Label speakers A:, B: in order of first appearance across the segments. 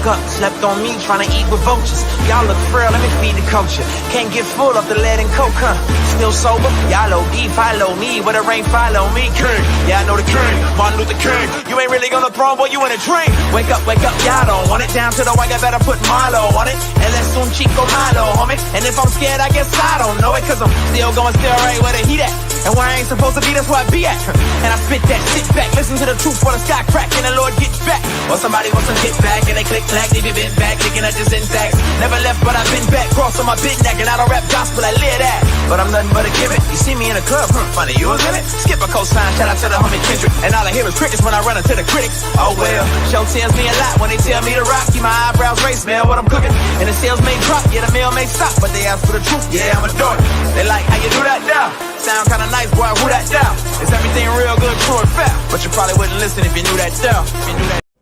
A: up, slept on me, trying to eat with vultures. Y'all look frail, let me feed the culture. Can't get full of the lead and coke, huh? Still sober, y'all OD, follow me. Where the rain follow me, king. Yeah, I know the king, Martin Luther King. You ain't really gonna throne, boy, you in a dream. Wake up, y'all don't want it. Down to the white, I better put Milo on it. And let's soon Chico Milo, homie. And if I'm scared, I guess I don't know it. Cause I'm still going still right where the heat at. And where I ain't supposed to be, that's where I be at. And I spit that shit back. Listen to the truth for the sky crack and the Lord gets back. Or somebody wants some get back and they click clack. They be bent back, looking at this intact. Never left, but I've been back. Cross on my bit neck and I don't rap gospel, I live that. But I'm nothing but a gimmick. You see me in a club, funny, you was in it. Skip a cosign, shout out to the homie Kendrick. And all I hear is crickets when I run into the critics. Oh well, show tells me a lot when they tell me to rock. Keep my eyebrows raised, smell what I'm cooking. And the sales may drop, yeah, the mail may stop. But they ask for the truth, yeah, I'ma do it. They like, how you do that now? Sound kinda nice, boy, who that down? Is everything real good, true and fair? But you probably wouldn't listen if you knew that down.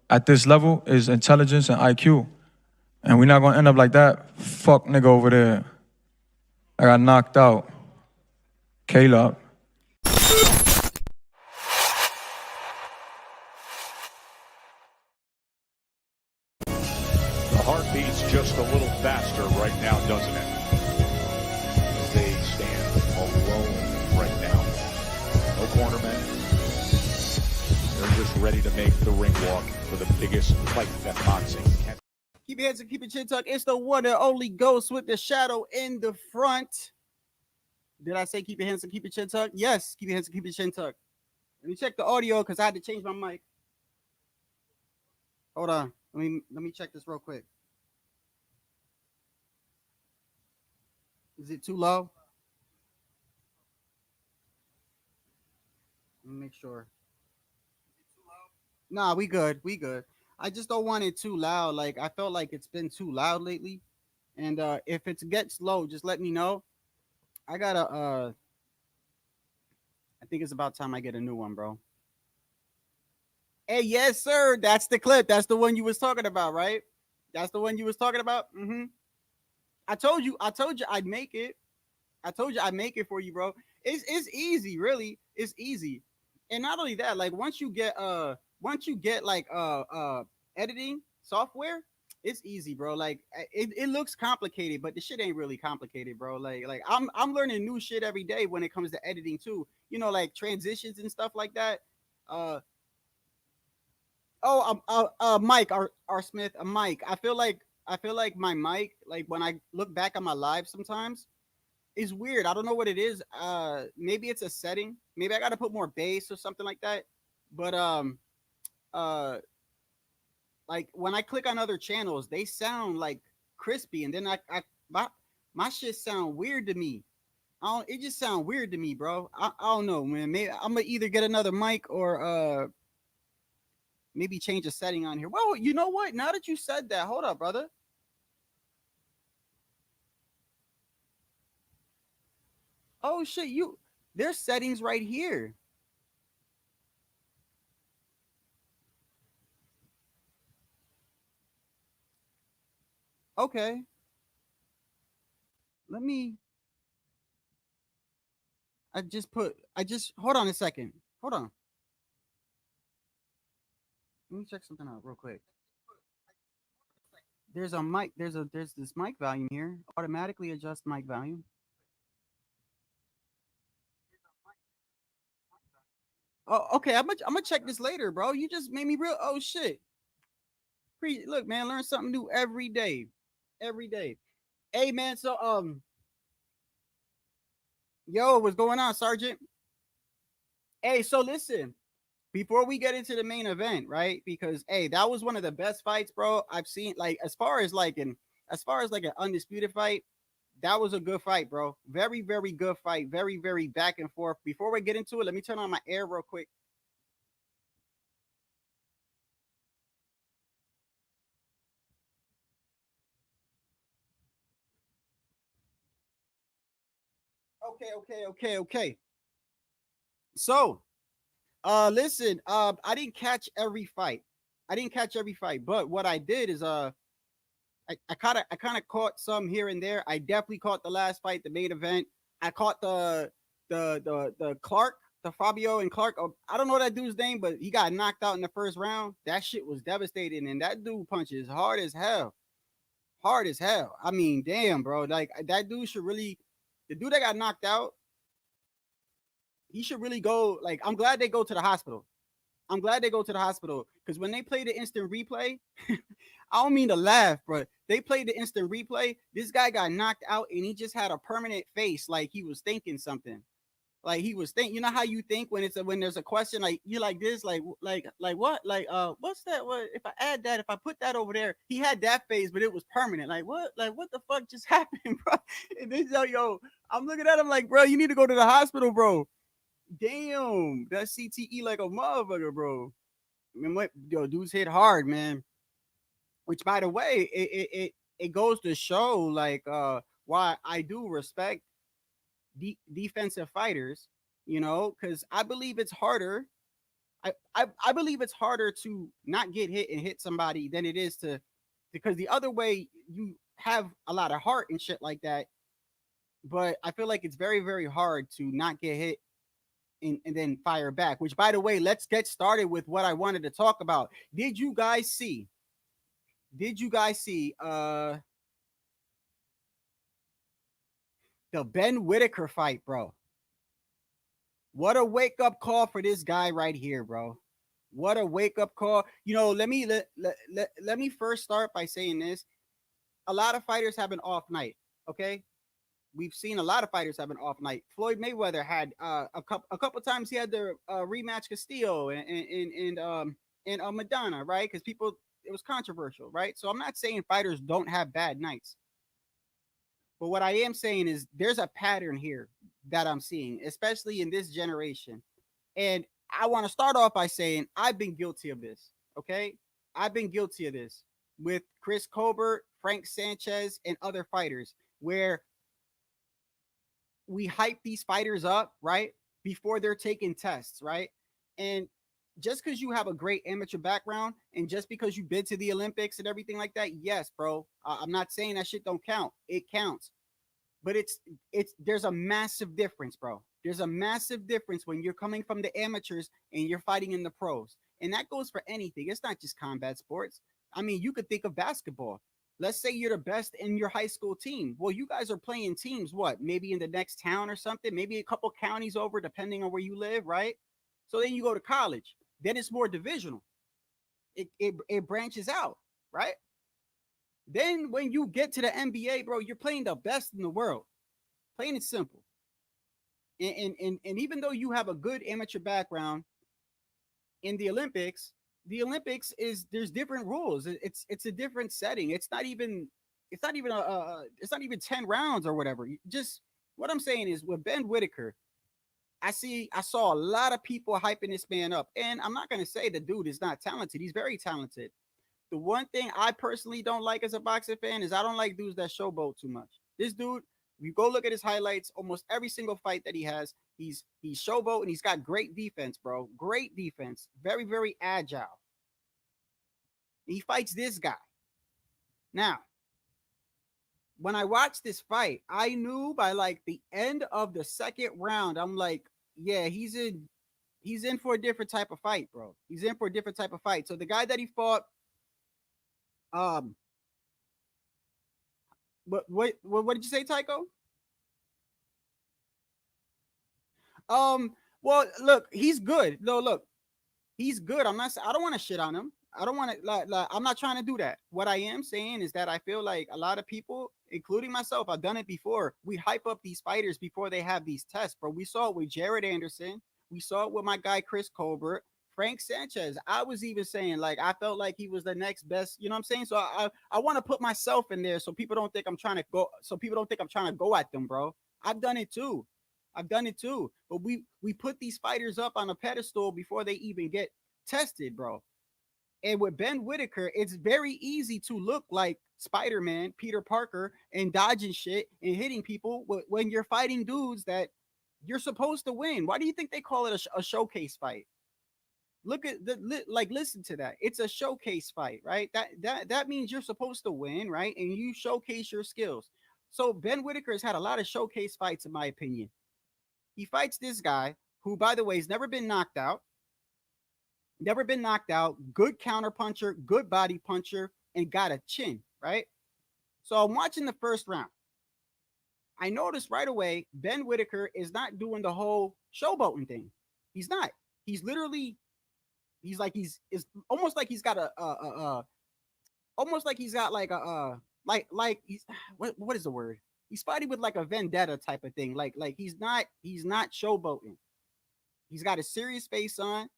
B: At this level is intelligence and IQ. And we're not gonna end up like that fuck nigga over there. I got knocked out. Caleb.
C: The heart beats just a little faster right now, doesn't it? They stand alone right now. No cornermen. They're just ready to make the ring walk for the biggest fight that boxing can.
D: Keep your hands and keep your chin tucked. It's the one and only Ghost with the shadow in the front. Did I say keep your hands and keep your chin tucked? Yes, keep your hands and keep your chin tucked. Let me check the audio because I had to change my mic. Hold on. Let me check this real quick. Is it too low? Let me make sure. Nah, we good. We good. I just don't want it too loud. Like, I felt like it's been too loud lately. And if it gets low, just let me know. I gotta, I think it's about time I get a new one, bro. Hey, yes, sir. That's the clip. That's the one you was talking about, right? That's the one you was talking about? Mm-hmm. I told you I'd make it. I told you I'd make it for you, bro. It's easy, really. It's easy. And not only that, like once you get like editing software, it's easy, bro. Like it looks complicated, but the shit ain't really complicated, bro. Like I'm learning new shit every day when it comes to editing too. You know, like transitions and stuff like that. Mike R. Smith, Mike. I feel like my mic, like when I look back on my live sometimes, is weird. I don't know what it is. Maybe it's a setting. Maybe I gotta put more bass or something like that. But like when I click on other channels, they sound like crispy, and then my shit sound weird to me. It just sound weird to me, bro. I don't know, man. Maybe I'm gonna either get another mic or maybe change a setting on here. Well, you know what? Now that you said that, hold up, brother. Oh shit, there's settings right here. Okay. Hold on a second. Hold on. Let me check something out real quick. There's a mic, there's this mic volume here. Automatically adjust mic volume. Oh, okay. I'm gonna check this later, bro. You just made me real. Oh shit. Look, man, learn something new every day. Every day. Hey man, so yo, what's going on, Sergeant? Hey, so listen, before we get into the main event, right? Because hey, that was one of the best fights, bro, I've seen. Like as far as like an undisputed fight, that was a good fight, bro. Very, very good fight. Very, very back and forth. Before we get into it, let me turn on my air real quick. Okay. So, listen, I didn't catch every fight. But what I did is I kind of caught some here and there. I definitely caught the last fight, the main event. I caught the the Fabio and Clark. I don't know that dude's name, but he got knocked out in the first round. That shit was devastating, and that dude punches hard as hell. Hard as hell. I mean, damn, bro. Like that dude should really. The dude that got knocked out, he should really go. Like, I'm glad they go to the hospital. I'm glad they go to the hospital because when they play the instant replay, I don't mean to laugh, but they played the instant replay. This guy got knocked out and he just had a permanent face, like he was thinking something. Like he was thinking, you know how you think when when there's a question, like you like this, like what, what's that? What if I add that? If I put that over there, he had that face, but it was permanent. Like what the fuck just happened, bro? And then yo, I'm looking at him like, bro, you need to go to the hospital, bro. Damn, that CTE like a motherfucker, bro. I mean, what, yo, dudes hit hard, man. Which, by the way, it goes to show like why I do respect defensive fighters, you know, because I believe it's harder. I believe it's harder to not get hit and hit somebody than it is to, because the other way you have a lot of heart and shit like that. But I feel like it's very, very hard to not get hit and then fire back, which, by the way, let's get started with what I wanted to talk about. Did you guys see the Ben Whitaker fight, bro? What a wake-up call for this guy right here, bro. What a wake-up call. You know, let me first start by saying this. A lot of fighters have an off night, okay? We've seen a lot of fighters have an off night. Floyd Mayweather had a couple times he had the rematch Castillo and Madonna, right? Because it was controversial, right? So I'm not saying fighters don't have bad nights, but what I am saying is there's a pattern here that I'm seeing, especially in this generation. And I want to start off by saying I've been guilty of this. Okay, I've been guilty of this with Chris Colbert, Frank Sanchez, and other fighters, where we hype these fighters up, right, before they're taking tests, right? And just because you have a great amateur background and just because you've been to the Olympics and everything like that, yes, bro, I'm not saying that shit don't count. It counts. But there's a massive difference, bro. There's a massive difference when you're coming from the amateurs and you're fighting in the pros. And that goes for anything. It's not just combat sports. I mean, you could think of basketball. Let's say you're the best in your high school team. Well, you guys are playing teams, what, maybe in the next town or something, maybe a couple counties over, depending on where you live, right? So then you go to college. Then it's more divisional. It branches out, right? Then when you get to the NBA, bro, you're playing the best in the world. Plain and simple. And even though you have a good amateur background in the Olympics is, there's different rules. It's a different setting. It's not even 10 rounds or whatever. Just what I'm saying is with Ben Whitaker, I saw a lot of people hyping this man up. And I'm not going to say the dude is not talented. He's very talented. The one thing I personally don't like as a boxing fan is I don't like dudes that showboat too much. This dude, you go look at his highlights, almost every single fight that he has, he's showboat and he's got great defense, bro. Great defense. Very, very agile. He fights this guy. Now, when I watched this fight, I knew by like the end of the second round, I'm like, yeah, he's in for a different type of fight, bro. He's in for a different type of fight. So the guy that he fought, what did you say, Tycho? Well, look, he's good. No, look, he's good. I don't want to shit on him. I don't want to like, I'm not trying to do that. What I am saying is that I feel like a lot of people, including myself, I've done it before. We hype up these fighters before they have these tests, bro. We saw it with Jared Anderson. We saw it with my guy Chris Colbert. Frank Sanchez, I was even saying, like, I felt like he was the next best, you know what I'm saying? So I want to put myself in there so people don't think I'm trying to go at them, bro. I've done it too. But we put these fighters up on a pedestal before they even get tested, bro. And with Ben Whitaker, it's very easy to look like Spider-Man, Peter Parker, and dodging shit and hitting people when you're fighting dudes that you're supposed to win. Why do you think they call it a showcase fight? Look at listen to that. It's a showcase fight, right? That means you're supposed to win, right? And you showcase your skills. So Ben Whitaker has had a lot of showcase fights, in my opinion. He fights this guy who, by the way, has never been knocked out. Never been knocked out. Good counter puncher, good body puncher, and got a chin, right? So I'm watching the first round. I noticed right away Ben Whitaker is not doing the whole showboating thing. He's not. He's literally, he's like it's almost like he's got almost like he's got like like he's what is the word? He's fighting with like a vendetta type of thing. Like he's not showboating. He's got a serious face on,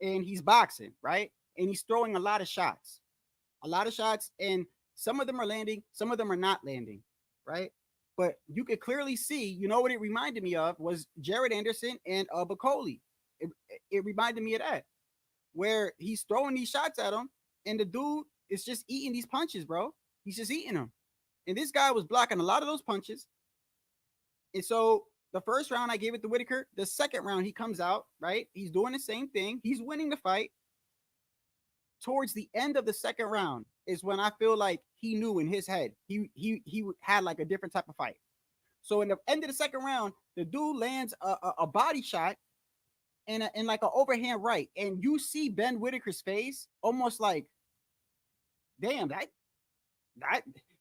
D: and he's boxing, right? And he's throwing a lot of shots, and some of them are landing, some of them are not landing, right? But you could clearly see, you know what it reminded me of was Jared Anderson and Bacoli. It reminded me of that, where he's throwing these shots at him, and the dude is just eating these punches, bro. He's just eating them. And this guy was blocking a lot of those punches. And so the first round, I gave it to Whitaker. The second round, he comes out, right? He's doing the same thing. He's winning the fight. Towards the end of the second round is when I feel like he knew in his head he had like a different type of fight. So in the end of the second round, the dude lands a body shot and like an overhand right, and you see Ben Whitaker's face almost like, damn, that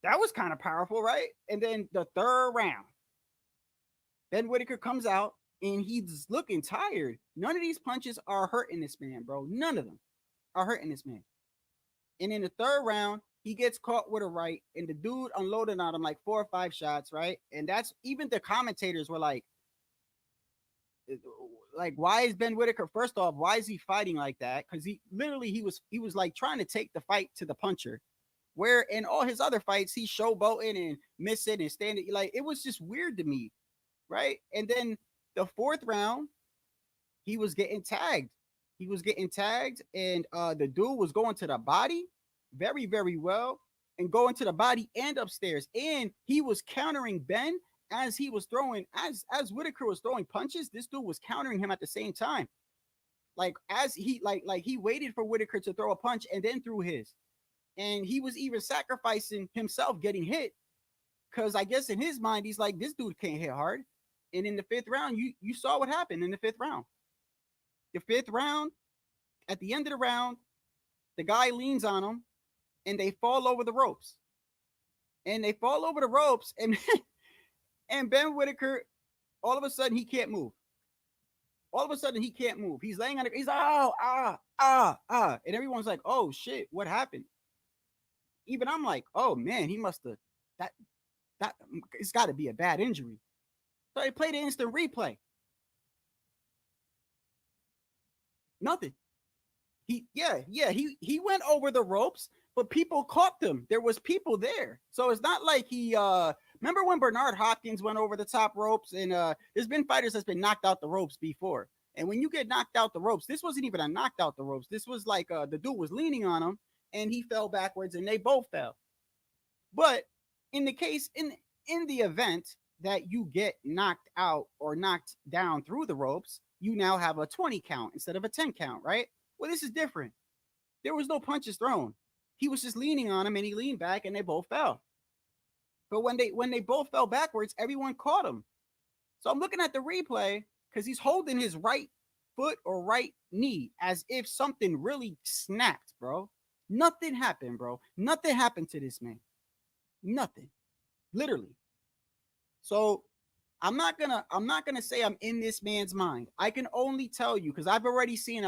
D: was kind of powerful, right? And then the third round, Ben Whitaker comes out and he's looking tired. None of these punches are hurting this man, bro. None of them are hurting this man. And in the third round, he gets caught with a right, and the dude unloaded on him like 4 or 5 shots, right? And that's, even the commentators were like, why is Ben Whitaker, first off, why is he fighting like that? Because he was like trying to take the fight to the puncher, where in all his other fights he's showboating and missing and standing. Like, it was just weird to me, right? And then the fourth round, he was getting tagged. And the dude was going to the body very, very well, and going to the body and upstairs. And he was countering Ben as he was throwing, as Whitaker was throwing punches. This dude was countering him at the same time. Like, as he like he waited for Whitaker to throw a punch and then threw his. And he was even sacrificing himself getting hit, because I guess in his mind, he's like, this dude can't hit hard. And in the fifth round, you saw what happened in the fifth round. The fifth round, at the end of the round, the guy leans on him and they fall over the ropes. And and Ben Whitaker, all of a sudden, he can't move. He's laying on it. He's and everyone's like, oh shit, what happened? Even I'm like, oh man, he must have, that it's got to be a bad injury. So they played the instant replay. Nothing. He went over the ropes, but people caught them. There was people there. So it's not like he remember when Bernard Hopkins went over the top ropes, and there's been fighters that's been knocked out the ropes before. And when you get knocked out the ropes, this wasn't even a knocked out the ropes. This was like the dude was leaning on him and he fell backwards and they both fell. But in the case, in the event that you get knocked out or knocked down through the ropes, you now have a 20 count instead of a 10 count, right? Well, this is different. There was no punches thrown. He was just leaning on him and he leaned back and they both fell. But when they both fell backwards, everyone caught him. So I'm looking at the replay because he's holding his right foot or right knee as if something really snapped, bro. Nothing happened, bro. Nothing happened to this man. Nothing. Literally. So I'm not gonna say I'm in this man's mind. I can only tell you, because I've already seen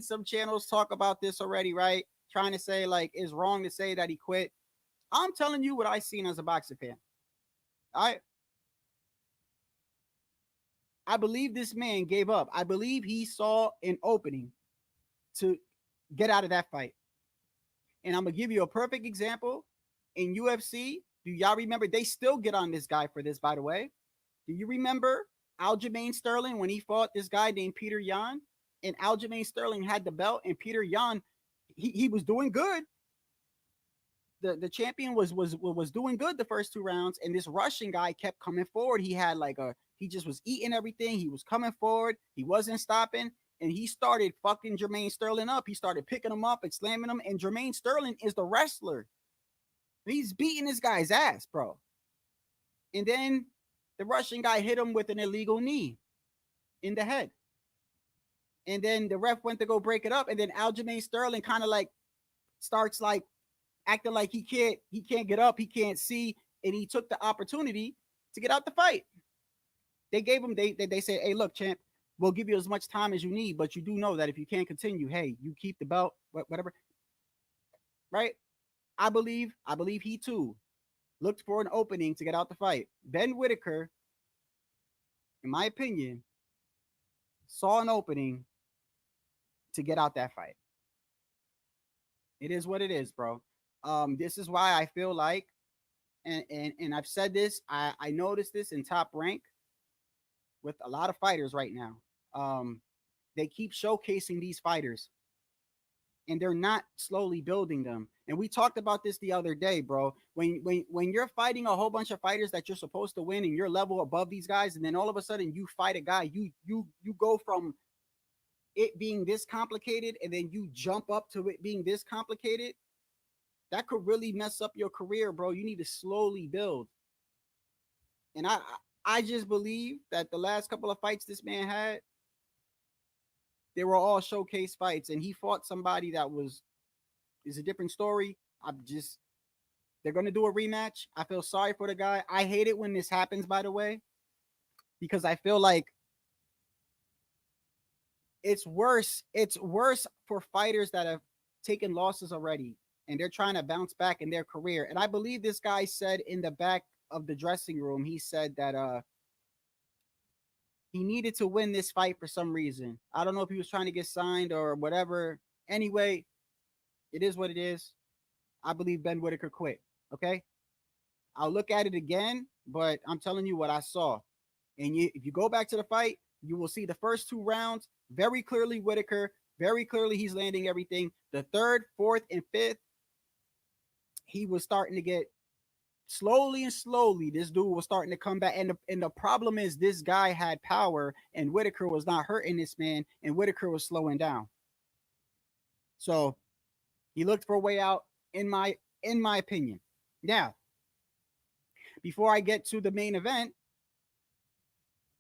D: some channels talk about this already, right? Trying to say like it's wrong to say that he quit. I'm telling you what I seen as a boxing fan. I believe this man gave up. I believe he saw an opening to get out of that fight. And I'm gonna give you a perfect example. In UFC, do y'all remember? They still get on this guy for this, by the way. Do you remember Aljamain Sterling when he fought this guy named Peter Yan? And Aljamain Sterling had the belt, and Peter Yan, he was doing good. The champion was doing good the first 2 rounds, and this Russian guy kept coming forward. He had he just was eating everything. He was coming forward. He wasn't stopping, and he started fucking Jermaine Sterling up. He started picking him up and slamming him, and Jermaine Sterling is the wrestler. He's beating this guy's ass, bro. And then the Russian guy hit him with an illegal knee. in the head. And then the ref went to go break it up, and then Aljamain Sterling kind of like starts like acting like he can't get up, he can't see, and he took the opportunity to get out the fight. They gave him they said, "Hey, look, champ, we'll give you as much time as you need, but you do know that if you can't continue, hey, you keep the belt, whatever." Right? I believe he too looked for an opening to get out the fight. Ben Whitaker, in my opinion, saw an opening to get out that fight. It is what it is, bro. This is why I feel like, and I've said this, I noticed this in Top Rank with a lot of fighters right now. They keep showcasing these fighters, and they're not slowly building them. And we talked about this the other day, bro. When you're fighting a whole bunch of fighters that you're supposed to win, and you're level above these guys, and then all of a sudden you fight a guy, you go from it being this complicated, and then you jump up to it being this complicated. That could really mess up your career, bro. You need to slowly build. And I just believe that the last couple of fights this man had, they were all showcase fights, and he fought somebody that is a different story. They're going to do a rematch. I feel sorry for the guy. I hate it when this happens, by the way, because I feel like it's worse. It's worse for fighters that have taken losses already, and they're trying to bounce back in their career. And I believe this guy said in the back of the dressing room, he said that he needed to win this fight for some reason. I don't know if he was trying to get signed or whatever. Anyway, it is what it is. I believe Ben Whitaker quit. Okay? I'll look at it again, but I'm telling you what I saw. And if you go back to the fight, you will see the first 2 rounds very clearly Whitaker. Very clearly he's landing everything. The 3rd, 4th, and 5th, he was starting to get slowly, this dude was starting to come back. And the problem is this guy had power, and Whitaker was not hurting this man, and Whitaker was slowing down. So he looked for a way out, in my opinion. Now, before I get to the main event,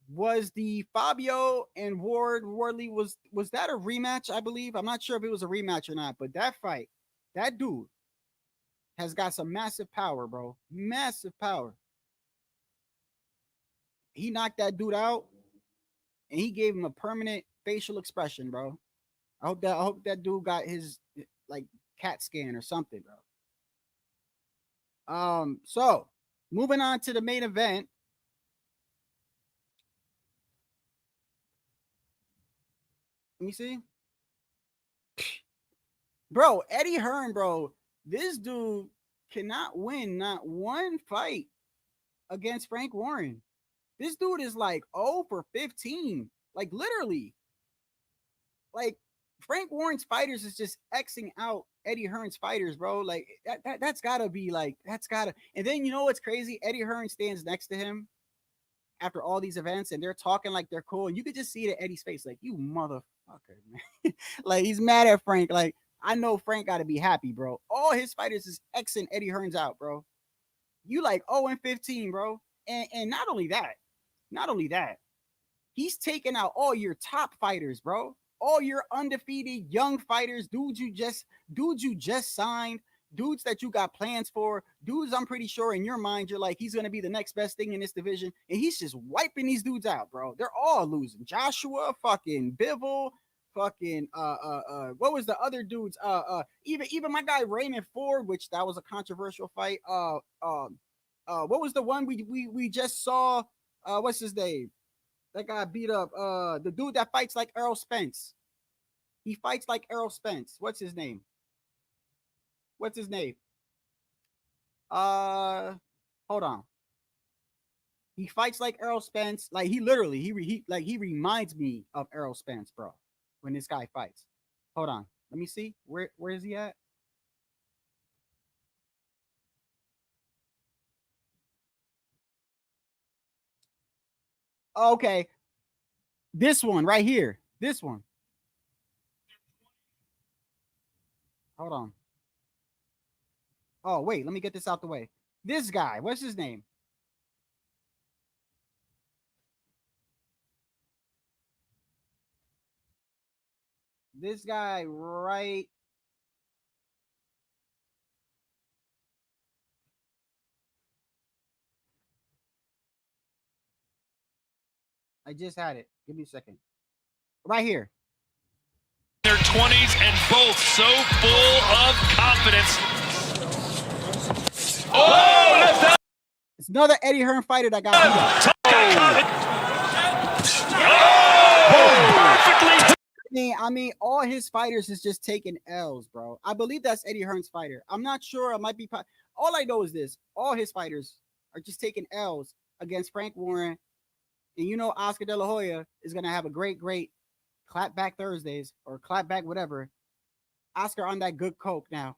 D: was the Fabio and Wardley, was that a rematch? I believe. I'm not sure if it was a rematch or not, but that fight, that dude has got some massive power, bro. Massive power. He knocked that dude out, and he gave him a permanent facial expression, bro. I hope that dude got his like CAT scan or something, bro. So moving on to the main event. Let me see. Bro, Eddie Hearn, bro. This dude cannot win not one fight against Frank Warren. This dude is like 0 for 15. Like literally. Like Frank Warren's fighters is just Xing out Eddie Hearn's fighters, bro. Like that's gotta be like, that's gotta. And then you know what's crazy? Eddie Hearn stands next to him after all these events, and they're talking like they're cool. And you could just see it at Eddie's face, like, you motherfucker, man. Like he's mad at Frank. Like, I know Frank got to be happy, bro. All his fighters is Xing Eddie Hearns out, bro. You like 0 and 15, bro. And not only that, he's taking out all your top fighters, bro. All your undefeated young fighters, dudes you just signed, dudes that you got plans for, dudes I'm pretty sure in your mind you're like, he's gonna be the next best thing in this division, and he's just wiping these dudes out, bro. They're all losing. Joshua, fucking Bivol, fucking what was the other dudes? Even my guy Raymond Ford, which that was a controversial fight. What was the one we just saw? What's his name? That got beat up. The dude that fights like Errol Spence. He fights like Errol Spence. What's his name? Hold on. He fights like Errol Spence. Like he literally, he reminds me of Errol Spence, bro. When this guy fights. Hold on. Let me see. Where is he at? Okay. This one right here. This one. Hold on. Oh, wait. Let me get this out the way. This guy. What's his name? This guy right. I just had it. Give me a second. Right here.
E: Their 20s and both so full of confidence. Oh,
D: It's another Eddie Hearn fighter that got beat up.
E: Perfectly.
D: I mean, all his fighters is just taking L's, bro. I believe that's Eddie Hearn's fighter. I'm not sure. It might be. All I know is this: all his fighters are just taking L's against Frank Warren, and you know Oscar De La Hoya is gonna have a great clapback Thursdays or clapback whatever. Oscar on that good coke now,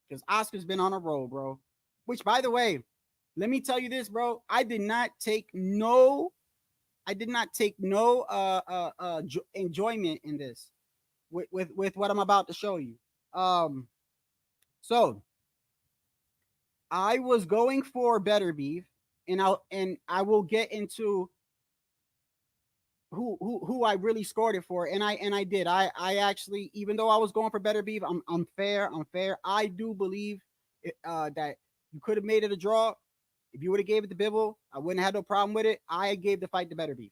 D: because Oscar's been on a roll, bro. Which, by the way, let me tell you this, bro. I did not take no enjoyment in this with what I'm about to show you. So I was going for Beterbiev, and I will get into who I really scored it for, and I did. I actually, even though I was going for Beterbiev, I'm fair. I do believe that you could have made it a draw. If you would have gave it to Bivol, I wouldn't have had no problem with it. I gave the fight to Beterbiev.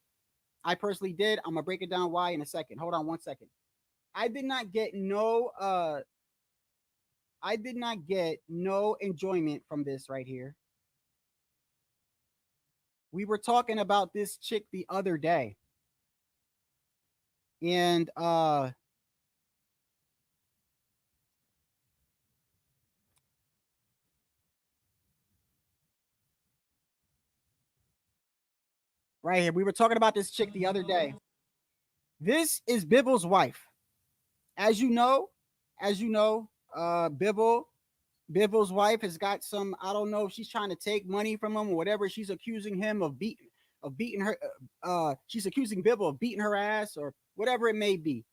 D: I personally did. I'm gonna break it down why in a second. Hold on 1 second. I did not get no enjoyment from this right here. We were talking about this chick the other day. And right here, we were talking about this chick the other day. This is Bivol's wife. As you know, Bivol's wife has got some, I don't know if she's trying to take money from him or whatever. She's accusing him of beating her. She's accusing Bivol of beating her ass or whatever it may be.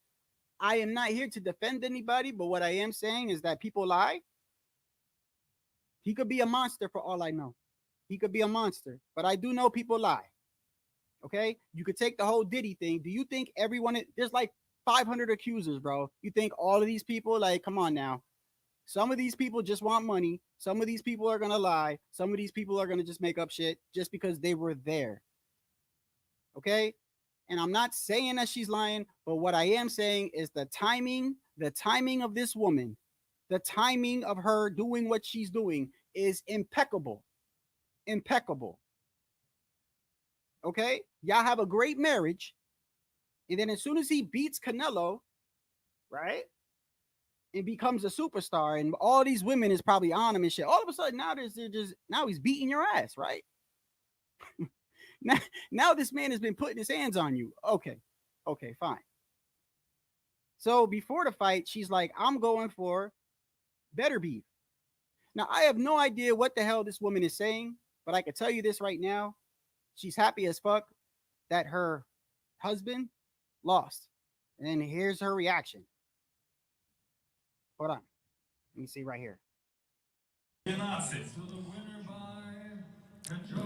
D: I am not here to defend anybody, but what I am saying is that people lie. He could be a monster for all I know. He could be a monster, but I do know people lie. Okay, you could take the whole Diddy thing. Do you think everyone? There's like 500 accusers, bro. You think all of these people? Like, come on now. Some of these people just want money. Some of these people are gonna lie. Some of these people are gonna just make up shit just because they were there. Okay, and I'm not saying that she's lying, but what I am saying is the timing of this woman, the timing of her doing what she's doing is impeccable. Okay, y'all have a great marriage, and then as soon as he beats Canelo, right, and becomes a superstar, and all these women is probably on him and shit. All of a sudden, now he's beating your ass, right? now this man has been putting his hands on you. Okay, fine. So before the fight, she's like, I'm going for Beterbiev. Now, I have no idea what the hell this woman is saying, but I can tell you this right now. She's happy as fuck that her husband lost. And here's her reaction. Hold on. Let me see right here.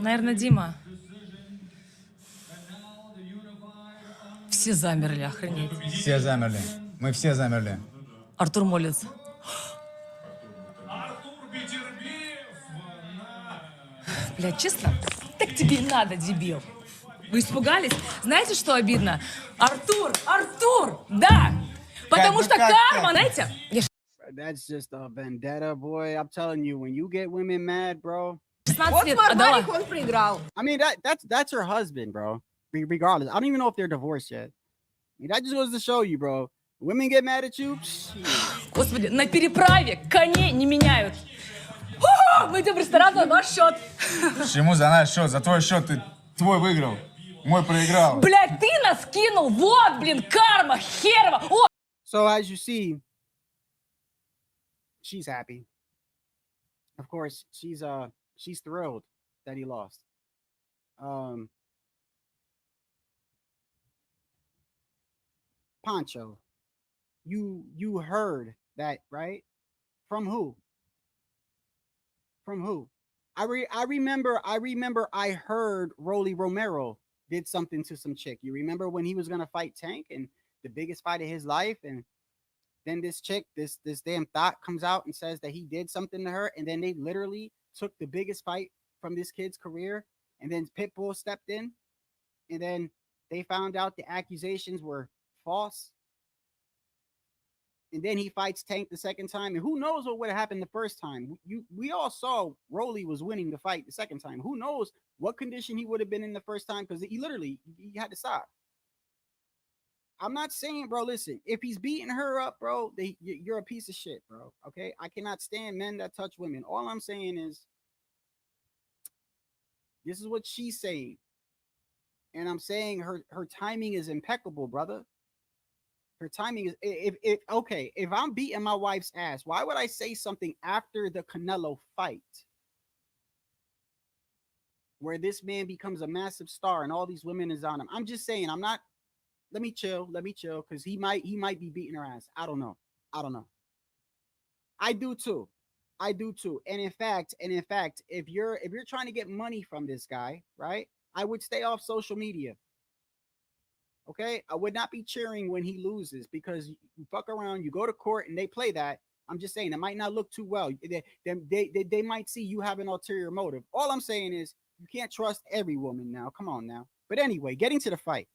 F: Наверное, Дима. Все замерли, охренеть.
G: Все замерли. Мы все замерли.
F: Артур молится. Блядь, честно? Так тебе и надо, дебил. Вы испугались? Знаете, что обидно? Артур! Да! Потому что карма, знаете?
D: That's just a vendetta, boy. I'm telling you, when you get women mad, bro.
F: 16 лет отдала.
H: он проиграл.
D: I mean, that's her husband, bro. Regardless. I don't even know if they're divorced yet. I mean, that just goes to show you, bro. Women get mad at you.
F: Господи, на переправе коней не меняют. Мы идем в ресторан на наш счет.
G: Почему за наш счет? За твой счет ты твой выиграл, мой проиграл.
F: Блядь, ты нас кинул. Вот, блин, карма херова. О!
D: So as you see, she's happy. Of course, she's thrilled that he lost. Pancho, you heard that, right? From who? I remember I heard Rolly Romero did something to some chick. You remember when he was gonna fight Tank and the biggest fight of his life, and Then this chick, this damn thought comes out and says that he did something to her, and then they literally took the biggest fight from this kid's career, and then Pitbull stepped in, and then they found out the accusations were false. And then he fights Tank the second time, and who knows what would have happened the first time? We all saw Rolly was winning the fight the second time. Who knows what condition he would have been in the first time, because he had to stop. I'm not saying, bro, listen, if he's beating her up, bro, you're a piece of shit, bro. Okay, I cannot stand men that touch women. All I'm saying is, this is what she's saying, and I'm saying her timing is impeccable, brother. Her timing is, if I'm beating my wife's ass, why would I say something after the Canelo fight where this man becomes a massive star and all these women is on him? I'm just saying, I'm not. Let me chill, because he might be beating her ass. I don't know. I do too. And in fact, if you're trying to get money from this guy, right, I would stay off social media. Okay, I would not be cheering when he loses, because you fuck around, you go to court, and they play that. I'm just saying it might not look too well. They might see you have an ulterior motive. All I'm saying is you can't trust every woman now. Come on now. But anyway, getting to the fight.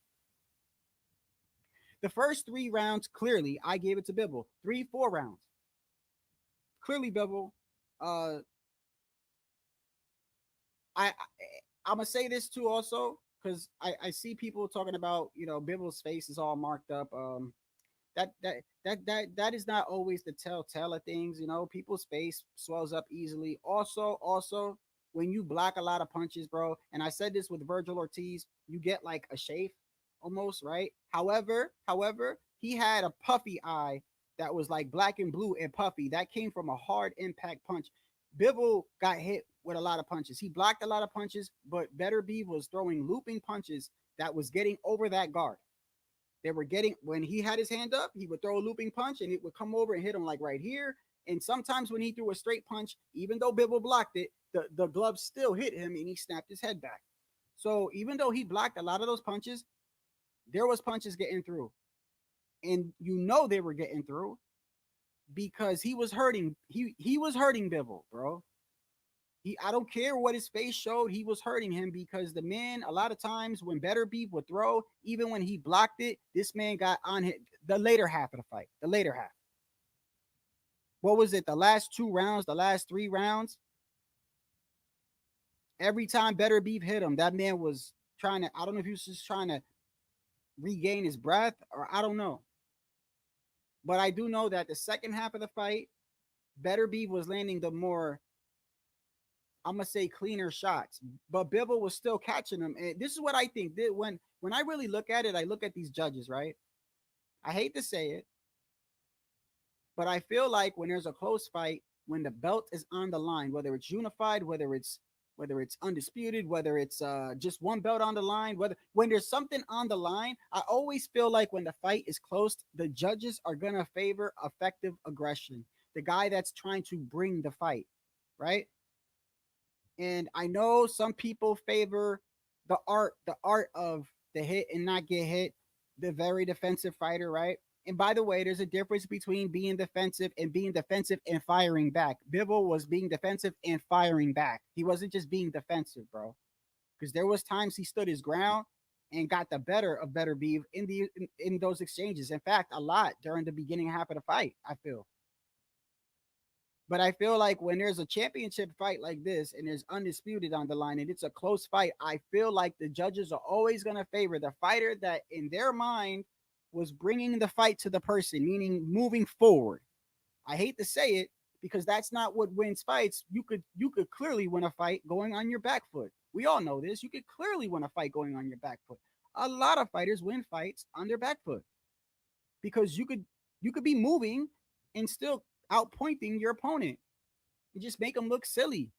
D: The first 3 rounds, clearly, I gave it to Bivol. 3-4 rounds. Clearly, Bivol. I'm gonna say this too, also, because I see people talking about, Bivol's face is all marked up. That is not always the telltale of things. People's face swells up easily. Also, when you block a lot of punches, bro, and I said this with Virgil Ortiz, you get like a chafe almost, right? However, he had a puffy eye that was like black and blue and puffy. That came from a hard impact punch. Bivol got hit with a lot of punches. He blocked a lot of punches, but Beterbiev was throwing looping punches that was getting over that guard. They were getting, when he had his hand up, he would throw a looping punch and it would come over and hit him like right here. And sometimes when he threw a straight punch, even though Bivol blocked it, the glove still hit him and he snapped his head back. So even though he blocked a lot of those punches, there was punches getting through. And they were getting through because he was hurting. He was hurting Bivol, bro. I don't care what his face showed, he was hurting him, because the man, a lot of times when Beterbiev would throw, even when he blocked it, this man got on hit the later half of the fight. The later half. What was it? The last 2 rounds, the last 3 rounds. Every time Beterbiev hit him, that man was trying to, I don't know if he was just trying to regain his breath, or I don't know. But I do know that the second half of the fight, Beterbiev was landing the more, I'm gonna say, cleaner shots, but Bivol was still catching them. And this is what I think. When I really look at it, I look at these judges, right? I hate to say it, but I feel like when there's a close fight, when the belt is on the line, whether it's unified, whether it's undisputed, whether it's just one belt on the line, when there's something on the line, I always feel like when the fight is close, the judges are gonna favor effective aggression, the guy that's trying to bring the fight, right? And I know some people favor the art of the hit and not get hit, the very defensive fighter, right? And by the way, there's a difference between being defensive and firing back. Bivol was being defensive and firing back. He wasn't just being defensive, bro. Because there was times he stood his ground and got the better of Beterbiev in those exchanges. In fact, a lot during the beginning half of the fight, I feel. But I feel like when there's a championship fight like this and there's undisputed on the line and it's a close fight, I feel like the judges are always going to favor the fighter that in their mind was bringing the fight to the person, meaning moving forward. I hate to say it because that's not what wins fights. You could clearly win a fight going on your back foot. We all know this. You could clearly win a fight going on your back foot. A lot of fighters win fights on their back foot because you could be moving and still outpointing your opponent. You just make them look silly.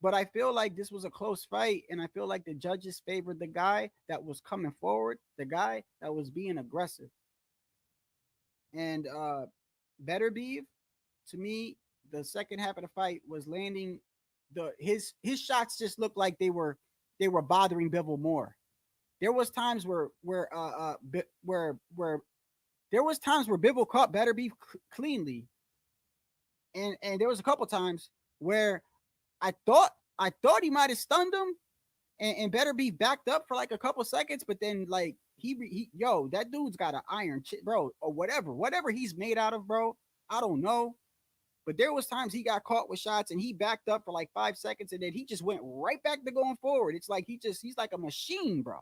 D: But I feel like this was a close fight, and I feel like the judges favored the guy that was coming forward, the guy that was being aggressive. And Beterbiev, to me, the second half of the fight was landing his shots just looked like they were bothering Bivol more. There was times where there was times where Bivol caught Beterbiev cleanly, and there was a couple times where I thought he might have stunned him, and Beterbiev backed up for like a couple seconds, but then like he yo, that dude's got an iron chip, bro, or whatever he's made out of, bro. I don't know. But there was times he got caught with shots and he backed up for like 5 seconds and then he just went right back to going forward. It's like he's like a machine, bro.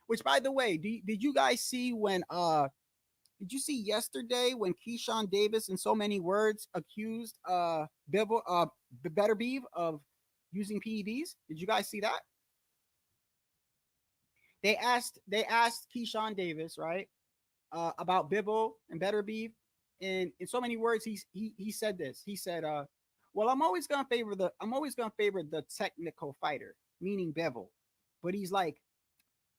D: Which, by the way, did you guys see when did you see yesterday when Keyshawn Davis, in so many words, accused Beterbiev of using PEDs? Did you guys see that? They asked Keyshawn Davis, right, about Bivol and Beterbiev. And in so many words, he said this. He said, "Well, I'm always gonna favor the technical fighter, meaning Bivol, but he's like,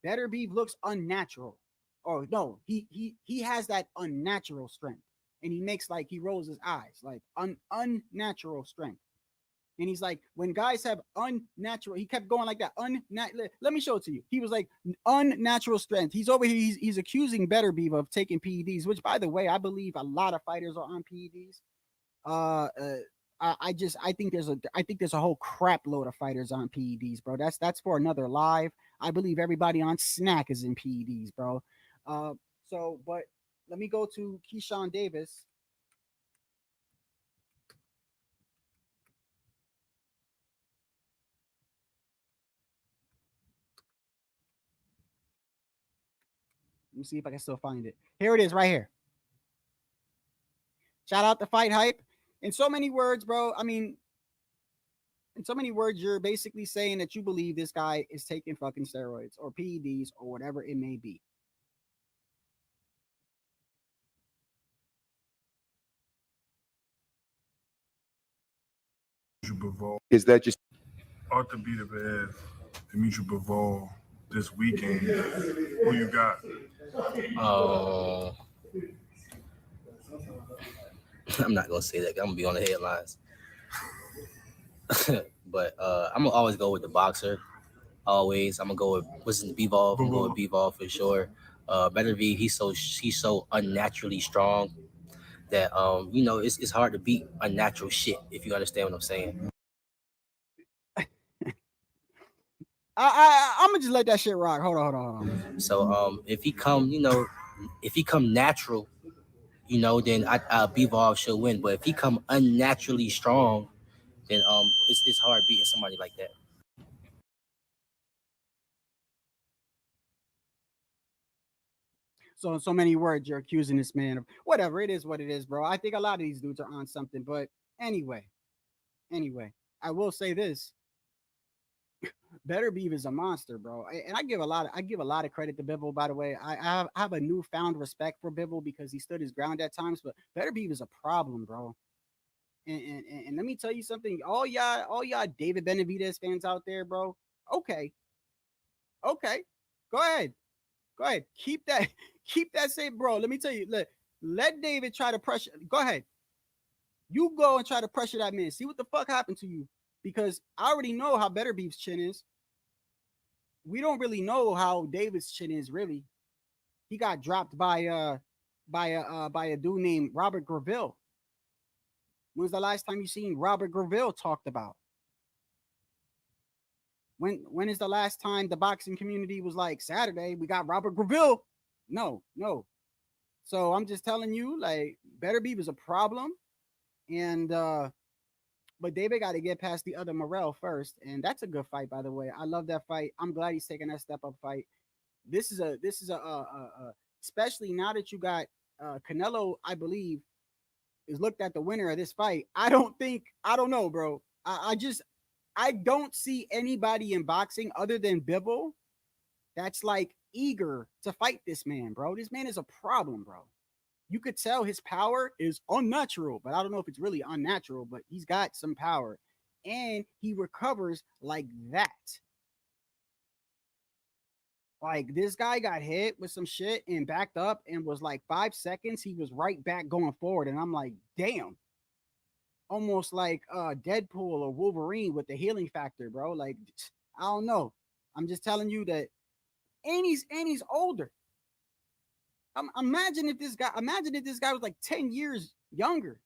D: Beterbiev looks unnatural, or no, he has that unnatural strength, and he rolls his eyes like unnatural strength." And he's like, when guys have unnatural, he kept going like that. Let me show it to you. He was like, unnatural strength. He's over here. He's accusing Beterbiev of taking PEDs, which, by the way, I believe a lot of fighters are on PEDs. I think there's a whole crap load of fighters on PEDs, bro. That's for another live. I believe everybody on Snack is in PEDs, bro. But let me go to Keyshawn Davis. Let me see if I can still find it. Here it is right here. Shout out to Fight Hype. In so many words, bro, I mean, in so many words, you're basically saying that you believe this guy is taking fucking steroids or PEDs or whatever it may be.
H: Bivol.
I: Is that just
H: Arthur Beterbiev, Dimitri Bivol this weekend? Who you got?
J: I'm not gonna say that. I'm gonna be on the headlines. But I'm gonna always go with the boxer. Always, I'm gonna go with Bivol. I'm gonna go with Bivol for sure. Beterbiev, he's so unnaturally strong that it's hard to beat unnatural shit, if you understand what I'm saying.
D: I'm gonna just let that shit rock. Hold on.
J: So if he come natural, then Bivol should win. But if he come unnaturally strong, then it's hard beating somebody like that.
D: So in so many words, you're accusing this man of whatever. It is what it is, bro. I think a lot of these dudes are on something. But anyway, I will say this. Beterbiev is a monster, bro. And I give a lot of credit to Bivol, by the way. I have a newfound respect for Bivol because he stood his ground at times, but Beterbiev is a problem, bro. And let me tell you something. All y'all David Benavidez fans out there, bro. Okay. Go ahead. Keep that safe, bro. Let me tell you, let David try to pressure. Go ahead. You go and try to pressure that man. See what the fuck happened to you. Because I already know how Beterbiev's chin is. We don't really know how David's chin is, really. He got dropped by a dude named Robert Graville. When's the last time you seen Robert Graville talked about? When is the last time the boxing community was like, Saturday, we got Robert Graville? No. So I'm just telling you, like, Beterbiev is a problem. And but David got to get past the other Morel first. And that's a good fight, by the way. I love that fight. I'm glad he's taking that step up fight. This is a especially now that you got Canelo, I believe, is looked at the winner of this fight. I don't know, bro. I don't see anybody in boxing other than Bivol that's like eager to fight this man, bro. This man is a problem, bro. You could tell his power is unnatural, but I don't know if it's really unnatural, but he's got some power and he recovers like that. Like, this guy got hit with some shit and backed up and was like 5 seconds. He was right back going forward. And I'm like, damn. Almost like Deadpool or Wolverine with the healing factor, bro. Like, I don't know. I'm just telling you that. And he's older. Imagine if this guy was like 10 years younger.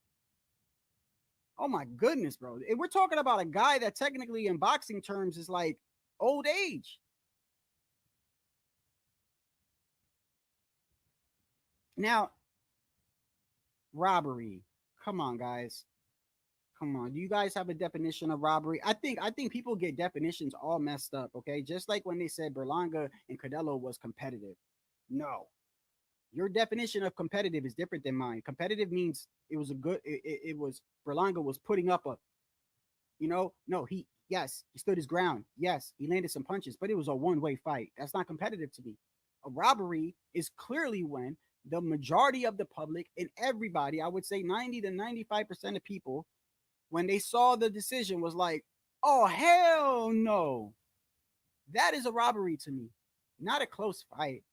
D: Oh my goodness, bro. And we're talking about a guy that technically in boxing terms is like old age. Now, robbery. Come on, guys. Come on. Do you guys have a definition of robbery? I think people get definitions all messed up, okay? Just like when they said Berlanga and Canelo was competitive. No. Your definition of competitive is different than mine. Competitive means it was a good it was Berlanga was putting up a no, he stood his ground. Yes, he landed some punches, but it was a one-way fight. That's not competitive to me. A robbery is clearly when the majority of the public and everybody, I would say 90 to 95% of people, when they saw the decision was like, oh, hell no. That is a robbery to me, not a close fight.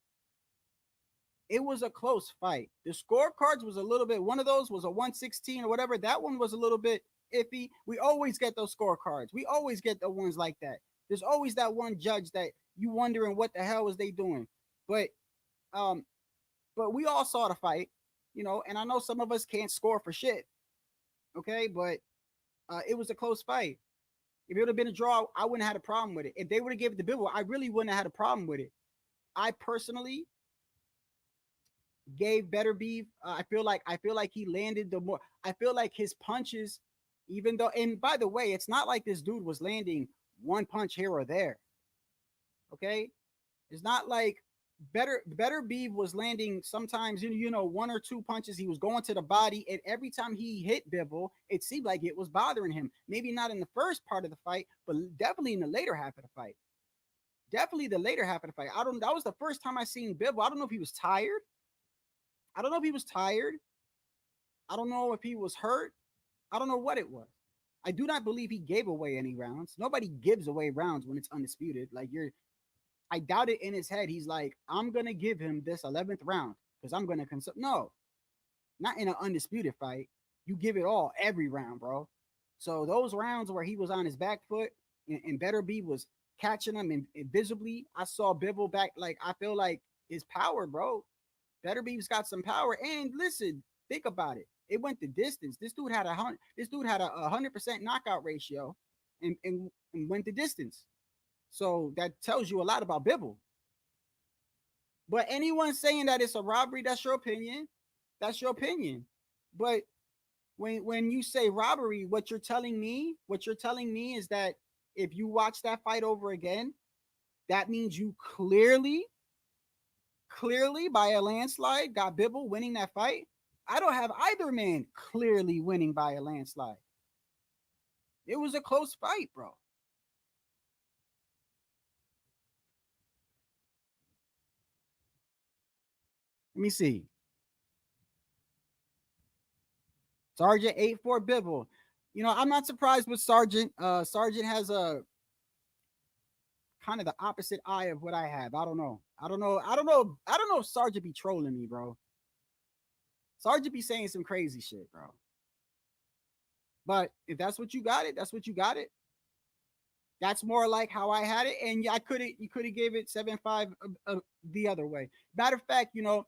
D: It was a close fight. The scorecards was a little bit, one of those was a 116 or whatever. That one was a little bit iffy. We always get those scorecards. We always get the ones like that. There's always that one judge that you wondering what the hell was they doing. But we all saw the fight, and I know some of us can't score for shit. Okay, but it was a close fight. If it would have been a draw, I wouldn't have had a problem with it. If they would have given it to Bivol, I really wouldn't have had a problem with it. I personally gave Beterbiev. I feel like he landed the more. I feel like his punches, even though, and by the way, it's not like this dude was landing one punch here or there. Okay, it's not like Beterbiev was landing sometimes, one or two punches. He was going to the body, and every time he hit Bivol, it seemed like it was bothering him. Maybe not in the first part of the fight, but definitely in the later half of the fight. Definitely the later half of the fight. That was the first time I seen Bivol. I don't know if he was tired. I don't know if he was hurt. I don't know what it was. I do not believe he gave away any rounds. Nobody gives away rounds when it's undisputed. I doubt it in his head. He's like, I'm going to give him this 11th round because I'm going to consult. No, not in an undisputed fight. You give it all every round, bro. So those rounds where he was on his back foot and Beterbiev was catching him invisibly, I saw Bivol back. I feel like his power, bro. Beterbiev's got some power. And listen, think about it. It went the distance. This dude had a 100% knockout ratio and went the distance. So that tells you a lot about Bivol. But anyone saying that it's a robbery, that's your opinion. That's your opinion. But when you say robbery, what you're telling me is that if you watch that fight over again, that means you clearly by a landslide got Bivol winning that fight. I don't have either man clearly winning by a landslide. It was a close fight, bro. Let me see. Sergeant 8-4 Bivol. I'm not surprised with Sergeant. Sergeant has a kind of the opposite eye of what I have. I don't know if Sergeant be trolling me, bro. Sergeant be saying some crazy shit, bro. But if that's what you got it, that's what you got it. That's more like how I had it. And you could have gave it 7-5 the other way. Matter of fact, I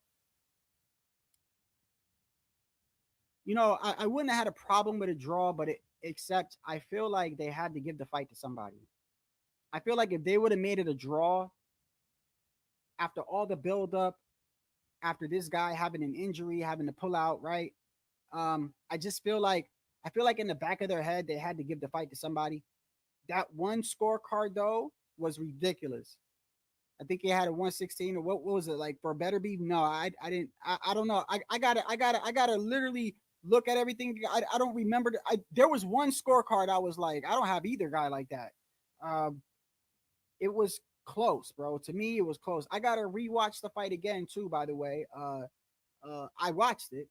D: wouldn't have had a problem with a draw, but except I feel like they had to give the fight to somebody. I feel like if they would have made it a draw after all the buildup, after this guy having an injury, having to pull out, right? I feel like in the back of their head, they had to give the fight to somebody. That one scorecard though was ridiculous. I think he had a 116 or what was it like for Beterbiev? No, I didn't. I don't know. I gotta literally look at everything. I don't remember. There was one scorecard I was like, I don't have either guy like that. It was close, bro. To me, it was close. I gotta rewatch the fight again too. By the way, I watched it,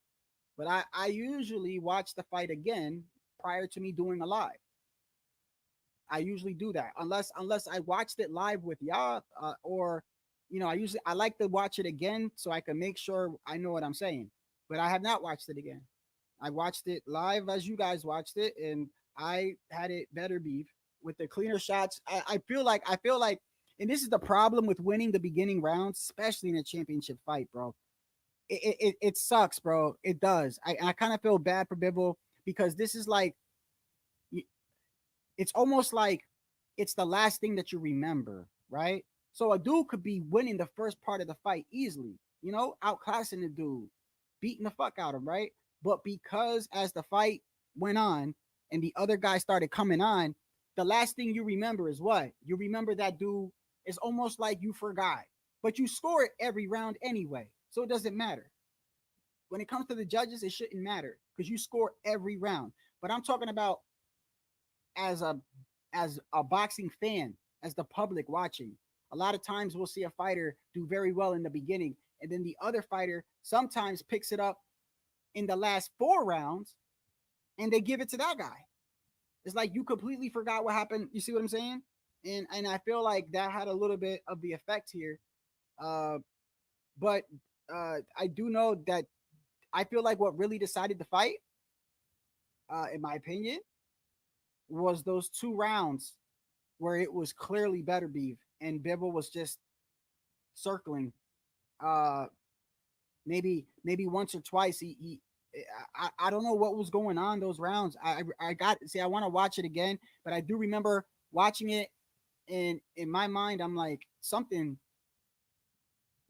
D: but I usually watch the fight again prior to me doing a live. I usually do that unless I watched it live with y'all, or I like to watch it again so I can make sure I know what I'm saying. But I have not watched it again. I watched it live as you guys watched it, and I had it Beterbiev with the cleaner shots. I feel like, and this is the problem with winning the beginning rounds, especially in a championship fight, bro. it sucks, bro. It does. I kind of feel bad for Bivol because this is like, it's almost like it's the last thing that you remember, right? So a dude could be winning the first part of the fight easily, you know, outclassing the dude, beating the fuck out of him, right? But because as the fight went on and the other guy started coming on, the last thing you remember is what? You remember that dude. It's almost like you forgot, but you score it every round anyway. So it doesn't matter. When it comes to the judges, it shouldn't matter because you score every round. But I'm talking about as a boxing fan, as the public watching. A lot of times we'll see a fighter do very well in the beginning, and then the other fighter sometimes picks it up in the last 4 rounds, and they give it to that guy. It's like you completely forgot what happened. You see what I'm saying? And I feel like that had a little bit of the effect here. But I do know that I feel like what really decided the fight, in my opinion, was those 2 rounds where it was clearly Beterbiev and Bivol was just circling. Maybe once or twice I don't know what was going on those rounds. I want to watch it again, but I do remember watching it, and in my mind I'm like, something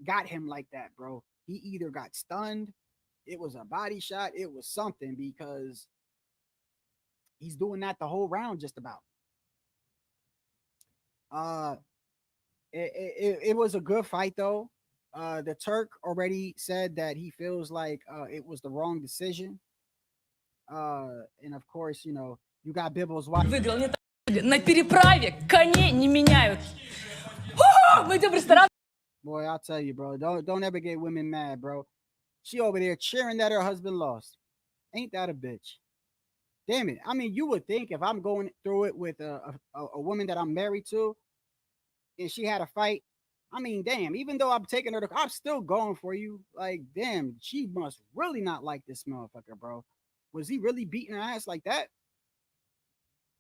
D: got him like that, bro. He either got stunned, it was a body shot, it was something, because he's doing that the whole round just about. It was a good fight though. The Turk already said that he feels like it was the wrong decision. And of course, you know, you got Bivol's wife.
F: Выиграл не так. На переправе коней не меняют. Мы идем в ресторан.
D: Boy, I'll tell you, bro. Don't ever get women mad, bro. She over there cheering that her husband lost. Ain't that a bitch? Damn it. I mean, you would think if I'm going through it with a woman that I'm married to and she had a fight, I mean, damn, even though I'm taking her to, I'm still going for you. Like, damn, she must really not like this motherfucker, bro. Was he really beating her ass like that?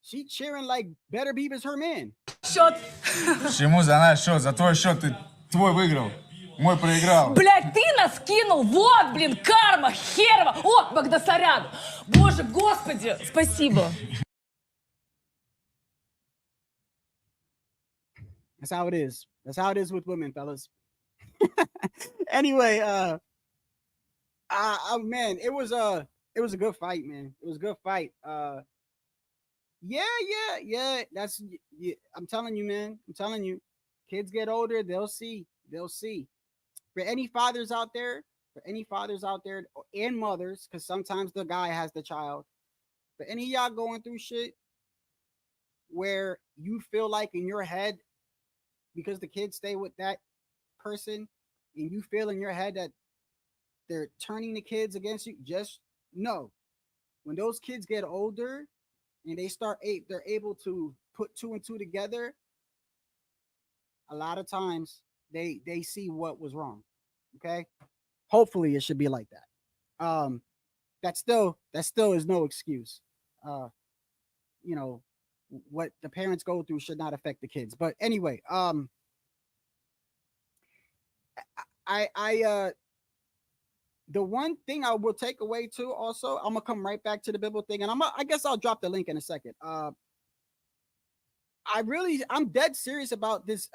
D: She cheering like Beterbiev is her man.
F: Счет.
G: Почему за наш счет? За твой счет твой выиграл, мой проиграл.
F: Блядь, ты нас кинул. Вот, блин, карма херова. О, Багдасарян. Боже, господи, спасибо.
D: That's how it is. That's how it is with women, fellas. Anyway, man, it was a good fight, man. It was a good fight. Yeah. That's, yeah, I'm telling you, man. I'm telling you. Kids get older, they'll see. They'll see. For any fathers out there, and mothers, because sometimes the guy has the child. For any of y'all going through shit where you feel like in your head, because the kids stay with that person, and you feel in your head that they're turning the kids against you, just know when those kids get older and they're able to put 2 and 2 together, a lot of times they see what was wrong. Okay, hopefully it should be like that. That still is no excuse. You know, what the parents go through should not affect the kids. But anyway, the one thing I will take away too, also, I'm gonna come right back to the Bivol thing, and I guess I'll drop the link in a second. I'm dead serious about this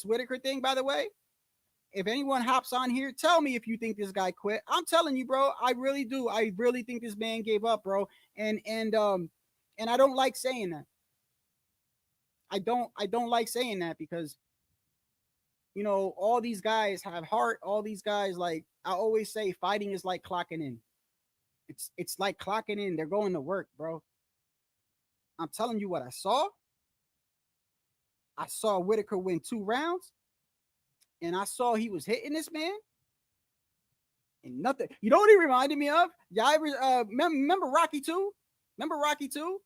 D: Whitaker thing, by the way. If anyone hops on here, tell me if you think this guy quit. I'm telling you, bro, I really do. I really think this man gave up, bro. And I don't like saying that. I don't like saying that because, you know, all these guys have heart. All these guys, like I always say, fighting is like clocking in. It's like clocking in. They're going to work, bro. I'm telling you what I saw. I saw Whitaker win 2 rounds, and I saw he was hitting this man, and nothing. You know what he reminded me of? Y'all ever remember Rocky 2? Remember Rocky 2?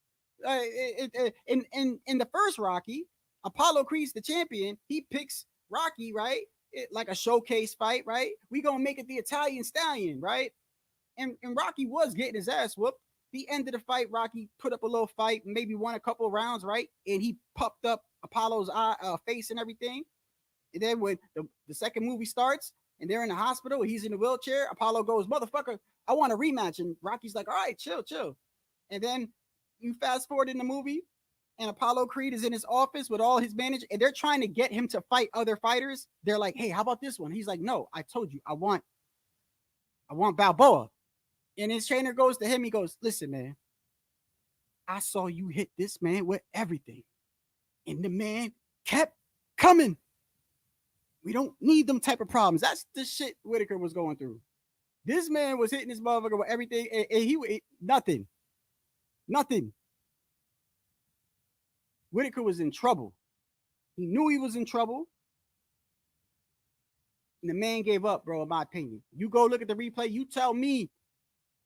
D: In the first Rocky, Apollo Creed's the champion. He picks Rocky, right? Like a showcase fight, right? We gonna make it the Italian Stallion, right? And Rocky was getting his ass whooped. The end of the fight, Rocky put up a little fight, maybe won a couple of rounds, right? And he puffed up Apollo's face and everything. And then when the second movie starts and they're in the hospital. He's in the wheelchair. Apollo goes, motherfucker, I want a rematch. And Rocky's like, all right, chill. And then you fast forward in the movie, and Apollo Creed is in his office with all his managers, and they're trying to get him to fight other fighters. They're like, hey, how about this one? He's like, no, I told you, I want Balboa. And his trainer goes to him. He goes, listen, man, I saw you hit this man with everything. And the man kept coming. We don't need them type of problems. That's the shit Whitaker was going through. This man was hitting this motherfucker with everything, and nothing. Whitaker was in trouble. He knew he was in trouble. And the man gave up, bro, in my opinion. You go look at the replay. You tell me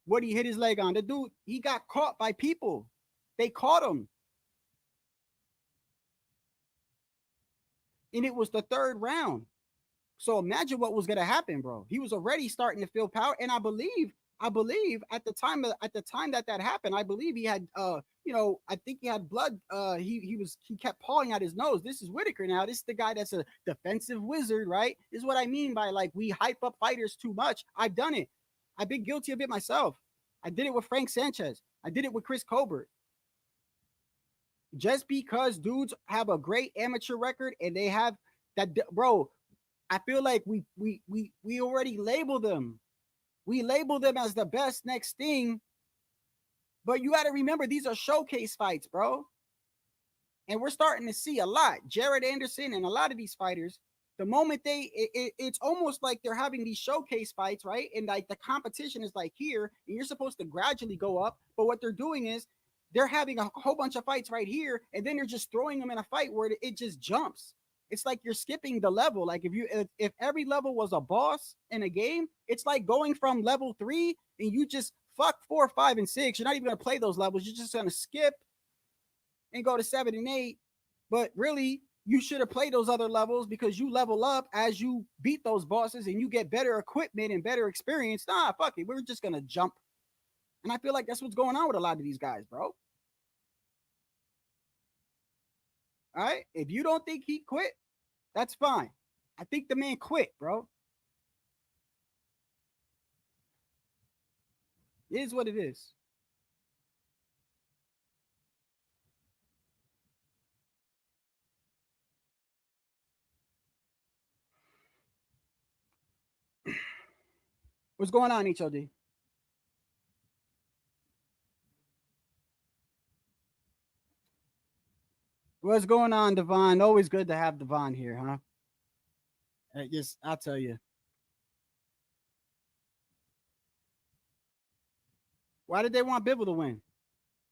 D: what he hit his leg on. The dude, he got caught by people. They caught him. And it was the third round. So imagine what was going to happen, bro. He was already starting to feel power. And I believe at the time that happened, I believe he had, I think he had blood. He kept pawing at his nose. This is Whitaker now. This is the guy that's a defensive wizard, right? This is what I mean by like, we hype up fighters too much. I've done it. I've been guilty of it myself. I did it with Frank Sanchez. I did it with Chris Colbert. Just because dudes have a great amateur record and they have that, bro, I feel like we already label them. We label them as the best next thing. But you got to remember, these are showcase fights, bro. And we're starting to see a lot. Jared Anderson and a lot of these fighters, the moment it's almost like they're having these showcase fights, right? And like the competition is like here, and you're supposed to gradually go up. But what they're doing is they're having a whole bunch of fights right here, and then they're just throwing them in a fight where it just jumps. It's like you're skipping the level. Like if every level was a boss in a game, it's like going from level 3 and you just fuck 4, 5, and 6. You're not even going to play those levels. You're just going to skip and go to 7 and 8. But really, you should have played those other levels because you level up as you beat those bosses and you get better equipment and better experience. Nah, fuck it. We're just going to jump. And I feel like that's what's going on with a lot of these guys, bro. All right. If you don't think he quit, that's fine. I think the man quit, bro. It is what it is. What's going on, HOD? What's going on, Devon? Always good to have Devon here, huh? I'll tell you. Why did they want Bivol to win?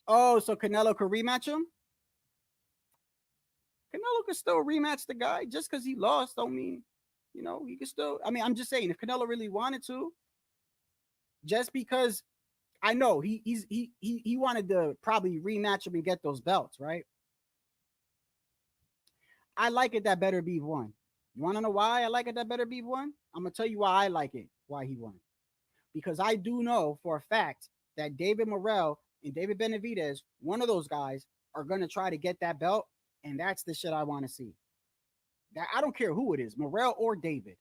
D: Oh, so Canelo could rematch him? Canelo could still rematch the guy. Just because he lost don't mean, he could still. I mean, I'm just saying, if Canelo really wanted to, just because I know he wanted to probably rematch him and get those belts, right? I like it that Beterbiev won. You want to know why I like it that Beterbiev won? I'm going to tell you why I like it, why he won. Because I do know for a fact that David Morrell and David Benavidez, one of those guys, are going to try to get that belt, and that's the shit I want to see. That I don't care who it is, Morrell or David.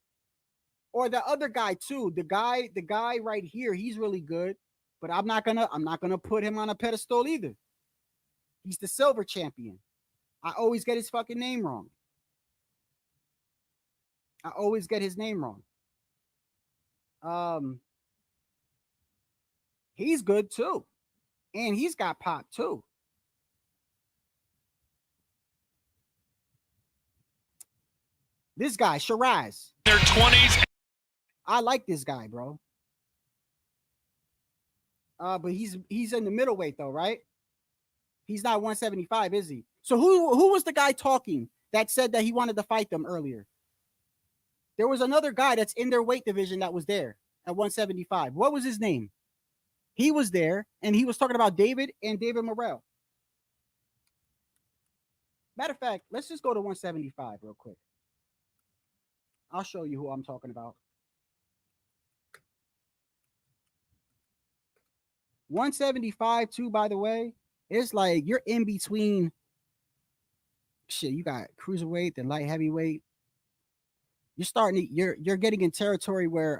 D: Or the other guy too. The guy right here, he's really good, but I'm not gonna put him on a pedestal either. He's the silver champion. I always get his fucking name wrong. I always get his name wrong. He's good too. And he's got pop too. This guy, Shiraz.
E: Their 20s.
D: I like this guy, bro. But he's in the middleweight though, right? He's not 175, is he? So who was the guy talking that said that he wanted to fight them earlier? There was another guy that's in their weight division that was there at 175. What was his name? He was there, and he was talking about David and David Morrell. Matter of fact, let's just go to 175 real quick. I'll show you who I'm talking about. 175 too, by the way. It's like you're in between. Shit, you got cruiserweight, then light heavyweight. you're getting in territory where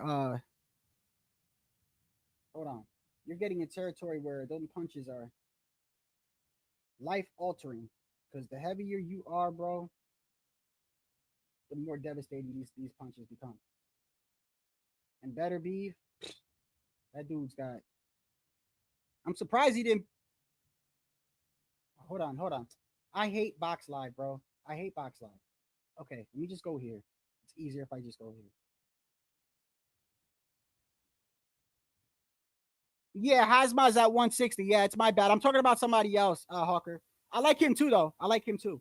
D: hold on. You're getting in territory where those punches are life altering. Because the heavier you are, bro, the more devastating these punches become. And Beterbiev, that dude's got. I'm surprised he didn't. Hold on. I hate Box Live, bro. I hate Box Live. Okay, let me just go here. It's easier if I just go here. Yeah, Hazma's at 160. Yeah, it's my bad. I'm talking about somebody else, Hawker. I like him too, though. I like him too.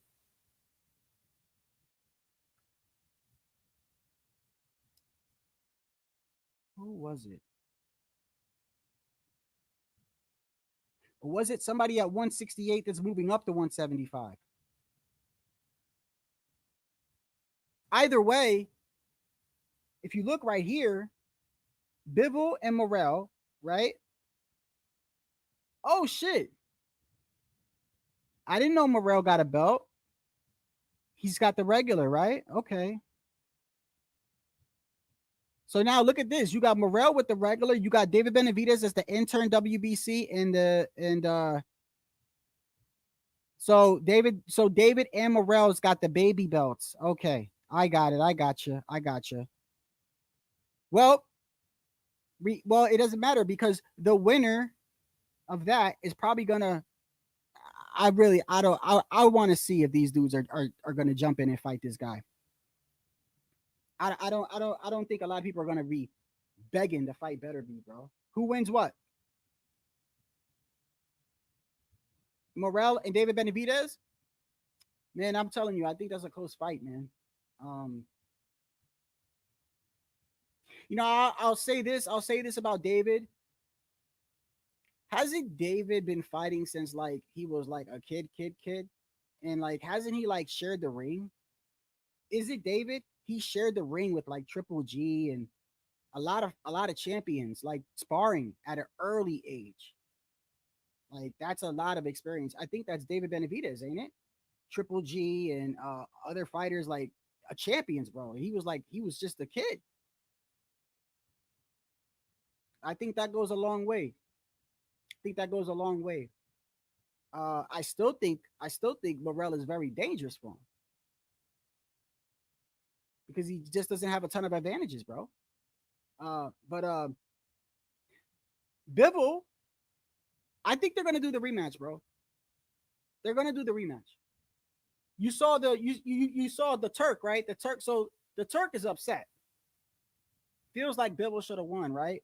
D: Who was it? Or was it somebody at 168 that's moving up to 175? Either way, if you look right here, Bivol and Morel, right? Oh, shit. I didn't know Morel got a belt. He's got the regular, right? Okay. So now look at this. You got Morel with the regular. You got David Benavidez as the intern WBC so David and Morel's got the baby belts. Okay. I got it. I got you. Well, it doesn't matter because the winner of that is probably gonna. I want to see if these dudes are gonna jump in and fight this guy. I don't think a lot of people are gonna be begging to fight Beterbiev, bro. Who wins what? Morel and David Benavidez? Man, I'm telling you, I think that's a close fight, man. I'll say this about David. Hasn't David been fighting since like he was like a kid? And like hasn't he like shared the ring? Is it David? He shared the ring with like Triple G and a lot of champions, like sparring at an early age. Like that's a lot of experience. I think that's David Benavidez, ain't it? Triple G and other fighters like champions, bro. He was just a kid. I think that goes a long way. I still think Morel is very dangerous for him because he just doesn't have a ton of advantages, bro. But Bivol, I think they're gonna do the rematch, bro. They're gonna do the rematch. You saw you saw the Turk, right? So the Turk is upset. Feels like Bivol should have won, right?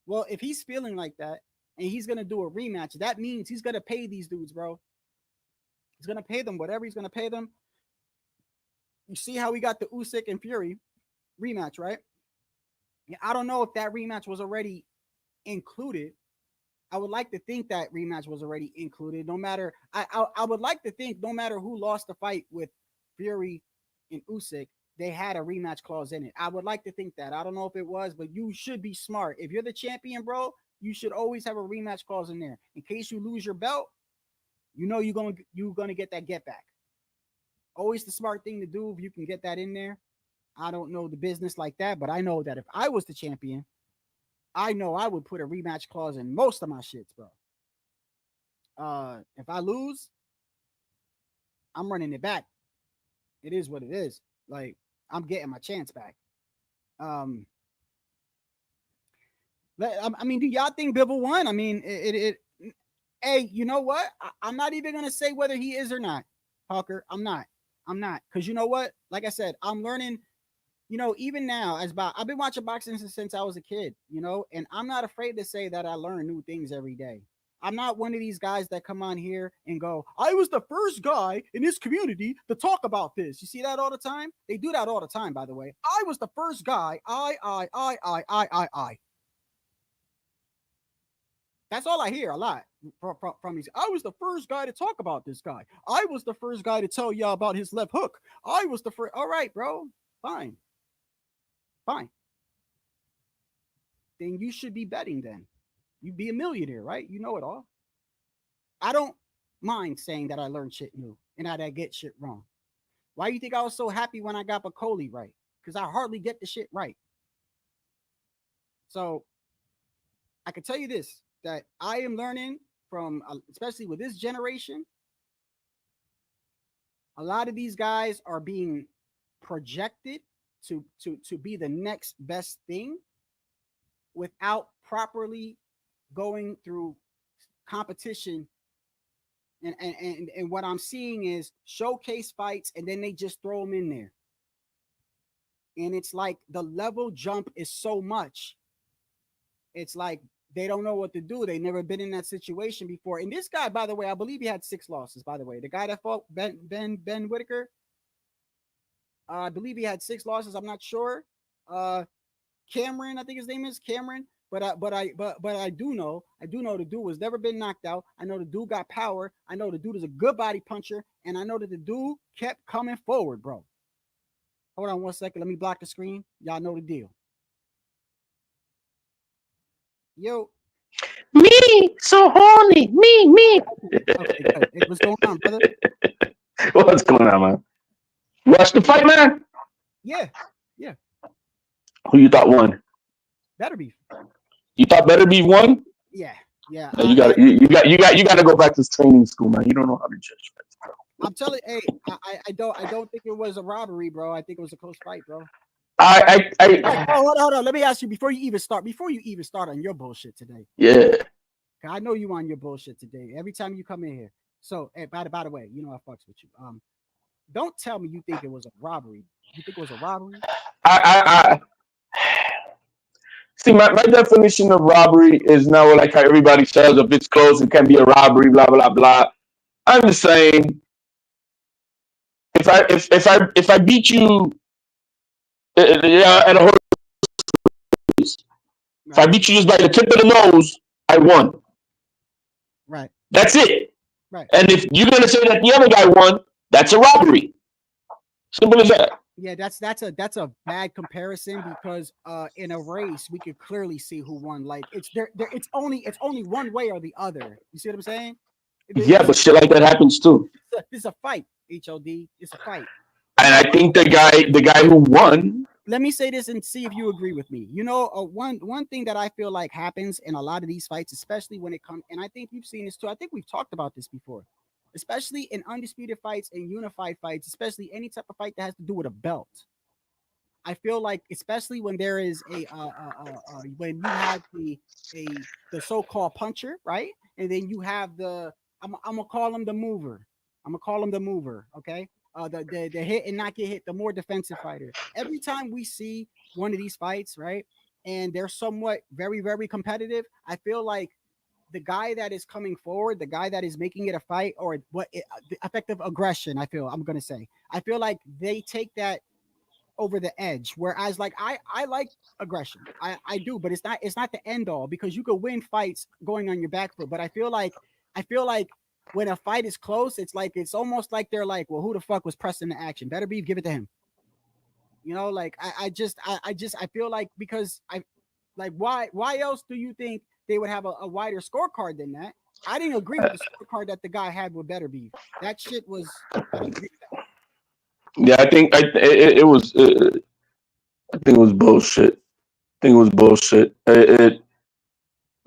D: Well, if he's feeling like that and he's gonna do a rematch, that means he's gonna pay these dudes, bro. He's gonna pay them whatever he's gonna pay them. You see how we got the Usyk and Fury rematch, right? Yeah, I don't know if that rematch was already included. I would like to think that rematch was already included. No matter, I would like to think no matter who lost the fight with Fury and Usyk, they had a rematch clause in it. I would like to think that. I don't know if it was, but you should be smart. If you're the champion, bro, you should always have a rematch clause in there. In case you lose your belt, you know you're gonna get that get back. Always the smart thing to do if you can get that in there. I don't know the business like that, but I know that if I was the champion, I know I would put a rematch clause in most of my shits, bro. If I lose, I'm running it back. It is what it is. Like, I'm getting my chance back. I mean, do y'all think Bivol won? I mean, hey, you know what? I'm not even gonna say whether he is or not, Hawker. I'm not. Because you know what? Like I said, I'm learning. Even now, I've been watching boxing since I was a kid, and I'm not afraid to say that I learn new things every day. I'm not one of these guys that come on here and go, I was the first guy in this community to talk about this. You see that all the time? They do that all the time, by the way. I was the first guy. I. That's all I hear a lot from these. I was the first guy to talk about this guy. I was the first guy to tell y'all about his left hook. I was the first. All right, bro. Fine. Then you should be betting then. You'd be a millionaire, right? You know it all. I don't mind saying that I learned shit new and that I get shit wrong. Why do you think I was so happy when I got Bacoli right? because I hardly get the shit right. So I can tell you this, that I am learning from, especially with this generation, a lot of these guys are being projected to be the next best thing without properly going through competition. And what I'm seeing is showcase fights, and then they just throw them in there. And it's like the level jump is so much. It's like they don't know what to do. They've never been in that situation before. And this guy, by the way, I believe he had 6 losses, by the way. The guy that fought Ben Whitaker, I believe he had 6 losses. I'm not sure. Cameron, I think his name is Cameron. But I do know the dude has never been knocked out. I know the dude got power. I know the dude is a good body puncher, and I know that the dude kept coming forward, bro. Hold on 1 second. Let me block the screen. Y'all know the deal. Yo.
I: Me, so horny. Me.
D: Okay, good. Hey, what's going on, brother?
I: What's going on, man? Watch the fight, man.
D: Yeah.
I: Who you thought won?
D: Beterbiev.
I: You thought Beterbiev won?
D: Yeah.
I: No, you got to go back to training school, man. You don't know how to judge fights, bro.
D: I'm telling you, hey, I don't think it was a robbery, bro. I think it was a close fight, bro. Hold on. Let me ask you before you even start on your bullshit today.
I: Yeah.
D: I know you on your bullshit today. Every time you come in here. So, hey, by the way, you know I fucks with you. Don't tell me you think it was a robbery. You think it was a robbery?
I: I see. My definition of robbery is now like how everybody says if it's close, it can be a robbery. Blah blah blah. I'm just saying, if I beat you at a horse race, if I beat you just by the tip of the nose, I won.
D: Right.
I: That's it.
D: Right.
I: And if you're gonna say that the other guy won, that's a robbery. Simple as that.
D: Yeah, that's a bad comparison because in a race we could clearly see who won. Like it's only one way or the other. You see what I'm saying?
I: Yeah, but shit like that happens too.
D: It's a fight, HOD. It's a fight.
I: And I think the guy who won.
D: Let me say this and see if you agree with me. You know, one thing that I feel like happens in a lot of these fights, especially when it comes, and I think you've seen this too. I think we've talked about this before, especially in undisputed fights and unified fights, especially any type of fight that has to do with a belt. I feel like, especially when there is when you have the so-called puncher, right, and then you have I'm gonna call him the mover. Okay. The hit and not get hit, the more defensive fighter. Every time we see one of these fights, right, and they're somewhat very, very competitive, I feel like the guy that is coming forward, the guy that is making it a fight, or the effective aggression, I feel like they take that over the edge. Whereas like I like aggression. I do, but it's not the end all, because you could win fights going on your back foot. But I feel like when a fight is close, it's almost like they're like, well, who the fuck was pressing the action? Beterbiev, give it to him. You know, like I feel like, because why else do you think they would have a wider scorecard than that? I didn't agree with the scorecard that the guy had with Beterbiev. That shit was.
I: Yeah, I think it was. I think it was bullshit.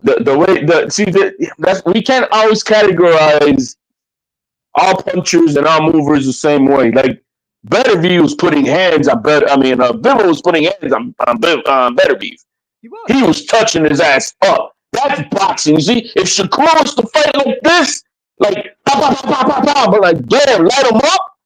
I: That's we can't always categorize all punchers and all movers the same way. Like Beterbiev was putting hands on Bivol was putting hands on Beterbiev. He was touching his ass up. That's boxing. You see, if Shakur was to fight like this, like but like damn, light him up,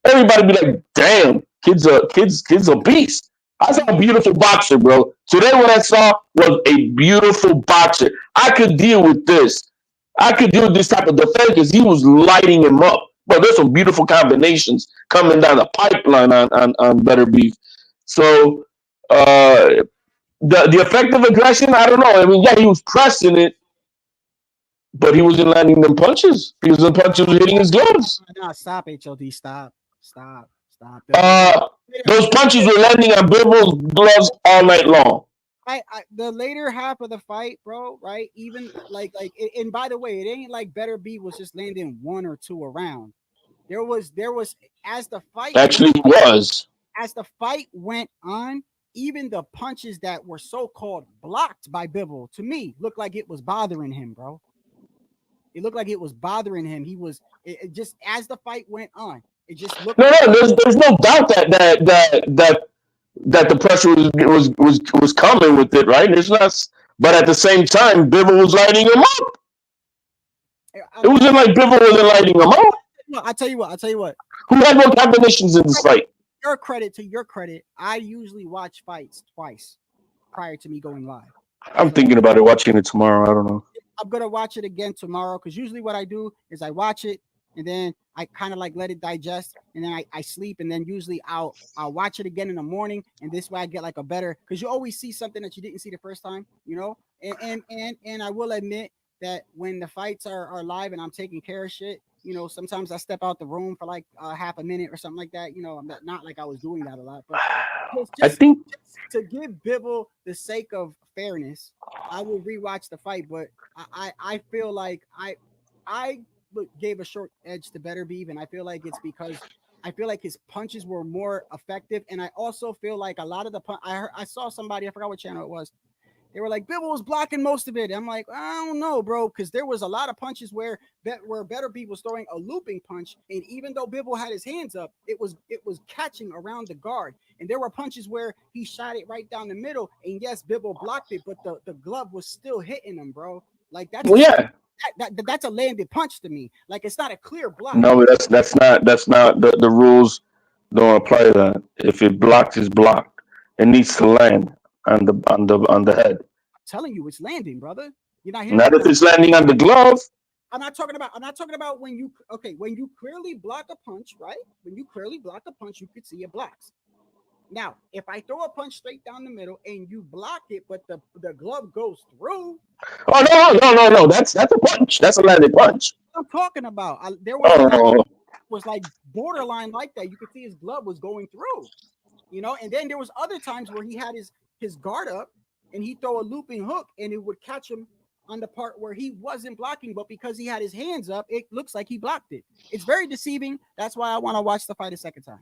I: everybody be like, damn, kid's a beast. I saw a beautiful boxer, bro. Today what I saw was a beautiful boxer. I could deal with this. I could deal with this type of defense because he was lighting him up. But there's some beautiful combinations coming down the pipeline on Beterbiev. So the effective aggression, I don't know. I mean, yeah, he was pressing it, but he wasn't landing them punches. He was hitting his gloves.
D: No, stop, HOD, stop.
I: Those punches were landing on Bivol's gloves all night long.
D: The later half of the fight, bro, right? Even like, and by the way, it ain't like Beterbiev was just landing one or two around. There was as the fight
I: actually was.
D: as the fight went on, even the punches that were so-called blocked by Bivol, to me, looked like it was bothering him, bro. It looked like it was bothering him. He was it just as the fight went on. It just looked.
I: No, there's no doubt that the pressure was coming with it, right? It's not, but at the same time, Bivol was lighting him up. It wasn't like Bivol wasn't lighting him up.
D: No, I'll tell you what.
I: Who had more combinations in this fight?
D: To your credit, I usually watch fights twice prior to me going live.
I: I'm thinking about it, watching it tomorrow. I don't know.
D: I'm gonna watch it again tomorrow because usually what I do is I watch it and then I kind of like let it digest and then I sleep and then usually I'll watch it again in the morning and this way I get like a better because you always see something that you didn't see the first time, you know. And I will admit that when the fights are live and I'm taking care of shit, you know, sometimes I step out the room for like half a minute or something like that. You know, I'm not like I was doing that a lot, but
I: I think
D: to give Bivol the sake of fairness, I will rewatch the fight. But I feel like I gave a short edge to Beterbiev, and I feel like it's because I feel like his punches were more effective, and I also feel like a lot of the I saw somebody, I forgot what channel it was. They were like, Bivol was blocking most of it. I'm like, I don't know, bro, because there was a lot of punches where Beterbiev was throwing a looping punch, and even though Bivol had his hands up, it was catching around the guard. And there were punches where he shot it right down the middle, and yes, Bivol blocked it, but the glove was still hitting him, bro. Like that's that's a landed punch to me. Like it's not a clear block.
I: No, that's not the rules don't apply to that. If it blocks, it's blocked. It needs to land on the head.
D: I'm telling you, it's landing, brother. You're not hearing
I: Not if it's landing on the glove.
D: I'm not talking about when you clearly block a punch, right? When you clearly block a punch, you could see it blocks. Now, if I throw a punch straight down the middle and you block it, but the glove goes through.
I: Oh no! That's a punch. That's a landed punch.
D: I'm talking about. There was like borderline like that. You could see his glove was going through. You know, and then there was other times where he had his guard up and he'd throw a looping hook and it would catch him on the part where he wasn't blocking, but because he had his hands up, it looks like he blocked it. It's very deceiving. That's why I want to watch the fight a second time.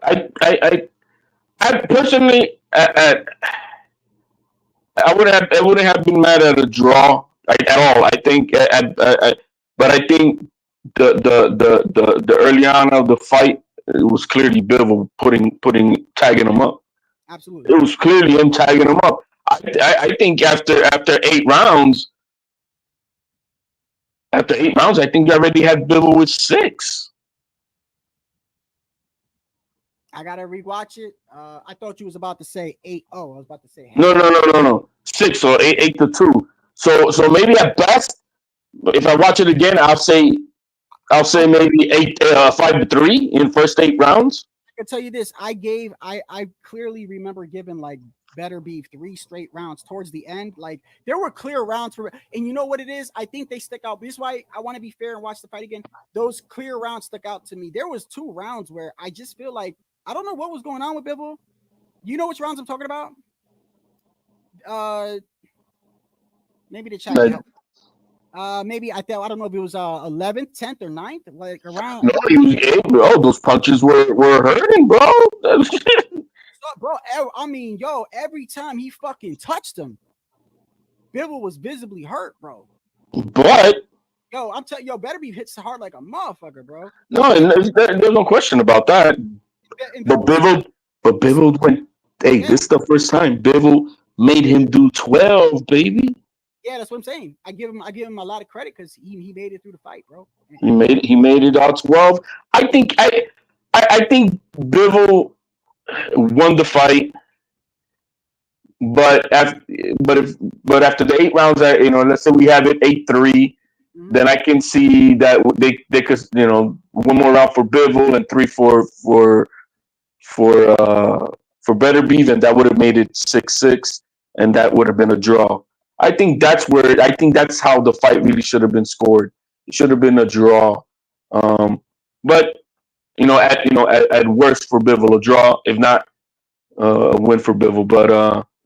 I: I personally, I wouldn't have been mad at a draw at all. I think, but I think the early on of the fight, it was clearly Bivol tagging him up.
D: Absolutely,
I: it was clearly him tagging him up. I think after 8 rounds, I think you already had Bivol with 6.
D: I gotta rewatch it. I thought you was about to say 8-0. I was about to say
I: No. 6 or 8-2. So maybe at best, if I watch it again, I'll say maybe 5-3 in first 8 rounds.
D: I can tell you this. I clearly remember giving like Beterbiev 3 straight rounds towards the end. Like there were clear rounds and you know what it is? I think they stick out. This is why I want to be fair and watch the fight again. Those clear rounds stuck out to me. There was 2 rounds where I just feel like I don't know what was going on with Bivol. You know which rounds I'm talking about? Maybe the chat. Maybe I don't know if it was 11th, 10th, or 9th, like around.
I: No, those punches were hurting, bro.
D: Bro, I mean, every time he fucking touched him, Bivol was visibly hurt, bro.
I: But
D: I'm telling you, Beterbiev hits hard like a motherfucker, bro.
I: No, and there's no question about that. But Bivol went. Hey, this is the first time Bivol made him do 12, baby.
D: Yeah, that's what I'm saying. I give him a lot of credit because he made it through the fight, bro.
I: He made it out 12. I think Bivol won the fight, but after the 8 rounds, let's say we have it 8-3, then I can see that they could, one more round for Bivol and 3 for Beterbiev, and that would have made it 6-6, and that would have been a draw. I think that's how the fight really should have been scored. It should have been a draw. But at worst for Bivol, a draw, if not a win for Bivol. But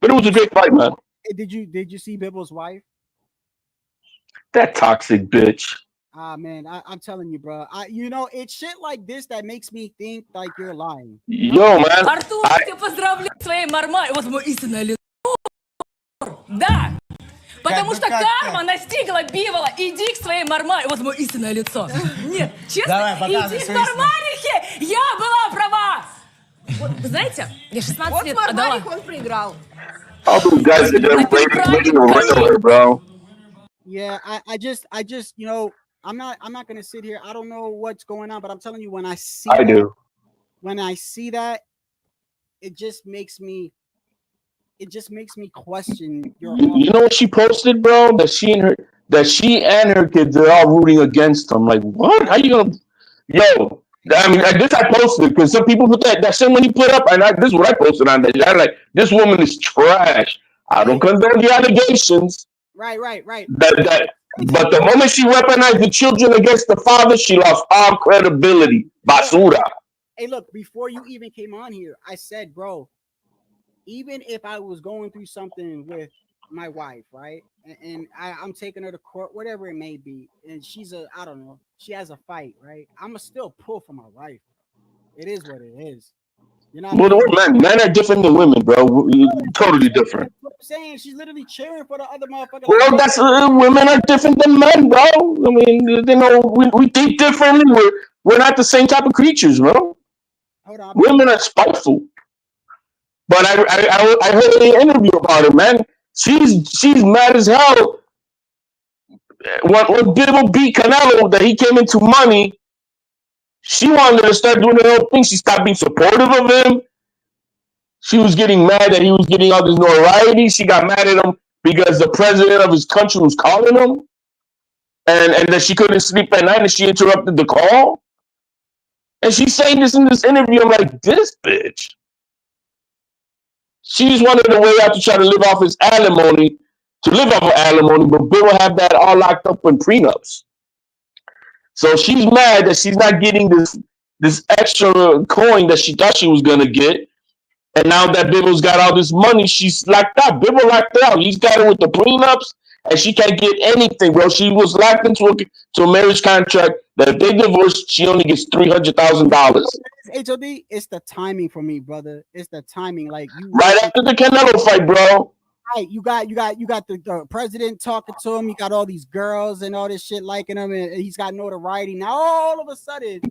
I: it was a great fight, man.
D: Did you see Bivol's wife?
I: That toxic bitch.
D: Ah man, I'm telling you, bro. You know, it's shit like this that makes me think like you're lying.
I: Yo, man.
F: Артур, я тебя поздравляю с твоей нормальной. Вот мое истинное лицо. Да. Потому что карма настигла Бивола. Иди к своей нормальной. Вот мое истинное лицо. Нет, честно, иди к нормалихе. Я была права. Вот, вы знаете, я 16 лет отдала.
K: Он проиграл.
I: All those guys that are waiting around, bro.
D: Yeah, I just, you know, I'm not gonna sit here. I don't know what's going on, but I'm telling you, when I see when I see that, it just makes me question your.
I: You know what she posted, bro? That she and her kids are all rooting against him. Like, what? How you gonna? Yo, I mean, this I posted because some people put that shit when he put up, and this is what I posted on that. I'm like, this woman is trash. I don't condone the allegations.
D: Right.
I: But the moment she weaponized the children against the father, she lost all credibility. Basura.
D: Hey, look, before you even came on here, I said, bro, even if I was going through something with my wife, right, and I'm taking her to court, whatever it may be, and I don't know, she has a fight, right, I'ma still pull for my wife. It is what it is. You know what I mean?
I: Men are different than women, bro. Totally different.
D: That's what I'm saying. She's literally cheering for the other motherfucker.
I: Well, that's women are different than men, bro. I mean, you know, we think differently. We're not the same type of creatures, bro.
D: Hold on.
I: Women are spiteful. But I heard an interview about her, man. She's mad as hell. When Bivol beat Canelo, that he came into money, she wanted to start doing her own thing. She stopped being supportive of him. She was getting mad that he was getting all this notoriety. She got mad at him because the president of his country was calling him, and that she couldn't sleep at night, and she interrupted the call. And she's saying this in this interview. I'm like, this bitch. She just wanted a way out to try to live off his alimony, but Bill will have that all locked up in prenups. So she's mad that she's not getting this extra coin that she thought she was gonna get. And now that Bibble's got all this money, she's locked out. Bibble locked out. He's got her with the prenups, and she can't get anything, bro. She was locked into a marriage contract that if they divorce, she only gets $300,000.
D: HOD, it's the timing for me, brother. It's the timing. Like
I: right after the Canelo fight, bro.
D: Right, you got the president talking to him. You got all these girls and all this shit liking him, and he's got notoriety. Now all of a sudden,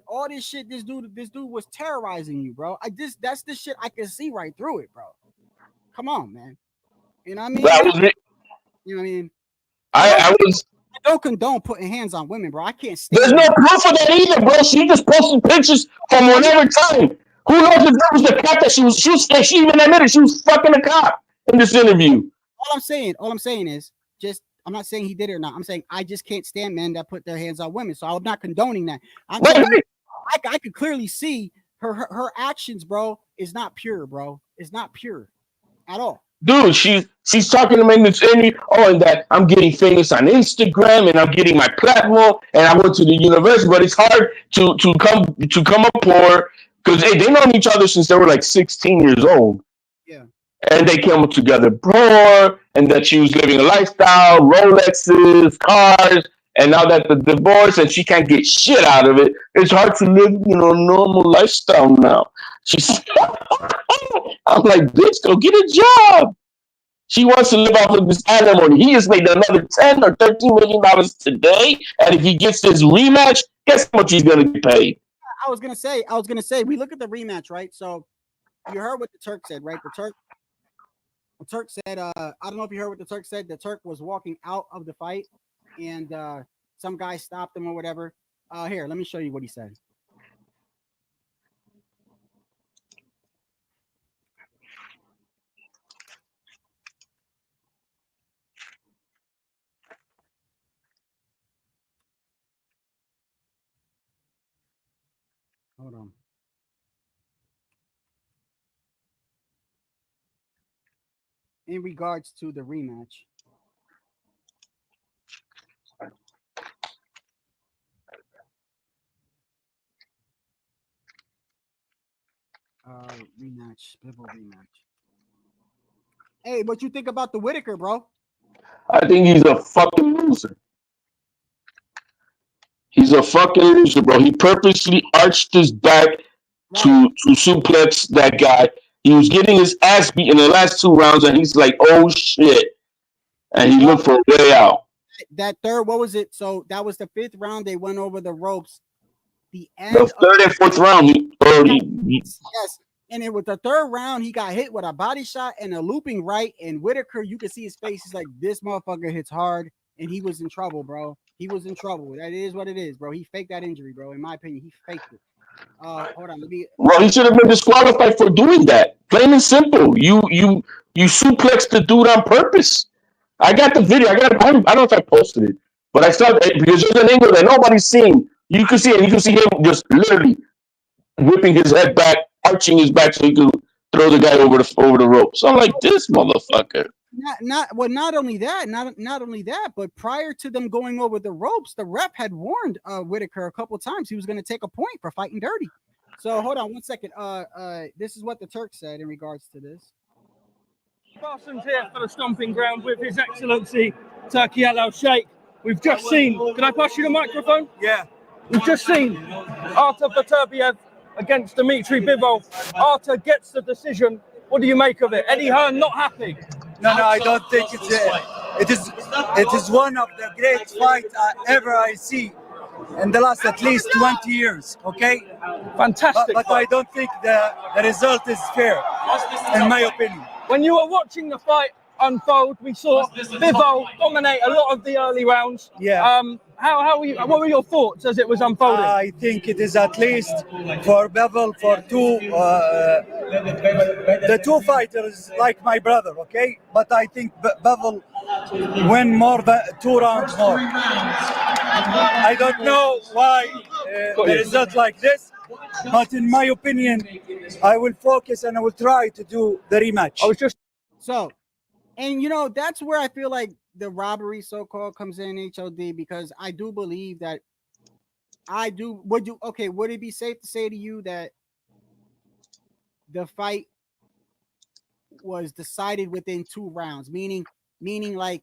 D: all this shit, this dude was terrorizing you, bro. That's the shit I can see right through it, bro. Come on, man. You know what I mean? You know what I mean? I don't condone putting hands on women, bro. I can't stand.
I: There's no proof of that either, bro. She just posted pictures from whatever time. Who knows if that was the cop that she even admitted she was fucking a cop in this interview.
D: All I'm saying is just, I'm not saying he did it or not. I'm saying I just can't stand men that put their hands on women. So I'm not condoning that. I could clearly see her actions, bro, is not pure, bro. It's not pure at all.
I: Dude, she's talking to me in this interview. Oh, and that I'm getting famous on Instagram and I'm getting my platform and I went to the university, but it's hard to come up for, because they known each other since they were like 16 years old.
D: Yeah.
I: And they came up together poor, and that she was living a lifestyle, Rolexes, cars, and now that the divorce and she can't get shit out of it, it's hard to live, a normal lifestyle now. I'm like, bitch, go get a job. She wants to live off of this alimony. He just made another $10 or $13 million today, and if he gets this rematch, guess how much he's gonna get paid?
D: I was gonna say, we look at the rematch, right? So you heard what the Turk said, right? The Turk said, I don't know if you heard what the Turk said. The Turk was walking out of the fight, and some guy stopped him or whatever. Here, let me show you what he said. Hold on. In regards to the rematch. Bivol rematch. Hey, what you think about the Whitaker, bro?
I: I think he's a fucking loser. He's a fucking loser, bro. He purposely arched his back to suplex that guy. He was getting his ass beat in the last 2 rounds, and he's like, "Oh shit!" And he looked for a way out.
D: That third, what was it? So that was the 5th round. They went over the ropes. The end.
I: The third and fourth round, he already.
D: Yes, and then with the 3rd round, he got hit with a body shot and a looping right. And Whitaker, you can see his face. He's like, "This motherfucker hits hard," and he was in trouble, bro. He was in trouble. That is what it is, bro. He faked that injury, bro. In my opinion, he faked it. Hold on, let me.
I: Well, he should have been disqualified for doing that. Plain and simple. You suplexed the dude on purpose. I got the video. I don't know if I posted it, but I saw it because there's an angle that nobody's seeing. You can see it. You can see him just literally whipping his head back, arching his back so he could throw the guy over the rope. So I'm like, this motherfucker.
D: Not only that, but prior to them going over the ropes, the ref had warned Whitaker a couple times he was going to take a point for fighting dirty. So hold on one second. This is what the Turk said in regards to this.
K: Parsons here for the stomping ground with His Excellency Turkey Al Sheikh. We've just seen. Can I pass you the microphone? Yeah. We've just seen Artur Beterbiev against Dmitry Bivol. Artur gets the decision. What do you make of it? Eddie Hearn not happy.
L: No, I don't think it is one of the great fights ever I see in the last at least 20 years. Okay,
K: fantastic.
L: But I don't think the result is fair, in my opinion.
K: When you were watching the fight unfold, we saw Bivol dominate a lot of the early rounds.
L: Yeah.
K: What were your thoughts as it was unfolding?
L: I think it is at least for Bivol, for the two fighters like my brother, okay? But I think Bivol win more than 2 rounds more. I don't know why the result like this, but in my opinion, I will focus and I will try to do the rematch.
D: And that's where I feel like the robbery so-called comes in, HOD, because I do believe that would it be safe to say to you that the fight was decided within 2 rounds, meaning like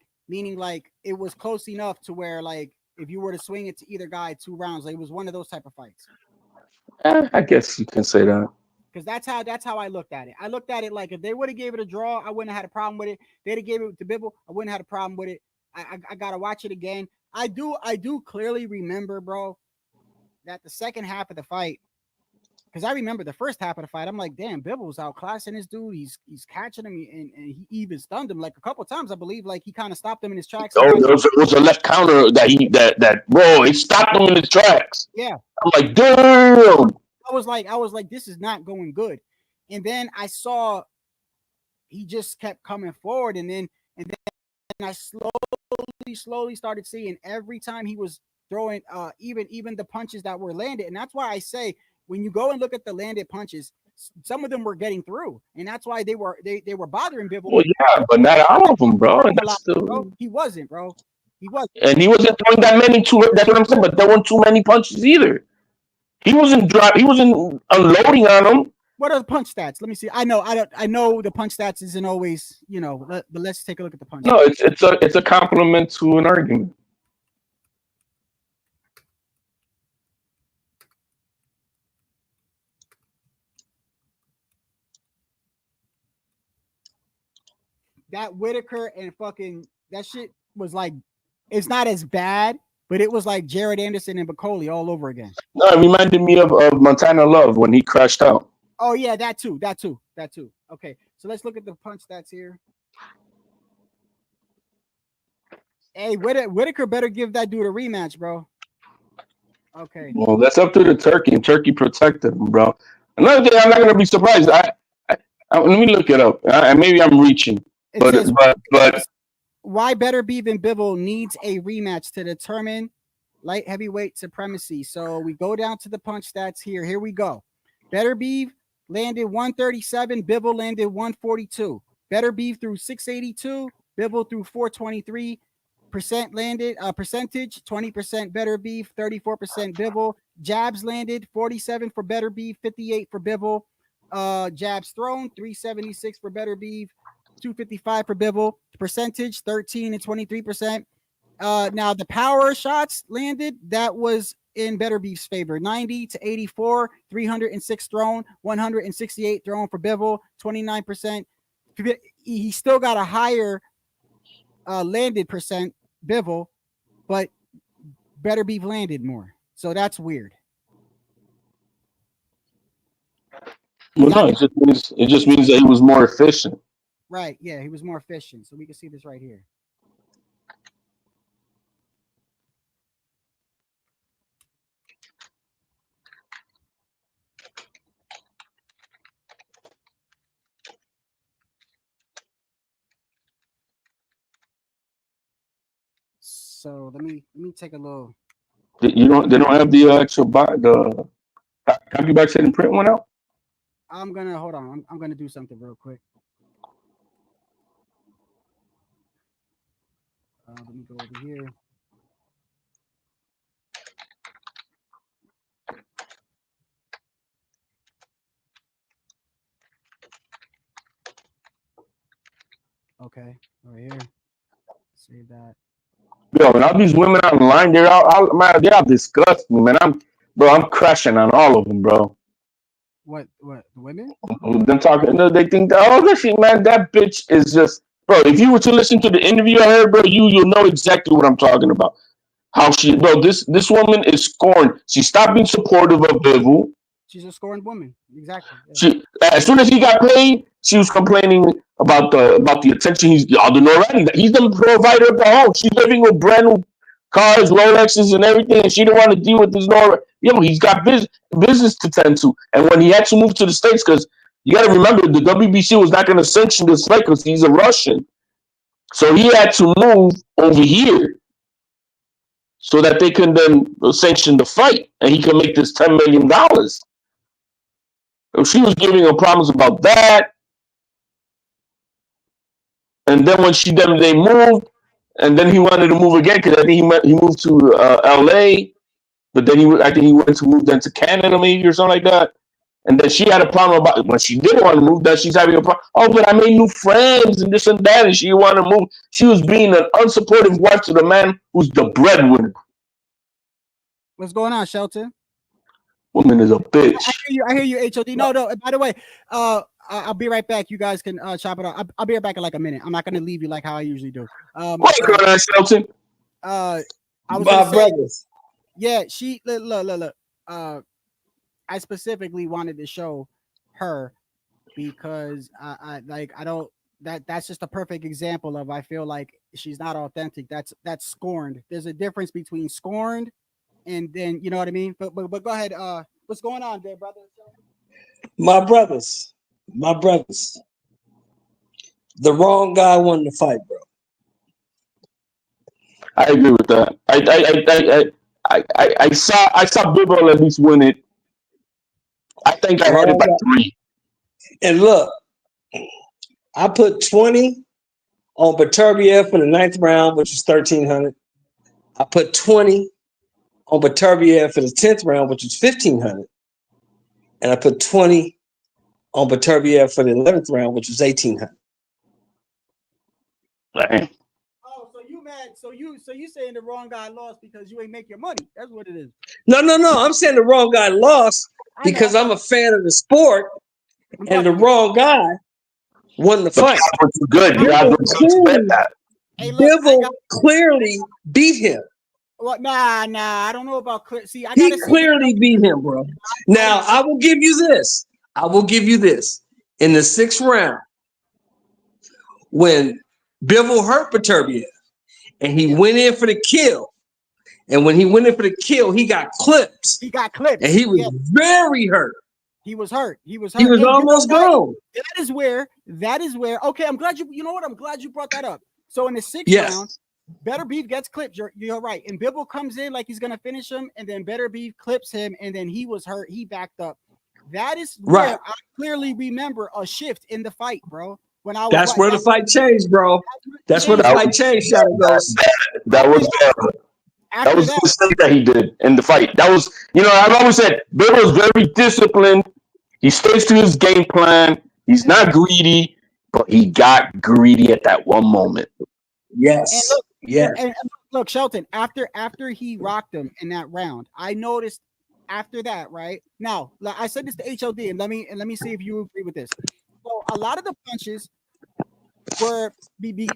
D: it was close enough to where, like, if you were to swing it to either guy 2 rounds, like, it was one of those type of fights?
I: I guess you can say that.
D: Because that's how I looked at it. I looked at it like, if they would have gave it a draw, I wouldn't have had a problem with it. They'd have gave it to Bivol, I wouldn't have had a problem with it. I gotta watch it again. I do clearly remember, bro, that the second half of the fight, because I remember the first half of the fight, I'm like, damn, Bivol was outclassing this dude. He's catching him, and he even stunned him like a couple of times. I believe, like, he kind of stopped him in his tracks.
I: Oh, there was a left counter that bro, it stopped him in his tracks.
D: Yeah.
I: I'm like, damn.
D: I was like, this is not going good. And then I saw he just kept coming forward, and then I slowly started seeing every time he was throwing even the punches that were landed. And that's why I say, when you go and look at the landed punches, some of them were getting through, and that's why they were bothering Bivol.
I: Well, yeah, but not all of them, bro. And that's still...
D: He wasn't, bro. He wasn't.
I: And he wasn't throwing that many. That's what I'm saying. But there weren't too many punches either. He wasn't unloading on them.
D: What are the punch stats? Let me see. I know the punch stats isn't always, but let's take a look at the punch.
I: No, it's a compliment to an argument.
D: That Whitaker and fucking that shit was like, it's not as bad, but it was like Jared Anderson and Bacoli all over again.
I: No, it reminded me of Montana Love when he crashed out.
D: Oh yeah, that too. Okay, so let's look at the punch stats here. Hey, Whitaker better give that dude a rematch, bro. Okay.
I: Well, that's up to the Turkey, and Turkey protected him, bro. Another thing, I'm not gonna be surprised. Let me look it up. Maybe I'm reaching, but
D: why Beterbiev and Bivol needs a rematch to determine light heavyweight supremacy. So we go down to the punch stats here. Here we go. Beterbiev landed 137. Bivol landed 142. Beterbiev threw 682. Bivol threw 423. Landed percentage 20% Beterbiev, 34% Bivol. Jabs landed 47 for Beterbiev, 58 for Bivol. Jabs thrown 376 for Beterbiev, 255 for Bivol. Percentage 13 and 23%. Now the power shots landed, that was in Beterbiev's favor. 90 to 84, 306 thrown, 168 thrown for Bivol, 29%. He still got a higher landed percent, Bivol, but Beterbiev landed more. So that's weird.
I: Well, no, it just means that he was more efficient.
D: Right. Yeah, he was more efficient. So we can see this right here. So let me take a little.
I: They don't have the actual the copy back set and print one out.
D: I'm gonna hold on. I'm gonna do something real quick. Let me go over here. Okay, right here. Save that.
I: Yo, and all these women online, they're all disgusting, man. I'm crushing on all of them, bro.
D: What the women?
I: Them talking, they think that shit, man. That bitch is just, bro. If you were to listen to the interview I heard, bro, you'll know exactly what I'm talking about. How this woman is scorned. She stopped being supportive of Bivol.
D: She's a scorned woman. Exactly. Yeah.
I: She, as soon as he got paid, she was complaining about the attention he's the notoriety. He's the provider of the home. She's living with brand new cars, Rolexes, and everything, and she didn't want to deal with this notoriety. He's got business to tend to. And when he had to move to the States, because you got to remember, the WBC was not going to sanction this fight because he's a Russian. So he had to move over here so that they can then sanction the fight, and he can make this $10 million. She was giving him problems about that. And then when they moved, and then he wanted to move again because I think he moved to LA, but then I think he wanted to move then to Canada maybe or something like that. And then she had a problem about when she didn't want to move, that she's having a problem. Oh, but I made new friends and this and that, and she wanted to move. She was being an unsupportive wife to the man who's the breadwinner.
D: What's going on, Shelton?
I: Woman is a bitch.
D: I hear you, HOD. No. By the way, I'll be right back. You guys can chop it up. I'll be right back in like a minute. I'm not gonna leave you like how I usually do.
I: What's going on, Shelton?
D: I was
M: my brothers.
D: Yeah, she look. I specifically wanted to show her because that's just a perfect example of, I feel like she's not authentic. That's scorned. There's a difference between scorned and then, you know what I mean? But go ahead. What's going on there, brother?
M: My brothers. The wrong guy won the fight, bro.
I: I agree with that. I saw Bivol at least win it. I think I heard it by 3.
M: And look, I put 20 on Beterbiev for the 9th round, which was 1,300. I put 20 on Beterbiev for the 10th round, which was 1,500. And I put 20 on Beterbiev for the 11th round, which was 1,800.
I: Right.
D: Oh, so you mad? So you saying the wrong guy lost because you ain't make your money? That's what it is.
M: No. I'm saying the wrong guy lost because I'm a fan of the sport, and the wrong guy won the fight.
I: Good. You guys were good that.
M: Bivol clearly beat him.
D: Well, nah. I don't know about clear. See,
M: He clearly beat him, bro. Now I will give you this. In the 6th round, when Bivol hurt Beterbiev, and he went in for the kill. And when he went in for the kill, he got clipped. And he was very hurt.
D: He was hurt. He was
M: almost gone.
D: That is where. Okay, I'm glad you know what? I'm glad you brought that up. So in the 6th round, Beterbiev gets clipped. You're right. And Bivol comes in like he's gonna finish him, and then Beterbiev clips him, and then he was hurt. He backed up. That is where I clearly remember a shift in the fight, bro. When I was
M: That's where the fight changed, bro. That's where the fight changed, Shadow Ghost.
I: That was the mistake that he did in the fight. That was, I've always said Bivol was very disciplined. He stays to his game plan. He's not greedy, but he got greedy at that one moment.
M: Yes.
D: And look, Shelton, after he rocked him in that round, I noticed after that, right? Now, I said this to HLD, and let me see if you agree with this. So a lot of the punches were because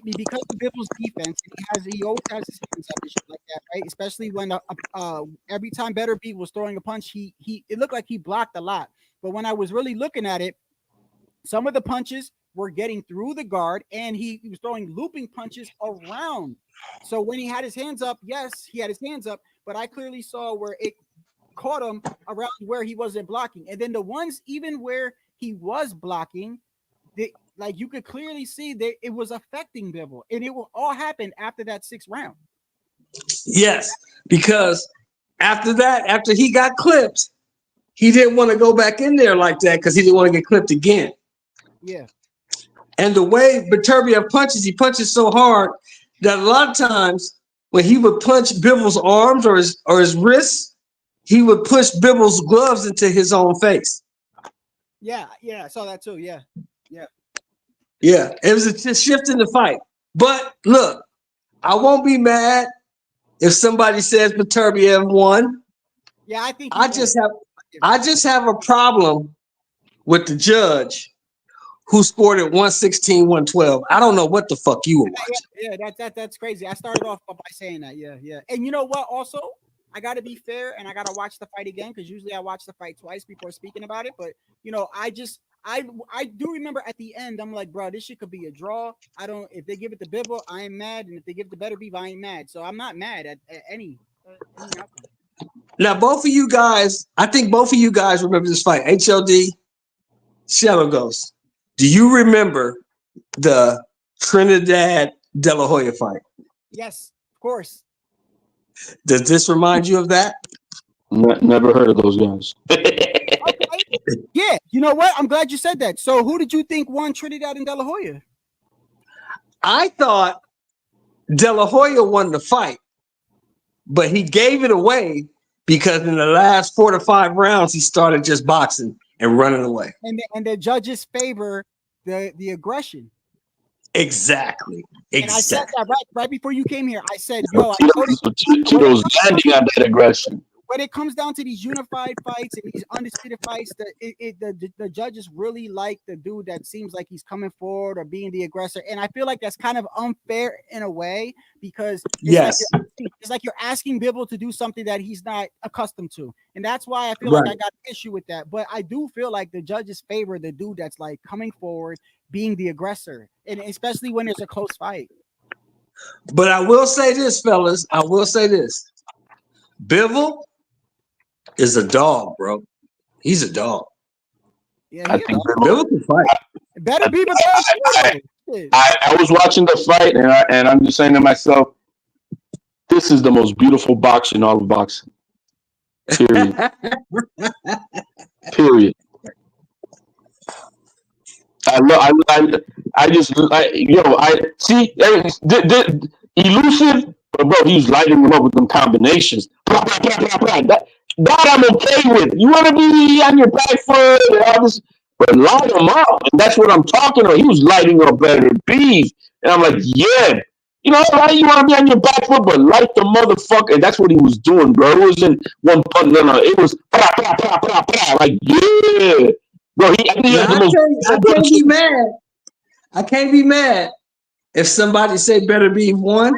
D: of Bivol's defense, and he always has his hands up and shit like that, right? Especially when every time Beterbiev was throwing a punch, it looked like he blocked a lot. But when I was really looking at it, some of the punches were getting through the guard, and he was throwing looping punches around. So when he had his hands up, yes, he had his hands up, but I clearly saw where it caught him around where he wasn't blocking. And then the ones even where he was blocking, like you could clearly see that it was affecting Bivol, and it will all happen after that 6th round.
M: Yes, because after that, after he got clipped, he didn't want to go back in there like that because he didn't want to get clipped again.
D: Yeah.
M: And the way Beterbiev punches, he punches so hard that a lot of times when he would punch Bivol's arms or his wrists, he would push Bivol's gloves into his own face.
D: Yeah, I saw that too. Yeah.
M: Yeah, it was a shift in the fight. But look, I won't be mad if somebody says Beterbiev won.
D: Yeah, I think
M: I just have a problem with the judge who scored it 116, 112. I don't know what the fuck you were watching.
D: Yeah, that's crazy. I started off by saying that. Yeah. And you know what? Also, I got to be fair, and I got to watch the fight again, because usually I watch the fight twice before speaking about it. But I do remember at the end, I'm like, bro, this shit could be a draw. If they give it to Bivol, I am mad, and if they give it to Beterbiev, I ain't mad. So I'm not mad at any outcome.
M: Now, both of you guys, I think both of you guys remember this fight. HLD, Shadow Ghost. Do you remember the Trinidad De La Hoya fight?
D: Yes, of course.
M: Does this remind you of that?
I: Never heard of those guys.
D: Okay. Yeah, you know what? I'm glad you said that. So who did you think won Trinidad and De La Hoya?
M: I thought De La Hoya won the fight, but he gave it away because in the last 4 to 5 rounds, he started just boxing and running away.
D: And the judges favor the aggression.
M: Exactly.
D: And I said that right before you came here. I said, yo,
I: Tito's landing on that aggression.
D: When it comes down to these unified fights and these undisputed fights, the judges really like the dude that seems like he's coming forward or being the aggressor. And I feel like that's kind of unfair in a way, because it's like you're asking Bivol to do something that he's not accustomed to. And that's why I feel like I got an issue with that. But I do feel like the judges favor the dude that's like coming forward, being the aggressor, and especially when there's a close fight.
M: But I will say this, fellas. I will say this. Bivol is a dog, bro. He's a dog.
D: Yeah,
I: I think
M: Bivol can fight.
D: Better be
I: I was watching the fight, and I'm just saying to myself, this is the most beautiful boxing in all of boxing. Period. Period. I see elusive, but bro, he's lighting him up with them combinations. That I'm okay with. You want to be on your back foot and all this, but light him up, and that's what I'm talking about. He was lighting up Beterbiev, and I'm like, yeah, you know, right? You want to be on your back foot, but light the motherfucker, and that's what he was doing, bro. It wasn't one punch, no, it was like, yeah. Bro, I
M: can't be mad. I can't be mad if somebody say Beterbiev won.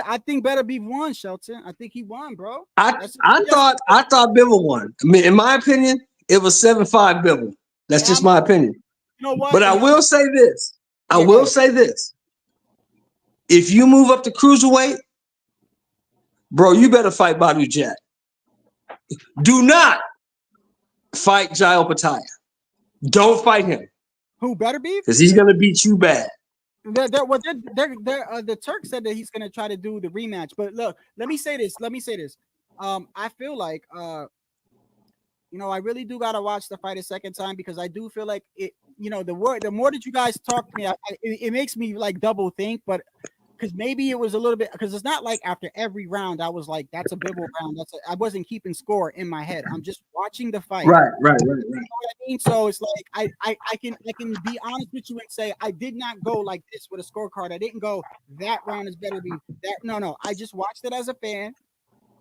D: I think Beterbiev won, Shelton. I think he won, bro.
M: I thought Bivol won. I mean, in my opinion, it was 7-5 Bivol. That's just my opinion.
D: You know what?
M: But I will say this. If you move up to cruiserweight, bro, you better fight Badu Jack. Do not fight Jail Pataya. Don't fight him.
D: Who, Beterbiev?
M: Because he's gonna beat you bad.
D: The Turk said that he's gonna try to do the rematch. But look, let me say this. I feel like you know, I really do gotta watch the fight a second time, because I do feel like it. You know, the more that you guys talk to me, it makes me like double think. But because maybe it was a little bit, because it's not like after every round I was like, that's a Bivol round. I wasn't keeping score in my head. I'm just watching the fight.
M: Right.
D: You know what I mean? So it's like I can be honest with you and say I did not go like this with a scorecard. I didn't go that round is better be that. No. I just watched it as a fan,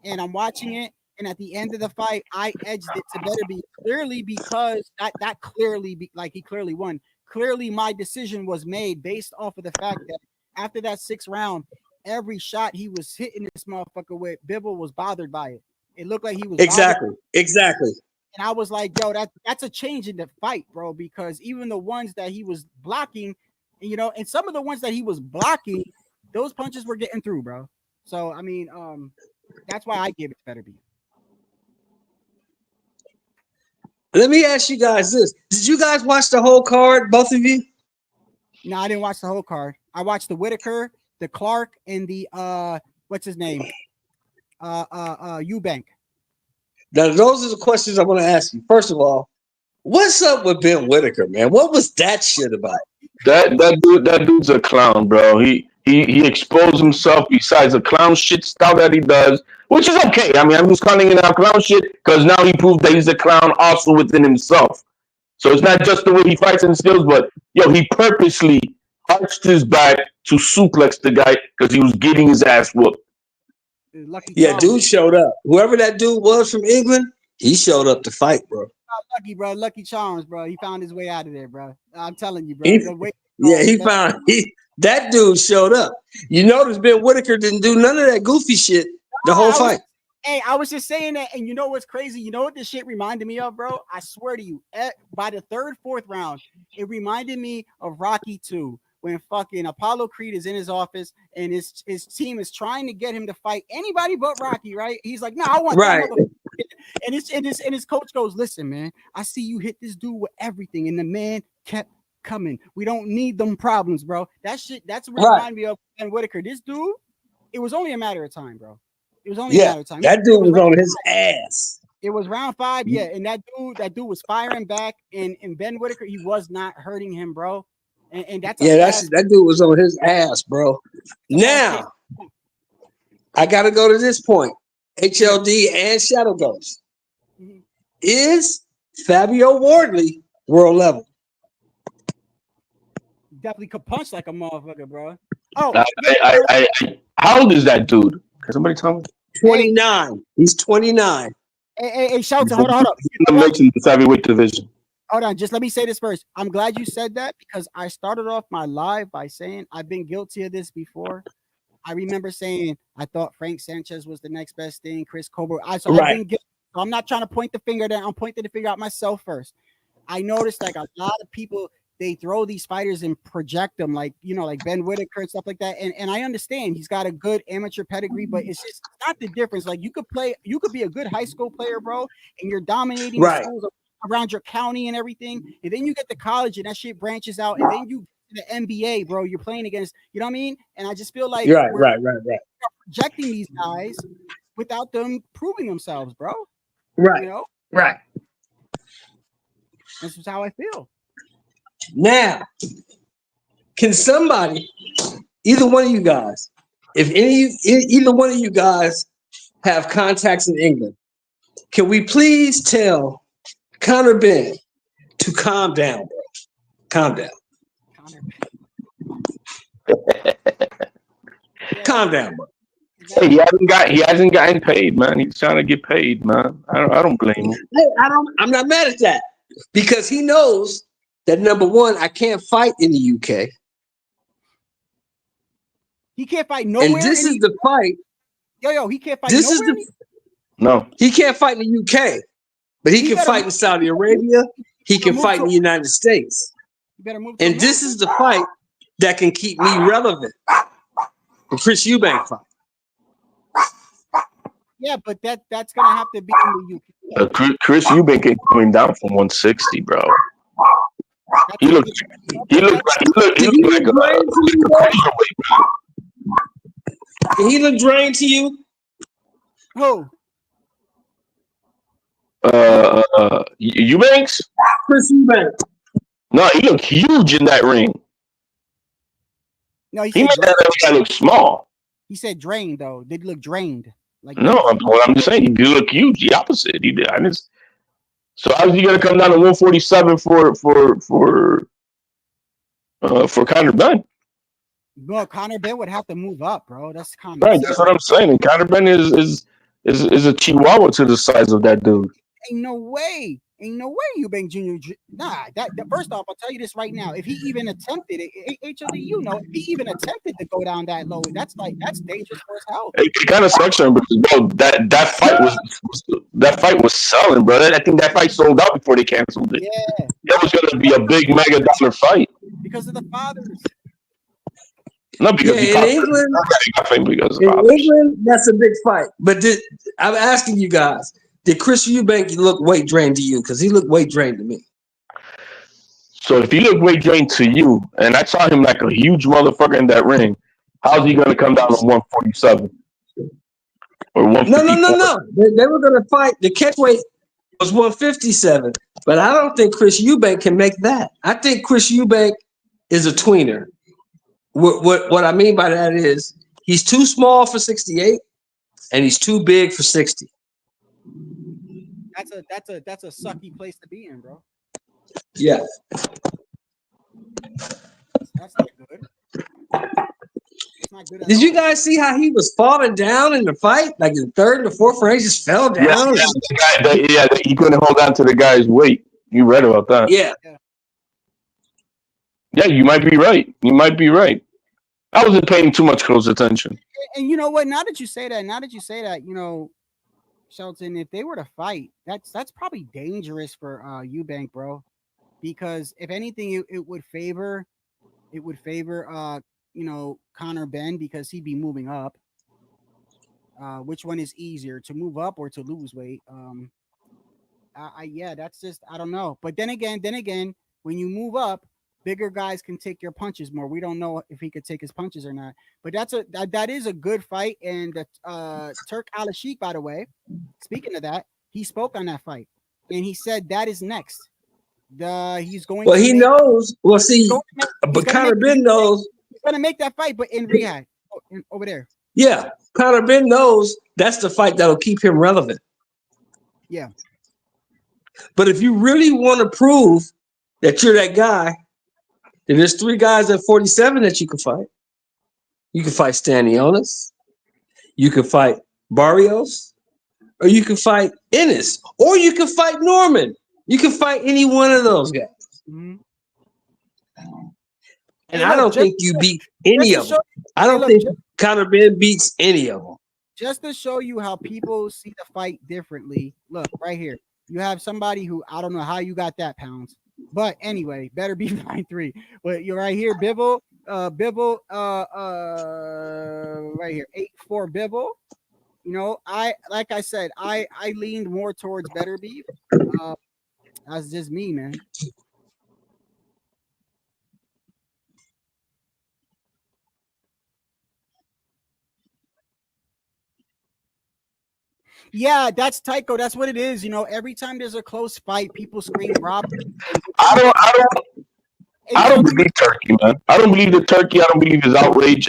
D: and I'm watching it. And at the end of the fight, I edged it to Beterbiev clearly because that clearly like he clearly won. Clearly, my decision was made based off of the fact that after that 6th round, every shot he was hitting this motherfucker with, Bivol was bothered by it. It looked like he was
M: exactly.
D: And I was like, yo, that's a change in the fight, bro, because even the ones that he was blocking, you know, and some of the ones that he was blocking, those punches were getting through, bro. So I mean, that's why I give it Beterbiev.
M: Let me ask you guys this. Did you guys watch the whole card, both of you?
D: No, I didn't watch the whole card. I watched the Whitaker, the Clark, and the what's his name? Eubank.
M: Now, those are the questions I want to ask you. First of all, what's up with Ben Whitaker, man? What was that shit about?
I: That dude's a clown, bro. He exposed himself besides the clown shit style that he does, which is okay. I mean, I'm just calling it out clown shit because now he proved that he's a clown also within himself. So it's not just the way he fights and skills, but he purposely arched his back to suplex the guy because he was getting his ass whooped.
M: Dude showed up. Whoever that dude was from England, he showed up to fight, bro.
D: Lucky, bro. Lucky Charms, bro. He found his way out of there, bro. I'm telling you, bro.
M: That dude showed up. You notice Ben Whitaker didn't do none of that goofy shit the whole fight.
D: I was just saying that, and you know what's crazy? You know what this shit reminded me of, bro? I swear to you, by the 3rd, 4th round, it reminded me of Rocky 2, when fucking Apollo Creed is in his office and his team is trying to get him to fight anybody but Rocky, right? He's like, no, I want that motherfucker. And his coach goes, listen, man, I see you hit this dude with everything, and the man kept coming. We don't need them problems, bro. That's what reminded me of Ben Whitaker. This dude, it was only a matter of time, bro. It was only a matter of time.
M: That dude was on his ass.
D: It was round 5, and that dude was firing back, and Ben Whitaker, he was not hurting him, bro. And that's
M: that dude was on his ass, bro. Now I gotta go to this point. HLD and Shadow Ghost. Is Fabio Wardley world level?
D: Definitely could punch like a motherfucker, bro. Oh,
I: how old is that dude? Can somebody tell me?
M: 29. He's 29.
D: Hey, Shelton, hold on.
I: I'm mentioning the heavyweight division.
D: Hold on, just let me say this first. I'm glad you said that because I started off my live by saying I've been guilty of this before. I remember saying I thought Frank Sanchez was the next best thing, Chris Colbert. I've been guilty. So I'm not trying to point the finger down. I'm pointing the finger at myself first. I noticed like a lot of people, they throw these fighters and project them like, you know, like Ben Whitaker and stuff like that. And I understand he's got a good amateur pedigree, but it's just not the difference. Like you could be a good high school player, bro, and you're dominating the schools around your county and everything. And then you get to college and that shit branches out. And then you get to the NBA, bro, you're playing against, you know what I mean? And I just feel like we're projecting these guys without them proving themselves, bro.
M: Right.
D: You know?
M: Right.
D: This is how I feel.
M: Now, can somebody, either one of you guys, if either one of you guys have contacts in England, can we please tell Conor Ben to calm down, bro? Calm down. Calm down, bro.
I: Hey, he hasn't gotten paid, man. He's trying to get paid, man. I don't blame him.
M: Hey, I'm not mad at that because he knows that number one, I can't fight in the UK.
D: He can't fight nowhere.
M: And this is the fight.
D: He can't fight nowhere.
I: No.
M: He can't fight in the UK, but he can fight in Saudi Arabia. He can fight in the United States. And this is the fight that can keep me relevant. The Chris Eubank fight.
D: Yeah, but that's gonna have to be in the UK.
I: Chris Eubank ain't coming down from 160, bro. He looked like a cruiserweight.
M: Did he look drained to you?
D: Who?
I: Eubanks?
M: Chris Eubank.
I: No, he looked huge in that ring.
D: No, he
I: He
D: said
I: made
D: drained.
I: that guy look small.
D: He said drained though. Did look drained? Like
I: No, I'm just saying he did look huge. The opposite. He did. So how's he gonna come down to 147 for Conor Benn?
D: no, Conor Ben would have to move up, bro. That's common
I: Right,
D: sense.
I: that's what I'm saying. And Conor Benn is a chihuahua to the size of that dude.
D: Ain't no way. Ain't no way Eubank Jr. Nah, that first off, I'll tell you this right now. If he even attempted it, HOD, you know, if he even attempted to go down that low, that's dangerous for his health.
I: It kind of sucks for him because bro, that fight was selling, bro. I think that fight sold out before they canceled it.
D: Yeah.
I: That was gonna be a big mega dollar fight.
D: Because of the fathers.
I: Not because
M: in England, that's a big fight. But I'm asking you guys, did Chris Eubank look weight drained to you? Because he looked weight drained to me.
I: So if he looked weight drained to you, and I saw him like a huge motherfucker in that ring, how's he gonna come down to 147 or 154?
M: No. They were gonna fight. The catch weight was 157, but I don't think Chris Eubank can make that. I think Chris Eubank is a tweener. What I mean by that is he's too small for 68, and he's too big for 60.
D: That's a sucky place to be in, bro.
M: Yeah.
D: That's not good. It's not good.
M: Did you guys see how he was falling down in the fight? Like in the third and the fourth round, he just fell down.
I: He couldn't hold on to the guy's weight. You read about that?
M: Yeah.
I: Yeah, you might be right. I wasn't paying too much close attention.
D: And you know what? Now that you say that, you know, Shelton, if they were to fight, that's probably dangerous for Eubank, bro. Because if anything, it would favor you know, Conor Benn because he'd be moving up. Which one is easier, to move up or to lose weight? Yeah, that's just, I don't know. But then again, when you move up, bigger guys can take your punches more. We don't know if he could take his punches or not. But that is a good fight. And Turk Al-Sheikh, by the way, speaking of that, he spoke on that fight and he said that is next. He's going.
M: Well, he knows. Well, see, but Conor Benn knows
D: he's gonna make that fight, but in rehab over there.
M: Yeah, Conor Benn knows that's the fight that'll keep him relevant.
D: Yeah.
M: But if you really want to prove that you're that guy, then there's 3 guys at 47 that you can fight. You can fight Stanionis, you can fight Barrios, or you can fight Ennis, or you can fight Norman. You can fight any one of those guys.
D: Mm-hmm.
M: And I don't think you beat any of them. I don't think Conor Benn beats any of them.
D: Just to show you how people see the fight differently, look right here. You have somebody who, I don't know how you got that, Pounds. But anyway, better be 9-3. But you're right here, Bivol, right here, 8-4 Bivol. You know, like I said, I leaned more towards Beterbiev. That's just me, man. Yeah, that's Tycho. That's what it is. You know, every time there's a close fight, people scream Rob.
I: I don't believe Turkey, man. I don't believe the Turkey. I don't believe his outrage.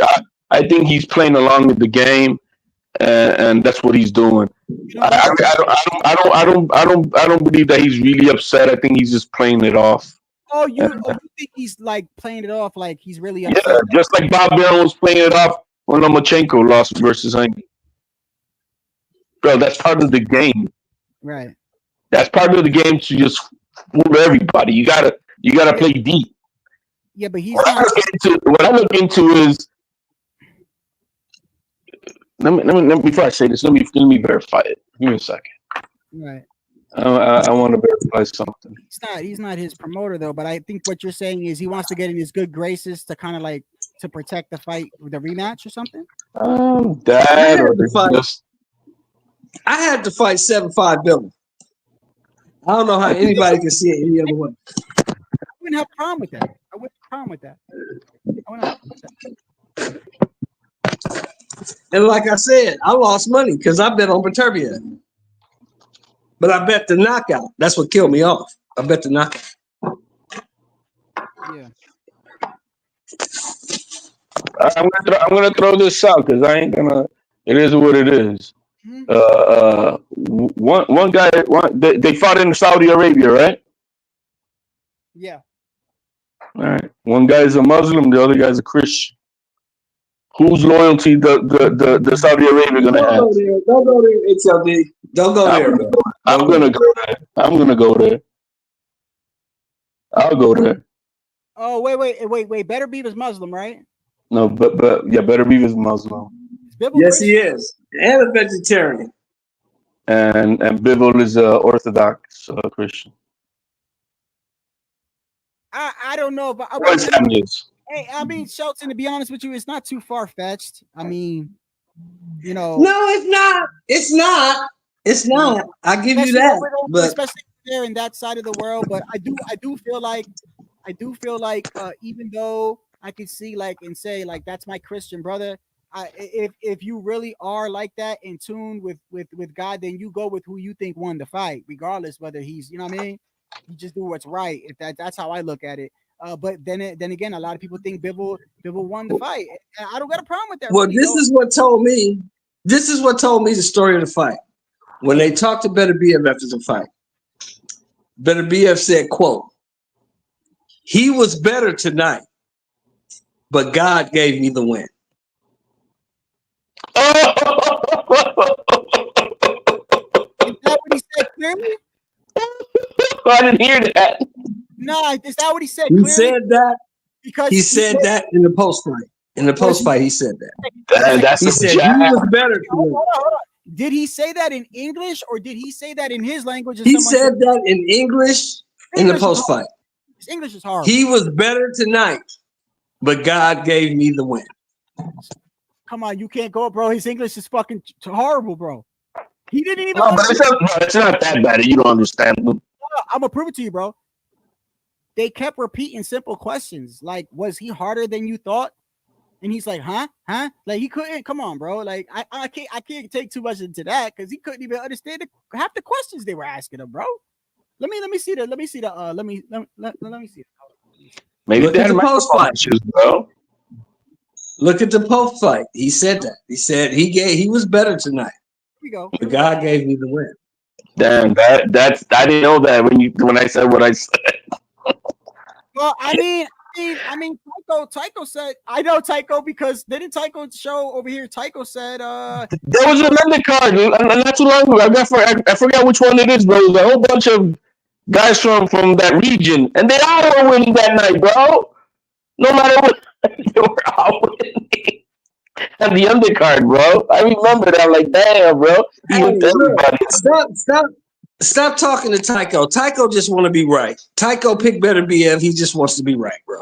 I: I think he's playing along with the game, and that's what he's doing. I don't believe that he's really upset. I think he's just playing it off.
D: Oh, you think he's like playing it off like he's really upset?
I: Yeah, just like Bob Barron was playing it off when Lomachenko lost versus Hank. Bro, that's part of the game.
D: Right.
I: That's part of the game to just fool everybody. You gotta play deep.
D: Yeah, but he's
I: what I look into is let me before I say this, let me verify it. Give me a second.
D: Right.
I: I want to verify something.
D: He's not his promoter though, but I think what you're saying is he wants to get in his good graces to kind of like to protect the fight, the rematch or something.
M: I had to fight 7-5 Bivol. I don't know how anybody can see it any other way.
D: I wouldn't have a problem with that.
M: And like I said, I lost money because I bet on Beterbiev. But I bet the knockout. That's what killed me off. I bet the knockout.
D: Yeah.
I: I'm gonna throw this out because I ain't gonna. It is what it is. One guy, they fought in Saudi Arabia, right?
D: Yeah.
I: All right. One guy's a Muslim, the other guy's a Christian. Whose loyalty the Saudi Arabia gonna have?
M: Don't go there, HLD. Don't go there, bro.
I: I'm gonna go there. I'm gonna go there. I'll go there.
D: Oh, wait. Beterbiev is Muslim, right?
I: No, but yeah, Beterbiev is Muslim.
M: Yes, he is, and a vegetarian.
I: And Bivol is Orthodox Christian.
D: I don't know, but hey, I mean, Shelton, to be honest with you, it's not too far fetched. I mean, you know.
M: No, it's not. It's not. It's not. I give you that. But
D: especially there in that side of the world, but I do feel like even though I could see like and say like that's my Christian brother, if you really are like that in tune with God, then you go with who you think won the fight, regardless whether he's, you know what I mean. You just do what's right. If that's how I look at it. But then again, a lot of people think Bivol won the fight. And I don't got a problem with that.
M: Well, this is what told me. This is what told me the story of the fight. When they talked to Beterbiev after the fight, Beterbiev said, "Quote: He was better tonight, but God gave me the win."
D: Is that what he said clearly?
I: I didn't hear that.
D: No, is that what he said?
M: He said that
D: because
M: he said that in the post fight. In the post fight, he said that. He said he was better.
D: Hold on. Did he say that in English or did he say that in his language?
M: He said that in English in the post fight.
D: His English is horrible.
M: He was better tonight, but God gave me the win.
D: Come on, you can't go, bro. His English is fucking horrible, bro. He didn't even.
I: No, but it's not that bad. You don't understand.
D: I'm gonna prove it to you, bro. They kept repeating simple questions like, "Was he harder than you thought?" And he's like, "Huh? Like he couldn't. Come on, bro. Like I can't take too much into that because he couldn't even understand half the questions they were asking him, bro. Let me see the. Let me see.
I: Maybe
M: look at the post fight,
I: bro.
M: Look at the post fight. He said that. He said he was better tonight.
D: Here we go.
M: But God gave me the win.
I: Damn, that's I didn't know that when I said what I said.
D: Well, I mean, Tycho said, I know Tycho because didn't Tycho show over here? Tycho said,
I: there was another card not too long ago. I forgot which one it is, bro. It was a whole bunch of guys from that region, and they all were winning that night, bro. No matter what, they were all winning. And the undercard, bro. I remember that. I'm like, damn, bro.
M: Stop talking to Tycho. Tycho just want to be right. Tycho picked Beterbiev. He just wants to be right, bro.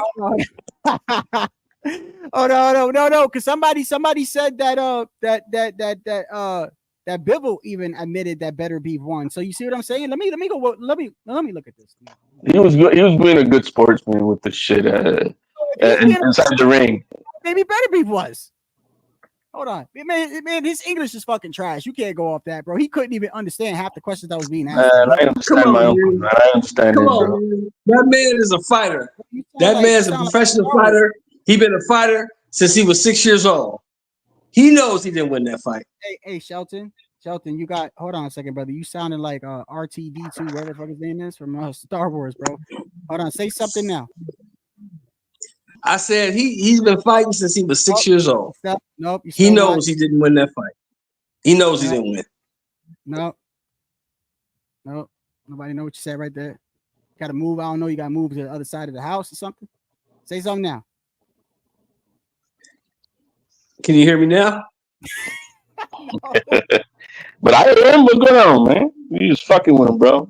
D: Oh no. Because somebody said that that Bivol even admitted that Beterbiev won. So you see what I'm saying? Let me look at this.
I: He was being a good sportsman with the shit inside the ring.
D: Maybe Beterbiev was. Hold on, man. His English is fucking trash. You can't go off that, bro. He couldn't even understand half the questions that was being asked.
I: Man, I understand my own. Man. I understand it, bro.
M: Man. That man is a fighter. That man's a professional fighter. He been a fighter since he was 6 years old. He knows he didn't win that fight.
D: Hey, Shelton, you got. Hold on a second, brother. You sounding like RTD2, whatever the fuck his name is from Star Wars, bro. Hold on, say something now.
M: I said he's been fighting since he was 6 years old.
D: Nope.
M: He knows he didn't win that fight. He knows he didn't win.
D: No. Nobody know what you said right there. Got to move. I don't know. You got to move to the other side of the house or something. Say something now.
M: Can you hear me now?
I: But I hear him. What's going on, man? You just fucking with him, bro.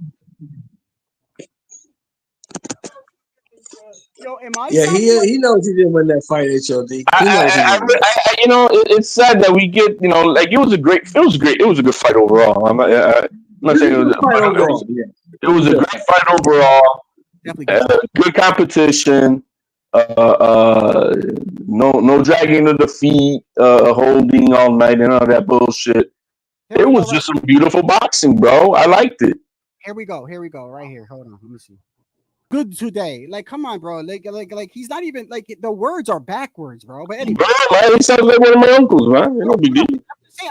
D: Yo,
M: he knows he didn't win that fight, HOD.
I: It's sad that we get, like it was a good fight overall. I'm not saying it was a fight overall. It was a great fight overall. Good competition. No dragging of the feet, holding all night and all that bullshit. It was just some beautiful boxing, bro. I liked it.
D: Here we go. Right here. Hold on. Let me see. good today. Like, come on, bro. Like he's not even like the words are backwards, bro. But anyway,
I: Bro, man, he sounds like one of my uncles, man. No big deal.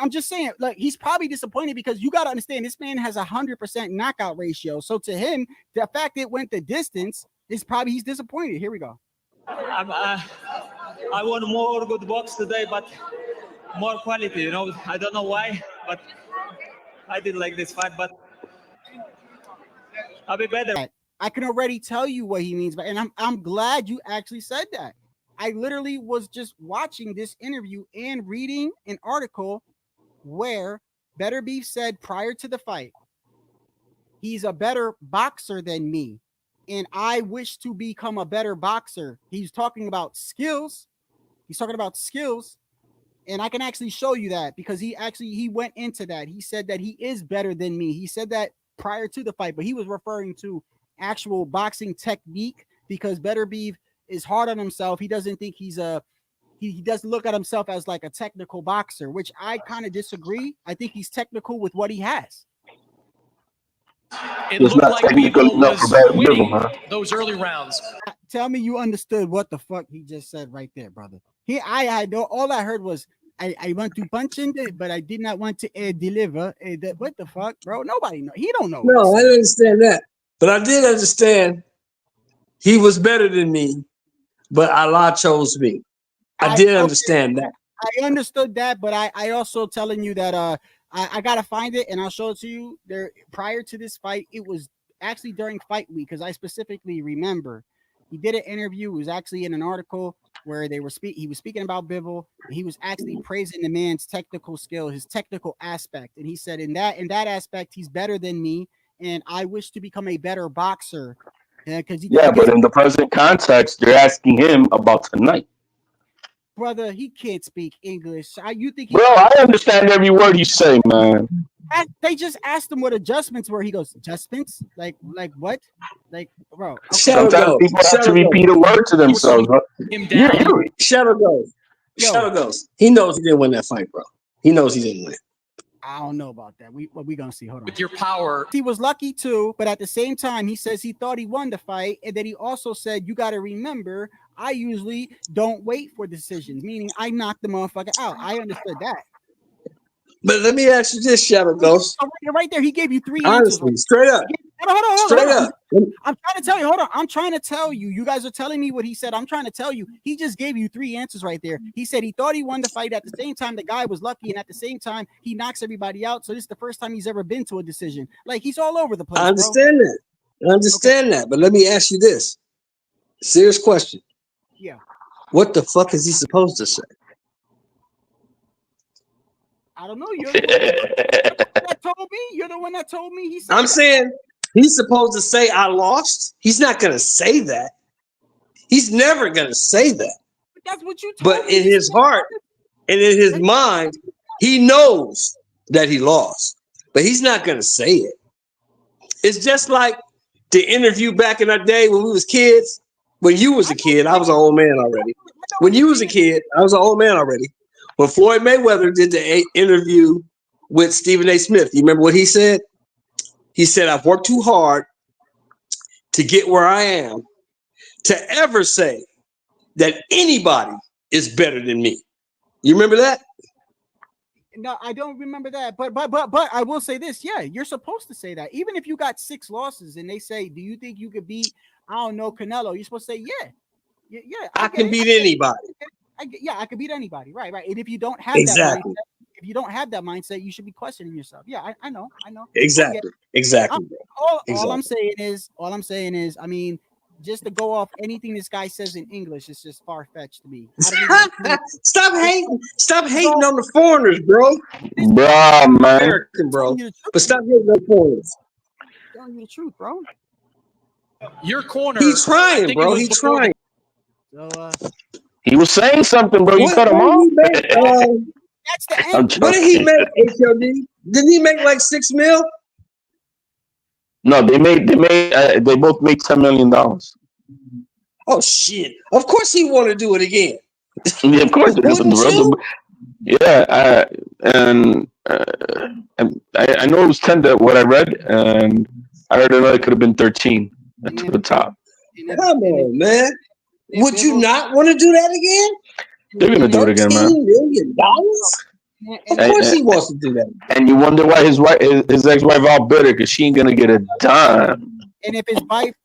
D: I'm just saying, like, he's probably disappointed because you got to understand this man has 100% knockout ratio. So to him, the fact it went the distance is probably he's disappointed. Here we go.
N: I want more good box today, but more quality. You know, I don't know why, but I did like this fight, but I'll be better.
D: I can already tell you what he means, and I'm glad you actually said that. I literally was just watching this interview and reading an article where Beterbiev said prior to the fight, he's a better boxer than me, and I wish to become a better boxer. He's talking about skills. He's talking about skills, and I can actually show you that because he went into that. He said that he is better than me. He said that prior to the fight, but he was referring to actual boxing technique because Beterbiev is hard on himself. He doesn't think he's he doesn't look at himself as like a technical boxer, which I kind of disagree. I think he's technical with what he has.
E: It looked like Bivol was winning those early rounds.
D: Tell me you understood what the fuck he just said right there, brother. All I heard was I want to punch in it, but I did not want to deliver. What the fuck, bro? Nobody know. He don't know.
M: No, I didn't understand that, but I did understand he was better than me, but Allah chose me. I did understand that.
D: I understood that, but I also telling you that I gotta find it and I'll show it to you. There prior to this fight, it was actually during fight week because I specifically remember he did an interview. It was actually in an article where he was speaking about Bivol. And he was actually praising the man's technical skill, his technical aspect, and he said in that aspect he's better than me, and I wish to become a better boxer. But
I: in the present context, you're asking him about tonight.
D: Brother, he can't speak English. You think
I: Bro, I understand every word you say, man.
D: They just asked him what adjustments were. He goes, adjustments? Like what? Like, bro. Okay.
I: Sometimes people have to repeat a word to themselves, bro.
M: Shadow Ghost. He knows he didn't win that fight, bro. He knows he didn't win.
D: I don't know about that. We gonna see. Hold on.
E: With your power,
D: he was lucky too, but at the same time, he says he thought he won the fight, and then he also said, "You got to remember, I usually don't wait for decisions, meaning I knock the motherfucker out." I understood that.
M: But let me ask you this, Shadow Ghost.
D: Right there, he gave you three
M: honestly,
D: answers.
M: straight up. Straight up.
D: I'm trying to tell you. Hold on. I'm trying to tell you. You guys are telling me what he said. I'm trying to tell you. He just gave you three answers right there. He said he thought he won the fight. At the same time, the guy was lucky, and at the same time, he knocks everybody out. So this is the first time he's ever been to a decision. Like, he's all over the place.
M: I understand that. I understand that. But let me ask you this. Serious question.
D: Yeah.
M: What the fuck is he supposed to say?
D: I don't know. You're the one that told me. You're the one that told me. He said
M: I'm saying he's supposed to say I lost. He's not going to say that. He's never going to say that.
D: But that's what you told me.
M: But in his heart and in his mind, he knows that he lost. But he's not going to say it. It's just like the interview back in our day when we was kids. When you was a kid, I was an old man already. When you was a kid, I was an old man already. When Floyd Mayweather did the interview with Stephen A. Smith, you remember what he said? He said, I've worked too hard to get where I am to ever say that anybody is better than me. You remember that?
D: No, I don't remember that. But I will say this. Yeah, you're supposed to say that. Even if you got 6 losses and they say, do you think you could beat, I don't know, Canelo? You're supposed to say, yeah. Yeah,
M: I can beat anybody.
D: I could beat anybody. Right. And if you don't have that mindset, you should be questioning yourself. Yeah, I know.
M: Exactly.
D: All I'm saying is, I mean, just to go off anything this guy says in English, it's just far-fetched to me.
M: Stop hating on the foreigners, bro.
I: Bro, man.
M: American, bro. But stop hating on the foreigners.
D: I'm telling you the truth, bro.
E: Your corner.
M: He's trying, bro. He's trying.
D: So,
I: he was saying something, bro. You cut him off.
D: That's the end.
M: What did he make, HOD? Didn't he make like $6 million?
I: No, they both made $10 million.
M: Oh shit! Of course he want to do it again.
I: Yeah, of course. Yeah, and I know it was 10 that what I read, and I heard it could have been 13 to the top.
M: Come on, man. Would you not want to do that again?
I: They're gonna do it again, man.
M: $13 million? Of course he wants to do that.
I: And you wonder why his ex-wife all bitter because she ain't gonna get a dime.
D: And if his wife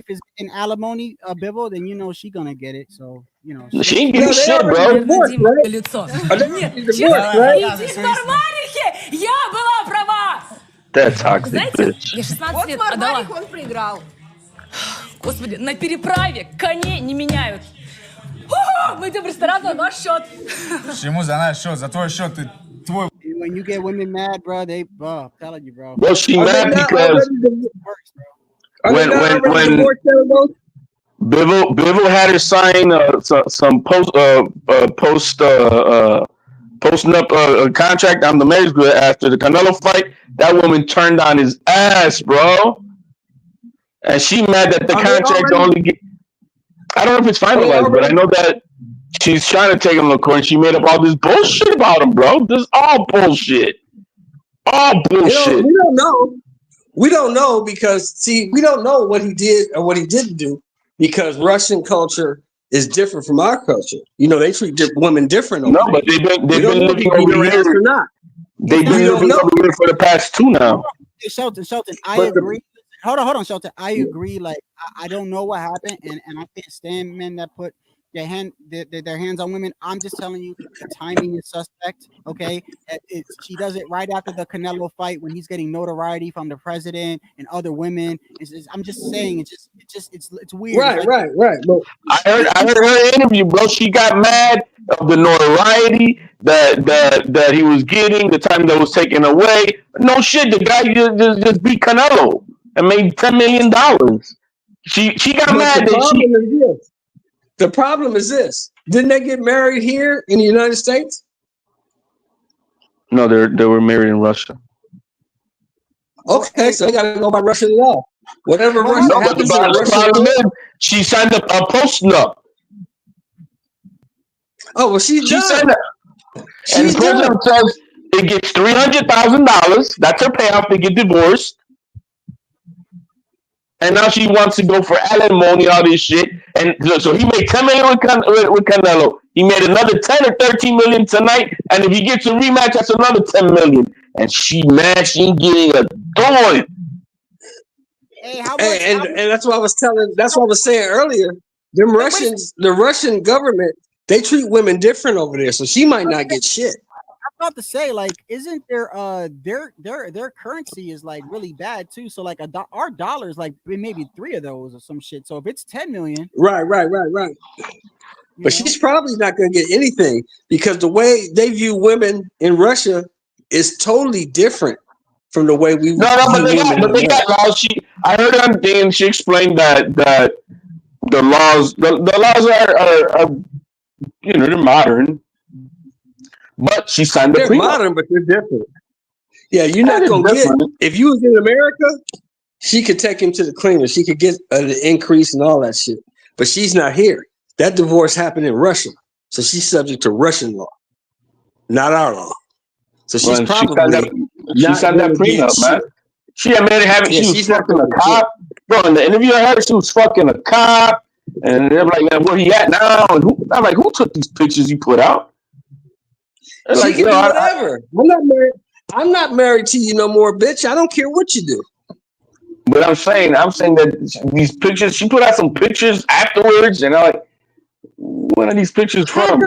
D: is in alimony, Bivol, then you know she gonna get it. So you know
I: she ain't getting shit, bro.
F: Лицо. Нет, честно, иди в нормалихе! Я была права!
I: That toxic
F: Знаете,
I: bitch.
F: я 16 лет отдала.
O: Он проиграл.
F: Господи, на переправе коней не меняют. Мы идем в ресторан на наш счет.
G: Почему за наш счет? За твой счет ты твой.
D: When you get women mad, bro, I'm telling you, bro.
I: Well, she mad because when Bivol had her sign some posting up a contract on the marriage grid after the Canelo fight, that woman turned on his ass, bro. And she mad that the contract only get. I don't know if it's finalized, but I know that she's trying to take him to court. And she made up all this bullshit about him, bro. This is all bullshit. All bullshit.
M: We don't know. We don't know because see, we don't know what he did or what he didn't do because Russian culture is different from our culture. You know, they treat women different.
I: No, but they've been living over here
M: or not.
I: They've been living over here for the past 2 now.
D: Hey, Shelton, I agree. Hold on, Shelton. I agree. Like I don't know what happened, and I can't stand men that put their hands on women. I'm just telling you, the timing is suspect. Okay, she does it right after the Canelo fight when he's getting notoriety from the president and other women. I'm just saying, it's weird.
M: Right. But
I: I heard her interview, bro. She got mad of the notoriety that he was getting, the time that was taken away. No shit, the guy just beat Canelo and made $10 million. She got mad that
M: the problem is this. Didn't they get married here in the United States?
I: No, they were married in Russia.
M: Okay, so they got to go by Russian law. Whatever Russia happens in Russia.
I: She signed a post-nup.
M: Oh, well, she
I: signed up. And the president says it gets $300,000. That's her payoff to get divorced. And now she wants to go for alimony, all this shit. And so he made $10 million with Canelo. He made another 10 or 13 million tonight. And if he gets a rematch, that's another 10 million. And she mad, she ain't getting a dime.
D: Hey, how much?
M: And that's what I was telling. That's what I was saying earlier. The Russian government, they treat women different over there. So she might not get shit.
D: I'm about to say, like, isn't their currency is like really bad too? So like our dollars, like maybe 3 of those or some shit. So if it's 10 million,
M: right. But she's probably not going to get anything because the way they view women in Russia is totally different from the way we.
I: But they got laws. I heard her on thing. She explained that the laws are they're modern. But she signed the
M: They're modern, but they're different. Yeah, you're not gonna get. If you was in America, she could take him to the cleaner. She could get an increase and all that shit. But she's not here. That divorce happened in Russia, so she's subject to Russian law, not our law. So she's probably
I: she signed that prenup, man. She admitted having she was fucking a cop. Bro, in the interview I heard, she was fucking a cop, and they're like, man, where he at now? And I'm like, who took these pictures you put out?
M: She can do whatever. I'm not married to you no more, bitch. I don't care what you do.
I: But I'm saying that these pictures, she put out some pictures afterwards, and I'm like, when are these pictures from?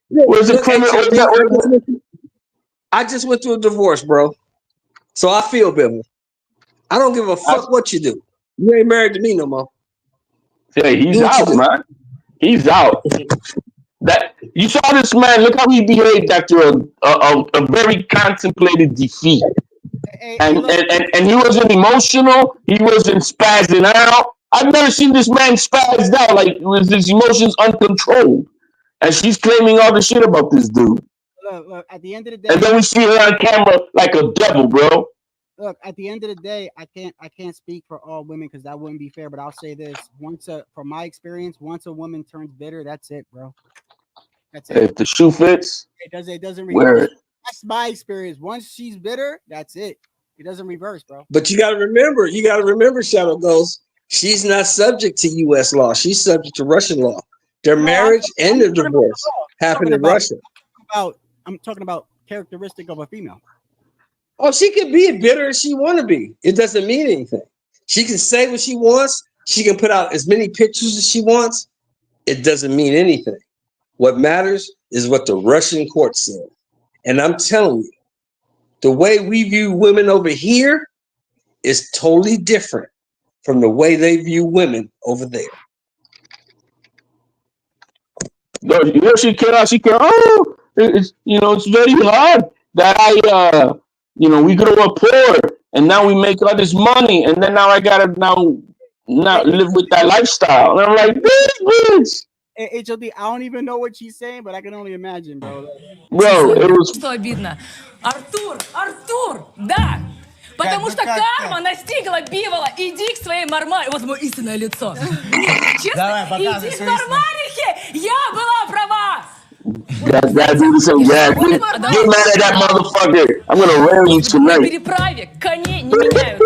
I: Where's the criminal?
M: I just went through a divorce, bro. So I feel Bivol. I don't give a fuck what you do. You ain't married to me no more.
I: Yeah, he's out, man. He's out. That you saw this man. Look how he behaved after a very contemplated defeat, and he wasn't emotional. He wasn't spazzing out. I've never seen this man spazzed out like with his emotions uncontrolled. And she's claiming all the shit about this dude.
D: Look. At the end of the day,
I: and then we see her on camera like a devil, bro.
D: Look, at the end of the day, I can't speak for all women because that wouldn't be fair. But I'll say this: from my experience, once a woman turns bitter, that's it, bro. That's it.
I: If the shoe fits,
D: it doesn't reverse. That's my experience. Once she's bitter, that's it. It doesn't reverse, bro.
M: But you got to remember, Shadow Ghost. She's not subject to U.S. law. She's subject to Russian law. Their marriage and their divorce happened in Russia.
D: I'm talking about characteristic of a female.
M: Oh, she could be as bitter as she want to be. It doesn't mean anything. She can say what she wants. She can put out as many pictures as she wants. It doesn't mean anything. What matters is what the Russian court said. And I'm telling you, the way we view women over here is totally different from the way they view women over there.
I: No, you know, she can. Oh, it's it's very hard that we grew up poor and now we make all this money and then now I gotta now live with that lifestyle. And I'm like, bitch.
D: HOD, I don't even know what she's saying, but I can only imagine, bro.
I: Bro, it was.
F: Что обидно? Артур, да! Потому что карма настигла Бивола. Иди к своей Мармаре. Вот мое истинное лицо. Нет, честно, иди к Мармарихе. Я была права.
I: That dude is so bad. Get mad at that motherfucker. I'm gonna rail you
F: На
I: tonight.
F: переправе коней не меняют.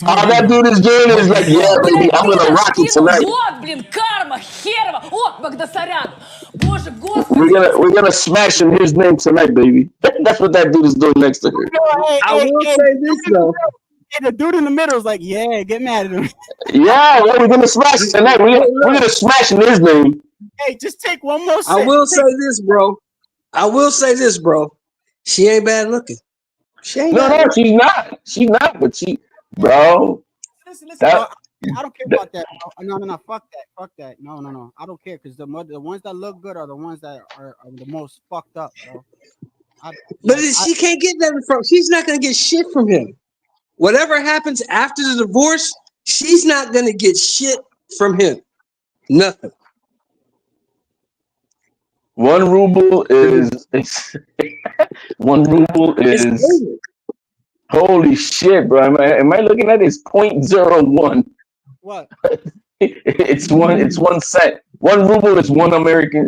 I: All that dude is doing is like, yeah, baby, I'm gonna rock it tonight.
F: Вот, блин, карма, херова. О, Багдасарян. Боже, Господи.
I: We're gonna smash in his name tonight, baby. That's what that dude is doing next to her.
M: I will say this though.
D: The dude in the middle is like, yeah, get mad at him.
I: Yeah, well, we're gonna smash it tonight. We're gonna smash in his name.
D: Hey, just take one more sip.
M: I will say this, bro. She ain't bad looking. She ain't
I: No, she's not. She's not, but bro.
D: Listen, bro, I don't care about that. No, fuck that. No. I don't care because the ones that look good are the ones that are the most fucked up, bro.
M: But she can't get that from. She's not gonna get shit from him. Whatever happens after the divorce, she's not gonna get shit from him. Nothing.
I: 1 ruble is 1 ruble is holy shit, bro. Am I looking at it? It's 0.01.
D: What?
I: It's 1 cent. 1 ruble is 1 American.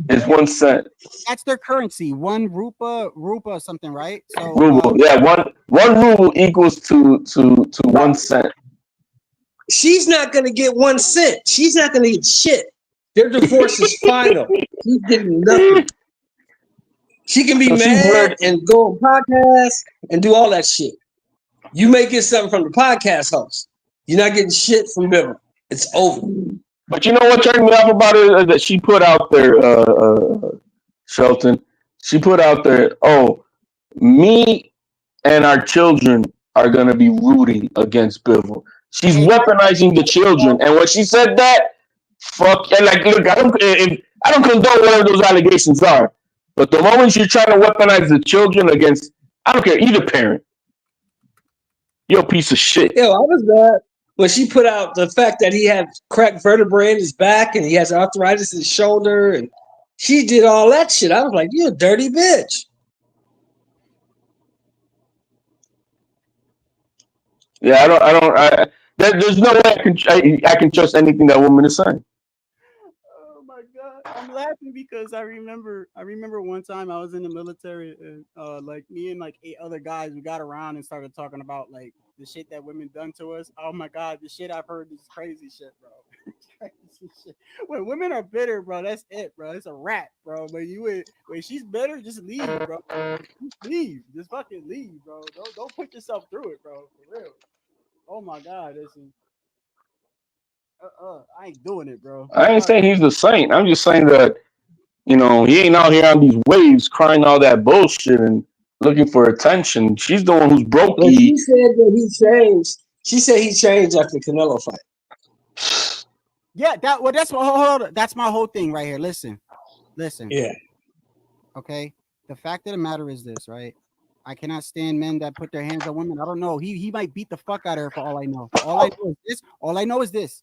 I: Is 1 cent.
D: That's their currency. 1 rupa something, right? So
I: ruble, yeah. One ruble equals to 1 cent.
M: She's not gonna get 1 cent. She's not gonna get shit. Their divorce is final. She's getting nothing. She can be mad and go on podcasts and do all that shit. You may get something from the podcast host. You're not getting shit from Bivol. It's over.
I: But you know what turned me off about it that she put out there, Shelton. She put out there, oh, me and our children are gonna be rooting against Bivol. She's weaponizing the children, and when she said that, fuck, and like, look, I don't condone whatever those allegations are, but the moment you're trying to weaponize the children against, I don't care, either parent, you're a piece of shit.
M: Yo, I was mad when she put out the fact that he had cracked vertebrae in his back and he has arthritis in his shoulder, and she did all that shit. I was like, you a dirty bitch.
I: Yeah, there's no way I can trust anything that woman is saying.
D: Oh my god, I'm laughing because I remember one time I was in the military and like me and like 8 other guys, we got around and started talking about like the shit that women done to us. Oh my god, the shit I've heard is crazy shit, bro. Crazy shit. When women are bitter, bro, that's it, bro. It's a wrap, bro. But when she's bitter, just leave, bro. Just leave. Just fucking leave, bro. Don't put yourself through it, bro. For real. Oh my god, this is I ain't doing it, bro.
I: I ain't saying he's the saint. I'm just saying that, he ain't out here on these waves crying all that bullshit and looking for attention. She's the one who's broke.
M: Well, she said that he changed. She said he changed after the Canelo fight.
D: Yeah, that's my whole thing right here. Listen.
M: Yeah.
D: Okay. The fact of the matter is this, right? I cannot stand men that put their hands on women. I don't know. He might beat the fuck out of her for all I know. All I know is this.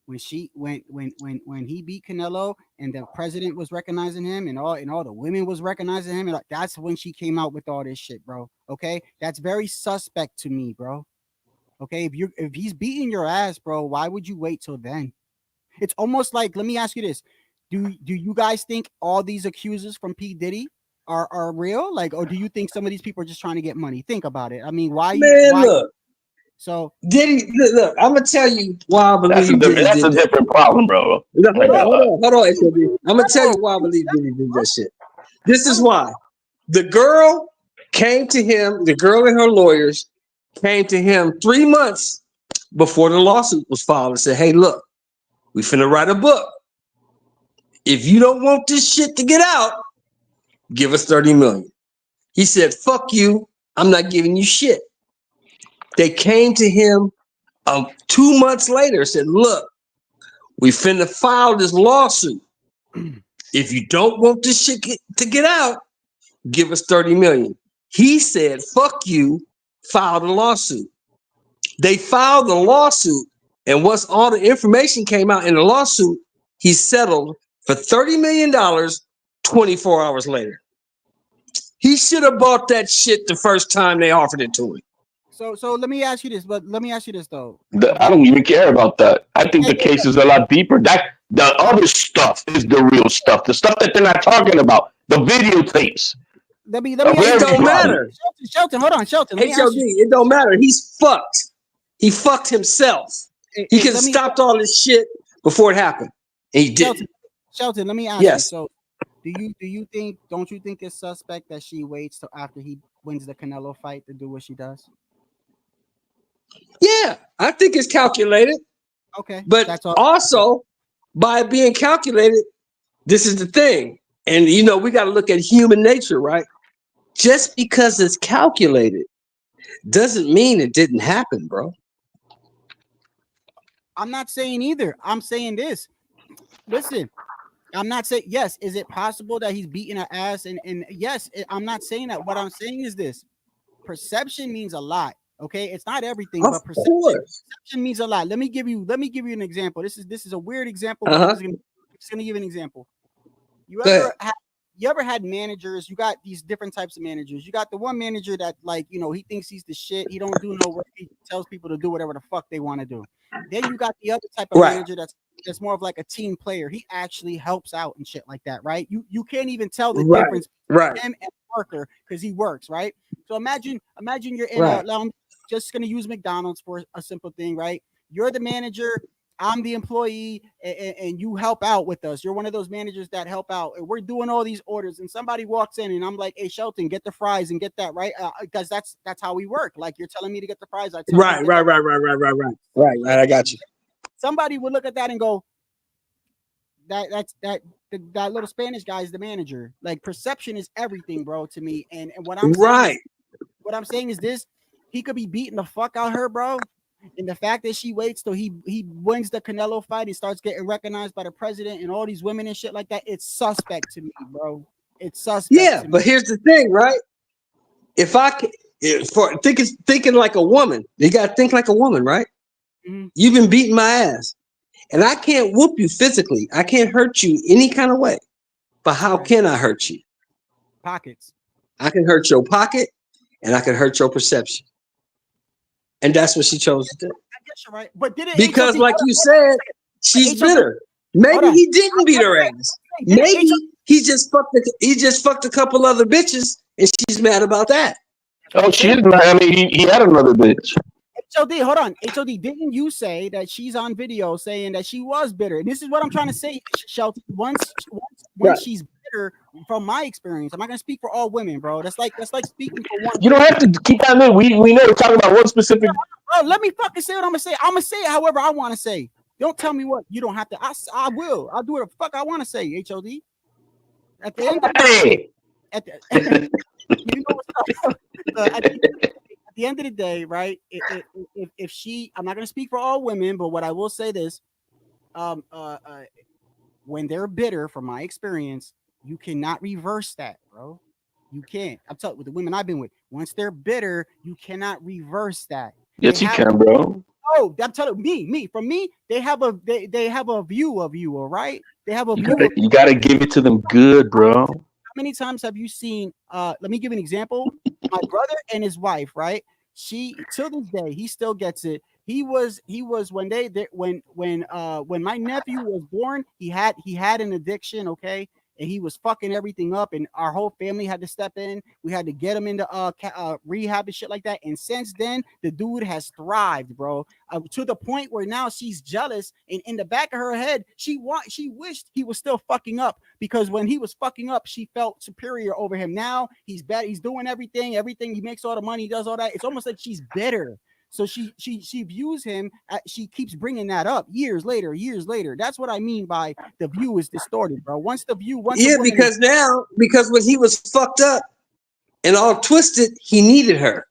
D: When he beat Canelo and the president was recognizing him and all the women was recognizing him, and that's when she came out with all this shit, bro. Okay, that's very suspect to me, bro. Okay, if he's beating your ass, bro, why would you wait till then? It's almost like, let me ask you this: Do you guys think all these accusers from P. Diddy are real? Like, or do you think some of these people are just trying to get money? Think about it. I mean, why?
M: Look.
D: So
M: Diddy, look, I'm gonna tell you why I believe
I: That's a different problem, bro.
M: Look, hold on, HOD. I'm gonna tell you why I believe Diddy did that shit. This is why. The girl came to him, the girl and her lawyers came to him 3 months before the lawsuit was filed and said, hey, look, we finna write a book. If you don't want this shit to get out, give us 30 million. He said, fuck you, I'm not giving you shit. They came to him 2 months later, said, look, we finna file this lawsuit. If you don't want this shit to get out, give us 30 million. He said, fuck you, file the lawsuit. They filed the lawsuit, and once all the information came out in the lawsuit, he settled for $30 million 24 hours later. He should have bought that shit the first time they offered it to him.
D: So let me ask you this, but let me ask you this though.
I: I don't even care about that. I think the case is a lot deeper. That the other stuff is the real stuff. The stuff that they're not talking about. The videotapes.
D: Let me
M: it don't matter.
D: Shelton, hold on, Shelton.
M: HOD, it don't matter. He's fucked. He fucked himself. He could have stopped all this shit before it happened. And he didn't.
D: Shelton, let me ask you. So don't you think it's suspect that she waits till after he wins the Canelo fight to do what she does?
M: Yeah, I think it's calculated.
D: Okay.
M: But also, by being calculated, this is the thing. And, you know, we got to look at human nature, right? Just because it's calculated doesn't mean it didn't happen, bro.
D: I'm not saying either. I'm saying this. Listen, I'm not saying, yes, is it possible that he's beating her ass? And yes, I'm not saying that. What I'm saying is this. Perception means a lot. Okay, it's not everything, but perception means a lot. Let me give you an example. This is a weird example. But I'm just gonna give you an example. You ever had managers? You got these different types of managers. You got the one manager that, like, you know, he thinks he's the shit. He don't do no work. He tells people to do whatever the fuck they want to do. Then you got the other type of manager that's more of like a team player. He actually helps out and shit like that, right? You can't even tell the difference between him and a worker because he works, right? So imagine you're in a, just gonna use McDonald's for a simple thing, right? You're the manager, I'm the employee, and you help out with us. You're one of those managers that help out, and we're doing all these orders, and somebody walks in, and I'm like, hey, Shelton, get the fries and get that, right? Because that's how we work. Like, you're telling me to get the fries.
M: Right. I got you.
D: Somebody would look at that and go, that little Spanish guy is the manager. Like, perception is everything, bro, to me. And what I'm saying what I'm saying is this: he could be beating the fuck out her, bro. And the fact that she waits till he wins the Canelo fight, he starts getting recognized by the president and all these women and shit like that. It's suspect to me, bro. It's suspect.
M: Yeah, but here's the thing, right? If I for thinking like a woman, you gotta think like a woman, right? Mm-hmm. You've been beating my ass, and I can't whoop you physically. I can't hurt you any kind of way. But how can I hurt you?
D: Pockets.
M: I can hurt your pocket, and I can hurt your perception. And that's what she chose to do.
D: I guess you're right. But did it,
M: because, like you said, she's bitter. Maybe he didn't beat her ass. Maybe he just fucked a couple other bitches, and she's mad about that.
I: Oh, she's mad. I mean, he had another bitch.
D: HOD, hold on. HOD, didn't you say that she's on video saying that she was bitter? And this is what I'm trying to say, Shelton. Once she's bitter, from my experience, I'm not gonna speak for all women, bro. That's like speaking for one.
I: You don't have to keep that in. We know we're talking about one specific.
D: Bro, let me fucking say what I'm gonna say. I'm gonna say it however I want to say. Don't tell me what you don't have to. I will. I'll do what the fuck I want to say. HOD. At the end of the day, you know what's up. At the end of the day, right? If she, I'm not gonna speak for all women, but what I will say this, when they're bitter, from my experience, you cannot reverse that, bro. You can't. I'm telling you, with the women I've been with, once they're bitter, you cannot reverse that.
I: Yes, you can, bro.
D: Oh, I'm telling me. From me, they have a view of you, all right? They have a view.
I: You gotta give it to them good, bro.
D: How many times have you seen? Let me give you an example. My brother and his wife, right? She, till this day, he still gets it. He was when my nephew was born, he had an addiction, okay? and he was fucking everything up, and our whole family had to step in. We had to get him into rehab and shit like that. And since then, the dude has thrived, bro, to the point where now she's jealous, and in the back of her head, she wished he was still fucking up, because when he was fucking up, she felt superior over him. Now he's bad. He's doing everything. He makes all the money. He does all that. It's almost like she's bitter. So she views him. She keeps bringing that up years later. That's what I mean by the view is distorted, bro.
M: Because when he was fucked up and all twisted, he needed her.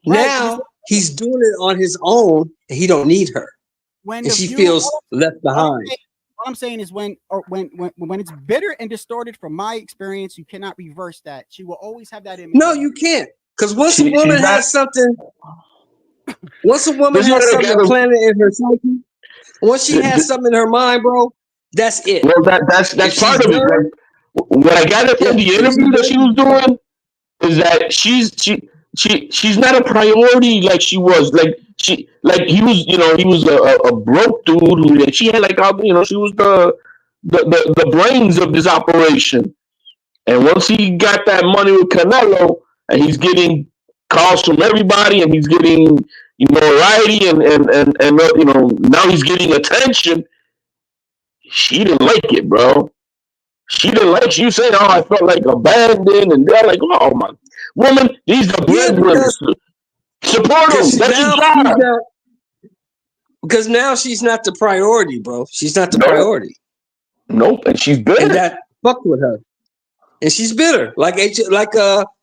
M: Right. Now he's doing it on his own, and he don't need her. And she feels left behind.
D: All I'm saying is when it's bitter and distorted, from my experience, you cannot reverse that. She will always have that image.
M: No, you can't. Because once a woman has something. Once a woman has something planted in her psyche, once she has something in her mind, bro, that's it.
I: Well, that's part of it. Like, what I gathered from the interview that she was doing is that she's not a priority like she was. He was a broke dude and she had she was the brains of this operation. And once he got that money with Canelo, and he's getting calls from everybody, and he's getting notoriety, and now he's getting attention. She didn't like it, bro. She didn't like. She was saying, "Oh, I felt like abandoned," and they're like, "Oh my woman, these are breadwinners. Support them." That's your job.
M: Because now she's not the priority, bro. She's not the priority.
I: Nope, and she's bitter.
M: And that fucked with her, and she's bitter. Like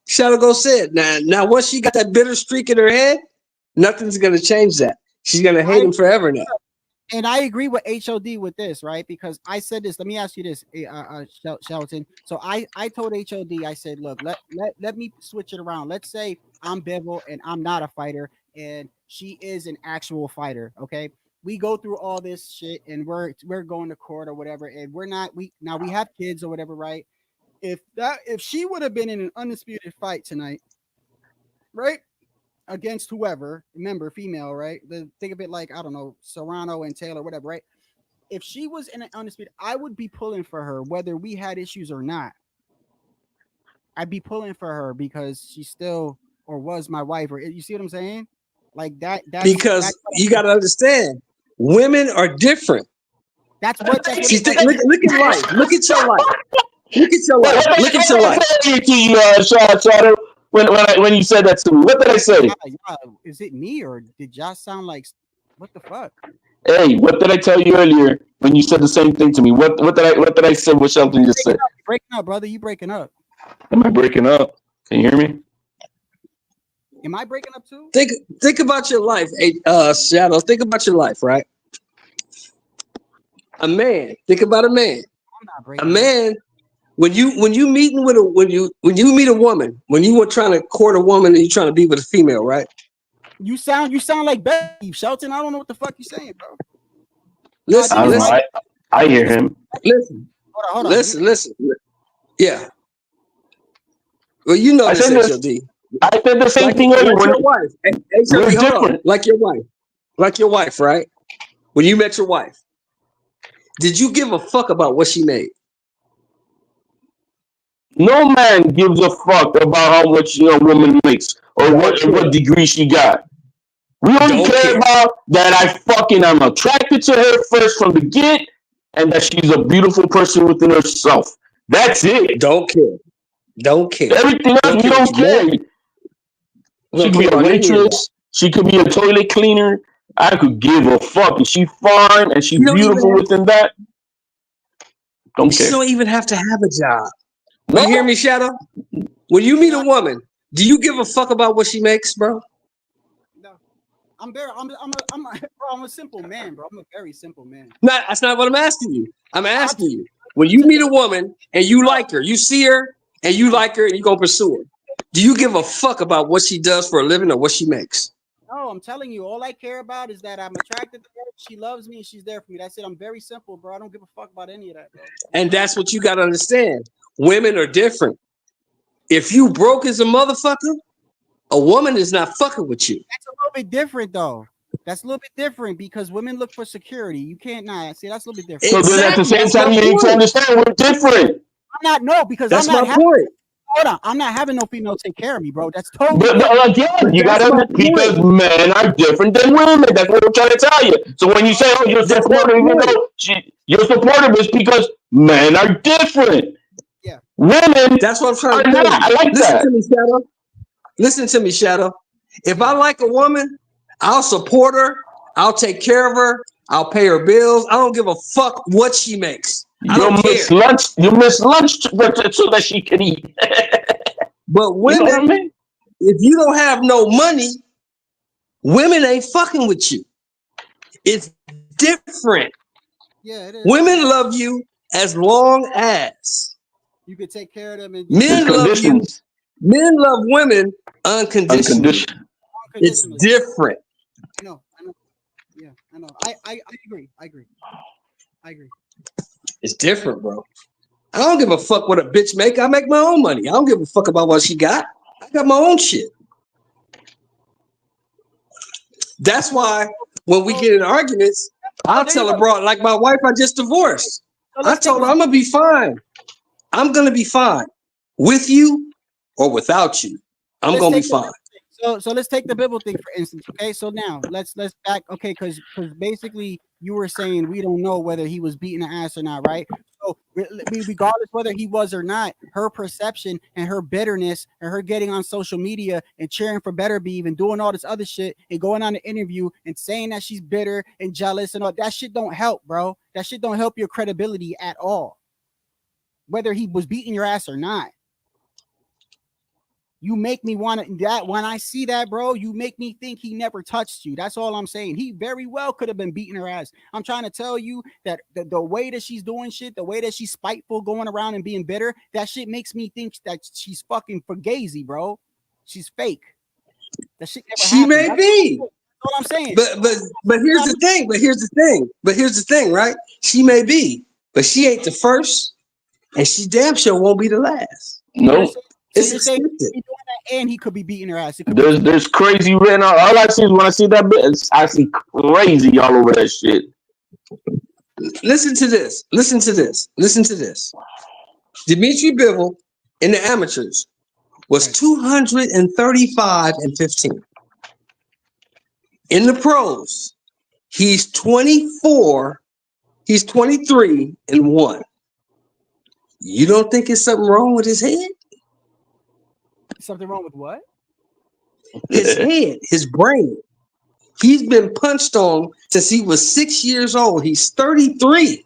M: Shadow Ghost said. Now once she got that bitter streak in her head, nothing's gonna change that. She's gonna hate him forever now.
D: And I agree with HOD with this, right? Because I said this. Let me ask you this, Shelton. So I told HOD, I said, look, let me switch it around. Let's say I'm Bivol and I'm not a fighter, and she is an actual fighter. Okay, we go through all this shit, and we're going to court or whatever, and we have kids or whatever, right? If she would have been in an undisputed fight tonight, right, against whoever, remember, female, right? Think of it like, I don't know, Serrano and Taylor, whatever, right? If she was in an undisputed, I would be pulling for her whether we had issues or not. I'd be pulling for her because she still or was my wife, or you see what I'm saying? Like that.
M: Because you got to understand, women are different.
D: That's what.
M: Look at life. Look at your life. Look at your life. Look at your life.
I: When you said that to me, what did I say?
D: Is it me or did y'all sound like what the fuck?
I: Hey, what did I tell you earlier when you said the same thing to me? What did I say? What Shelton just said?
D: You're breaking up, brother. You breaking up?
I: Am I breaking up? Can you hear me?
D: Am I breaking up too?
M: Think about your life, Shadow. Think about your life, right? A man. Think about a man.
D: I'm not breaking
M: a man. When you meet a woman, when you were trying to court a woman and you're trying to be with a female, right?
D: You sound like Beterbiev, Shelton. I don't know what the fuck you're saying, bro.
M: Listen,
I: I hear him.
M: Hold on. Listen. Yeah. Well, you know this, HOD.
I: I said the same thing earlier.
M: Like your wife. HOD, hold on. Like your wife, right? When you met your wife, did you give a fuck about what she made?
I: No man gives a fuck about how much a woman makes or what degree she got. We only care about that I'm attracted to her first from the get, and that she's a beautiful person within herself. That's it.
M: Don't care.
I: Everything else, we don't care. She could be a waitress. She could be a toilet cleaner. I could give a fuck. And she's fine and she's beautiful within that. Don't care.
M: She don't even have to have a job. You hear me, Shadow? When you meet a woman, do you give a fuck about what she makes, bro?
D: No, I'm a simple man, bro. I'm a very simple man.
M: No, that's not what I'm asking you. I'm asking you, when you meet a woman and you like her, you see her and you like her and you're gonna pursue her, do you give a fuck about what she does for a living or what she makes?
D: No, I'm telling you, all I care about is that I'm attracted to her. She loves me and she's there for me. That's it. I'm very simple, bro. I don't give a fuck about any of that, bro.
M: And that's what you gotta understand. Women are different. If you broke as a motherfucker, a woman is not fucking with you.
D: That's a little bit different, though. That's a little bit different because women look for security. You can't see. That's a little bit different.
I: So then at the same time, you need to understand we're different.
D: not no because
M: That's
D: I'm not
M: my point.
D: Hold on, I'm not having no female take care of me, bro. That's totally
I: But
D: different.
I: again, you
M: That's
I: gotta
M: my
I: because
M: point.
I: men are different than women. That's what I'm trying to tell you. So when you say, "Oh, you're
M: That's my
I: supportive," even
M: point.
I: though you're supportive, it's because men are different.
D: Yeah.
I: Women
M: That's what I'm trying
I: are
M: to tell
I: not.
M: you.
I: I like
M: Listen
I: that.
M: to me, Shadow. Listen to me, Shadow. If I like a woman, I'll support her. I'll take care of her. I'll pay her bills. I don't give a fuck what she makes. I
I: You'll
M: don't
I: miss
M: care.
I: lunch. You miss lunch so that she can eat.
M: But
I: You know what I
M: women,
I: mean?
M: if you don't have no money, women ain't fucking with you. It's different.
D: Yeah, it is.
M: Women love you as long as
D: You could take care of them and
I: There's
M: men love you.
I: conditions.
M: Men love women unconditionally.
I: Unconditional.
M: It's
D: unconditionally.
M: different.
D: I know. Yeah, I know. I agree. I agree.
M: It's different, bro. I don't give a fuck what a bitch make. I make my own money. I don't give a fuck about what she got. I got my own shit. That's why when we get in arguments, I'll tell her, bro, like my wife I just divorced. I told her I'm gonna be fine. I'm gonna be fine with you or without you. I'm gonna be fine.
D: So let's take the Bivol thing for instance. Okay, so now let's back. Okay, because basically you were saying we don't know whether he was beating the ass or not, right? So regardless whether he was or not, her perception and her bitterness and her getting on social media and cheering for Beterbiev and doing all this other shit and going on an interview and saying that she's bitter and jealous and all that shit don't help, bro. That shit don't help your credibility at all. Whether he was beating your ass or not. You make me want that when I see that, bro. You make me think he never touched you. That's all I'm saying. He very well could have been beating her ass. I'm trying to tell you that the way that she's doing shit, the way that she's spiteful, going around and being bitter, that shit makes me think that she's fucking fugazi, bro. She's fake. That shit never
M: She
D: happened.
M: may be.
D: That's all I'm saying.
M: But here's the thing. But here's the thing, right? She may be, but she ain't the first, and she damn sure won't be the last.
I: Nope.
D: So you're saying he's doing that and he could be beating her ass.
I: There's crazy written out. All I see is when I see that bit, I see crazy all over that shit.
M: Listen to this. Listen to this. Listen to this. Dimitri Bivol in the amateurs was 235-15. In the pros, he's 24. He's 23-1. You don't think it's something wrong with his head?
D: Something wrong with what?
M: His head, his brain. He's been punched on since he was 6 years old. He's 33.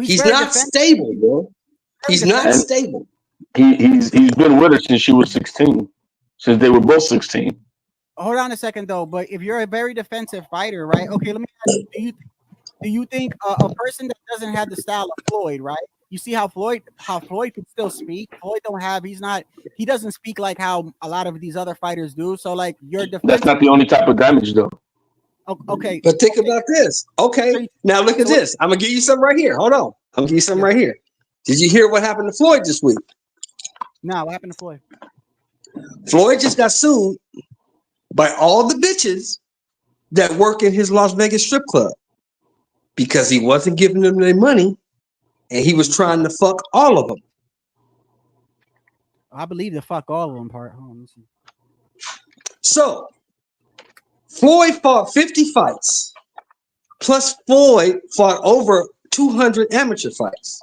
M: He's not stable, bro. He's not stable.
I: He's been with her since she was 16. Since they were both 16.
D: Hold on a second though, but if you're a very defensive fighter, right? Okay, let me ask you, do you think a person that doesn't have the style of Floyd, right? You see how Floyd can still speak. Floyd he doesn't speak like how a lot of these other fighters do. So like your defense.
I: That's not the only type of damage though.
D: Okay.
M: But think about this. Okay. Now look at this. I'm gonna give you something right here. Hold on. I'm gonna give you something right here. Did you hear what happened to Floyd this week?
D: No, what happened to Floyd?
M: Floyd just got sued by all the bitches that work in his Las Vegas strip club because he wasn't giving them their money and he was trying to fuck all of them.
D: I believe the fuck all of them part. Hold on, let me see.
M: So Floyd fought 50 fights, plus Floyd fought over 200 amateur fights.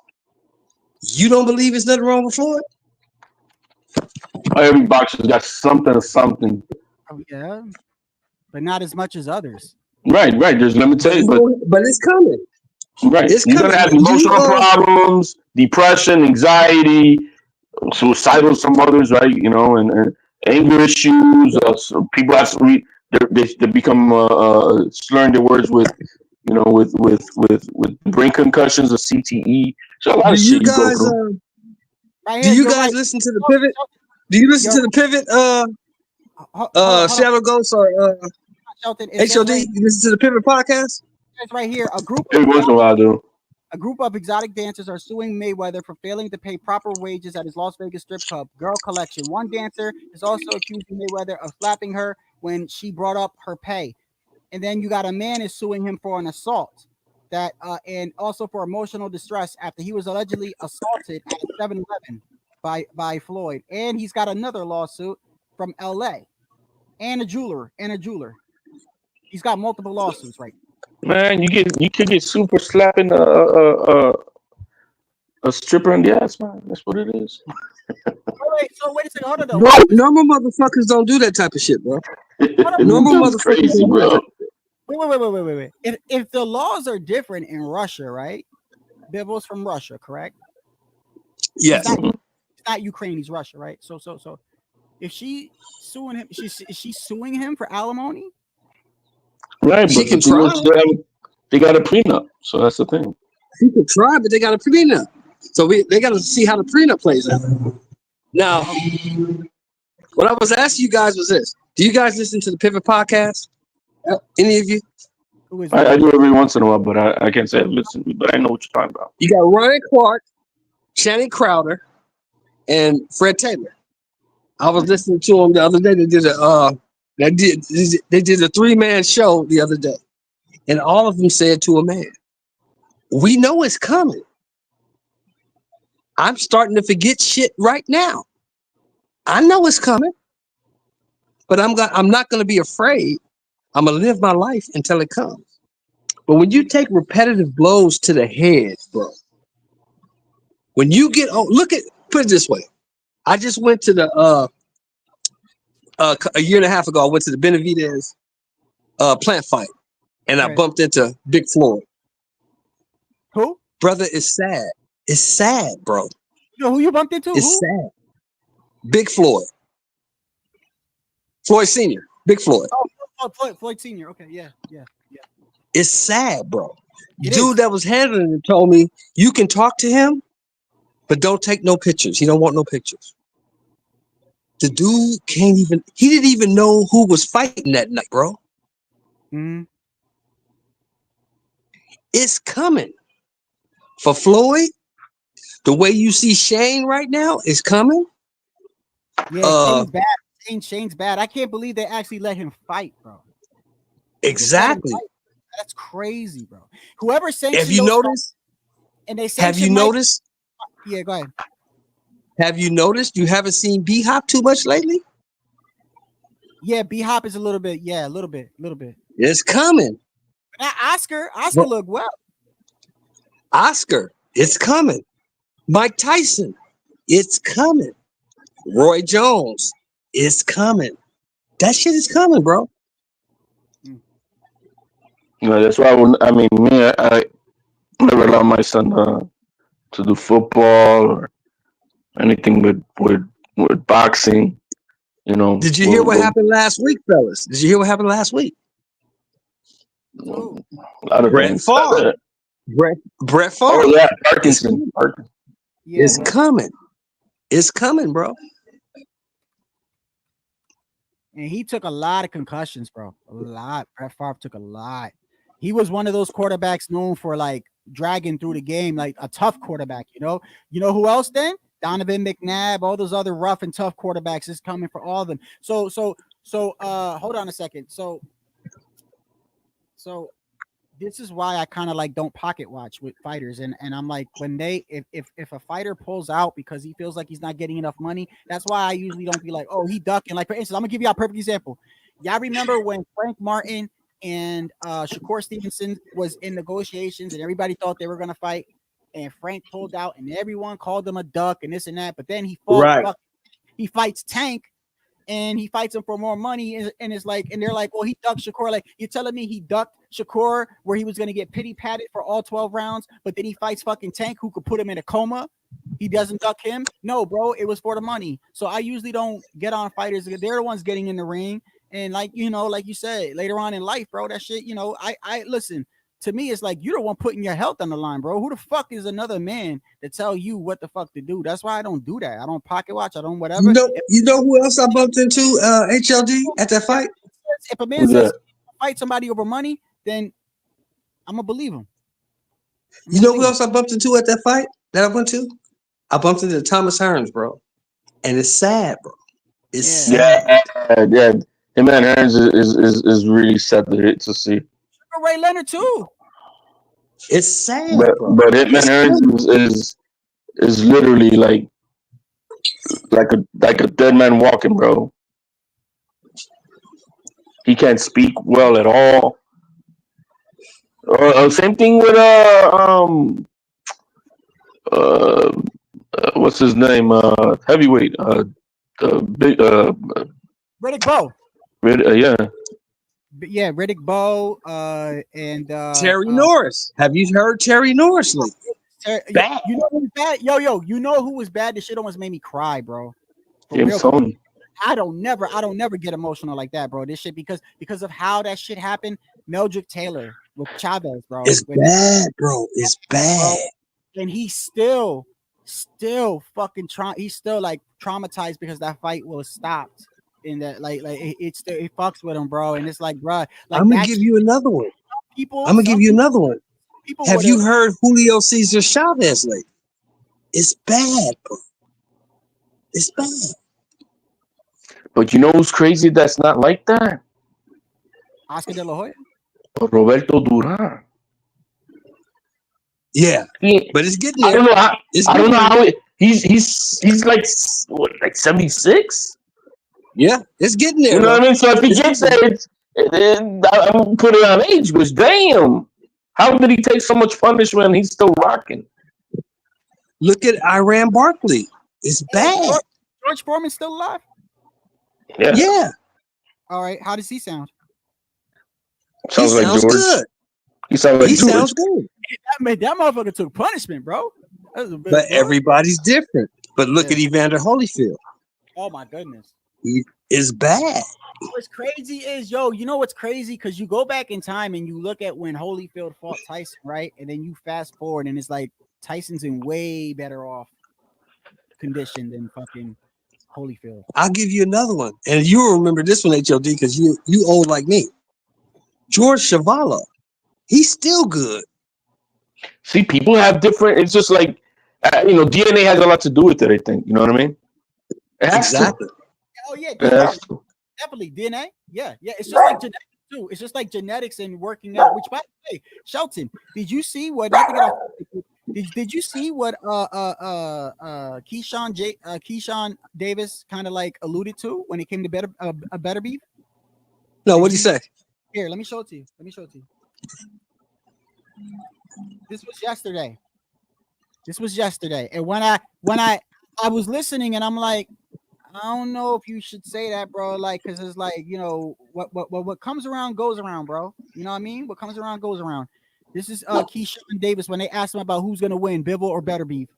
M: You don't believe there's nothing wrong with Floyd?
I: Every boxer's got something.
D: Oh, yeah, but not as much as others.
I: Right. There's limitations,
M: but it's coming.
I: Right. You're gonna have emotional problems, depression, anxiety, suicidal, some others, right? You know, and anger issues. So people have to they become slurring their words with, you know, with brain concussions or CTE. So a lot of shit you go through.
M: Do you guys listen to the pivot? Do you listen to the pivot? Shadow Ghost or HOD? You listen to the Pivot podcast?
D: It's right here.
I: Every once in a while, I do.
D: A group of exotic dancers are suing Mayweather for failing to pay proper wages at his Las Vegas strip club, Girl Collection. One dancer is also accusing Mayweather of slapping her when she brought up her pay. And then you got a man is suing him for an assault. that, and also for emotional distress after he was allegedly assaulted at 7-Eleven by Floyd, and he's got another lawsuit from L.A. and a jeweler. He's got multiple lawsuits right now.
I: Man, you could get super slapping a stripper in the ass, man. That's what it is.
D: Wait a second, hold on though.
M: No, normal motherfuckers don't do that type of shit, bro. Normal
I: That's
M: motherfuckers
I: crazy,
M: don't do
I: bro.
M: that.
D: Wait. If the laws are different in Russia, right? Bivol's from Russia, correct?
M: Yes.
D: It's not Ukraine, he's Russia, right? So if she suing him, is she suing him for alimony?
I: Right,
M: She
I: but
M: can
I: the thing
M: try.
I: is, they got a prenup, so that's the thing.
M: She can try, but they got a prenup. So they got to see how the prenup plays out. Now, what I was asking you guys was this: do you guys listen to the Pivot podcast? Any of you?
I: I do every once in a while, but I can't say I listen, but I know what you're talking about.
M: You got Ryan Clark, Channing Crowder, and Fred Taylor. I was listening to them the other day. They did a 3-man show the other day, and all of them said to a man, "We know it's coming. I'm starting to forget shit right now. I know it's coming, but I'm not going to be afraid. I'm going to live my life until it comes." But when you take repetitive blows to the head, bro, when you get put it this way, I just went to the a year and a half ago. I went to the Benavidez plant fight, and I bumped into Big Floyd.
D: Who?
M: Brother, it's sad. It's sad, bro.
D: You know who you bumped into?
M: It's sad. Big Floyd. Floyd Sr. Big Floyd.
D: Oh, Floyd Sr. Okay, yeah.
M: It's sad, bro. Dude that was handling it told me, you can talk to him, but don't take no pictures. He don't want no pictures. The dude he didn't even know who was fighting that night, bro.
D: Mm-hmm.
M: It's coming. For Floyd, the way you see Shane right now is coming.
D: Yeah, Shane's bad. Shane's bad. I can't believe they actually let him fight, bro.
M: Exactly.
D: That's crazy, bro. Whoever sanctioned
M: Have you noticed?
D: And they
M: have you noticed?
D: Yeah, go ahead.
M: Have you noticed you haven't seen B-Hop too much lately?
D: Yeah, B-Hop is a little bit.
M: It's coming.
D: Now, Oscar looked well.
M: Oscar, it's coming. Mike Tyson, it's coming. Roy Jones, it's coming. That shit is coming, bro.
I: No, that's why I never allow my son to do football or anything with boxing. You know.
M: Did you hear what happened last week, fellas? Did you hear what happened last week?
I: A lot of
M: Brett Favre. Brett Favre.
I: Oh yeah, Parkinson.
M: It's coming. It's coming, bro.
D: And he took a lot of concussions, bro. A lot. Brett Favre took a lot. He was one of those quarterbacks known for like dragging through the game, like a tough quarterback. You know who else then? Donovan McNabb, all those other rough and tough quarterbacks is coming for all of them. So hold on a second. So this is why I kind of like don't pocket watch with fighters. And I'm like, when if a fighter pulls out because he feels like he's not getting enough money, that's why I usually don't be like, oh, he ducking. Like, for instance, I'm gonna give you a perfect example. Y'all remember when Frank Martin and Shakur Stevenson was in negotiations and everybody thought they were gonna fight, and Frank pulled out and everyone called him a duck and this and that, but then he he fights Tank and he fights him for more money, and it's like, and they're like, well, he ducked Shakur. Like, you're telling me he ducked Shakur where he was gonna get pity patted for all 12 rounds, but then he fights fucking Tank who could put him in a coma? He doesn't duck him? No, bro, it was for the money. So I usually don't get on fighters. They're the ones getting in the ring. And like you said, later on in life, bro, that shit, I listen, to me, it's like, you're the one putting your health on the line, bro. Who the fuck is another man to tell you what the fuck to do? That's why I don't do that. I don't pocket watch. I don't whatever.
M: You know who else I bumped into HLD at that fight?
D: If a man says fight somebody over money, then I'm gonna believe him.
M: You know who else I bumped into at that fight that I went to? I bumped into Thomas Hearns, bro. And it's sad, bro. It's sad.
I: Yeah. Him and Hearns is really sad to see.
D: Ray Leonard too.
M: It's sad, bro.
I: But Hitman Hearns is literally like a dead man walking, bro. He can't speak well at all. Same thing with what's his name? Heavyweight. Big.
D: Riddick Bowe.
I: Yeah.
D: Yeah, Riddick Bowe. And
M: Terry Norris. Have you heard Terry Norris?
D: Bad. You know who was bad? Yo, you know who was bad? This shit almost made me cry, bro. For
I: James Tony.
D: I don't never get emotional like that, bro. This shit because of how that shit happened. Meldrick Taylor with Chavez, bro.
M: It's bad, bro. It's bad.
D: And he's still fucking he's still like traumatized because that fight was stopped. In that it fucks with him, bro. And it's like, bro, like
M: I'm gonna give you another one. I'm gonna give you another one. Have you heard Julio Cesar Chavez lately? It's bad, bro. It's bad.
I: But you know who's crazy that's not like that?
D: Oscar De La Hoya?
I: Roberto Duran.
M: Yeah, but it's getting there.
I: I don't know how he's like what, like 76?
M: Yeah, it's getting there.
I: You know what I mean? So if he gets there, I'm putting it on age, but damn, how did he take so much punishment and he's still rocking?
M: Look at Iran Barkley. It's bad.
D: George Foreman's still alive?
M: Yeah.
D: All right. How does he sound?
I: Sounds like George.
M: Good.
I: He sounds like George.
M: Sounds good.
D: That motherfucker took punishment, bro.
M: But everybody's different. But look at Evander Holyfield.
D: Oh my goodness.
M: He is bad.
D: What's crazy is, you know what's crazy? Because you go back in time and you look at when Holyfield fought Tyson, right? And then you fast forward and it's like Tyson's in way better off condition than fucking Holyfield.
M: I'll give you another one. And you'll remember this one, HOD, because you old like me. George Chuvalo. He's still good.
I: See, people have different. It's just like, DNA has a lot to do with it, I think. You know what I mean? It has
M: exactly.
I: to.
D: Oh, yeah. Definitely. DNA. Yeah. It's just like genetics, too. It's just like genetics and working out, which, by the way, Shelton, did you see what, did you see what Keyshawn Davis kind of like alluded to when it came to Beterbiev?
M: No, what'd he say?
D: Here, let me show it to you. This was yesterday. And when I was listening and I'm like, I don't know if you should say that, bro. Like, cause it's like, what comes around goes around, bro. You know what I mean? What comes around goes around. This is Keyshawn Davis when they asked him about who's gonna win, Bivol or Beterbiev.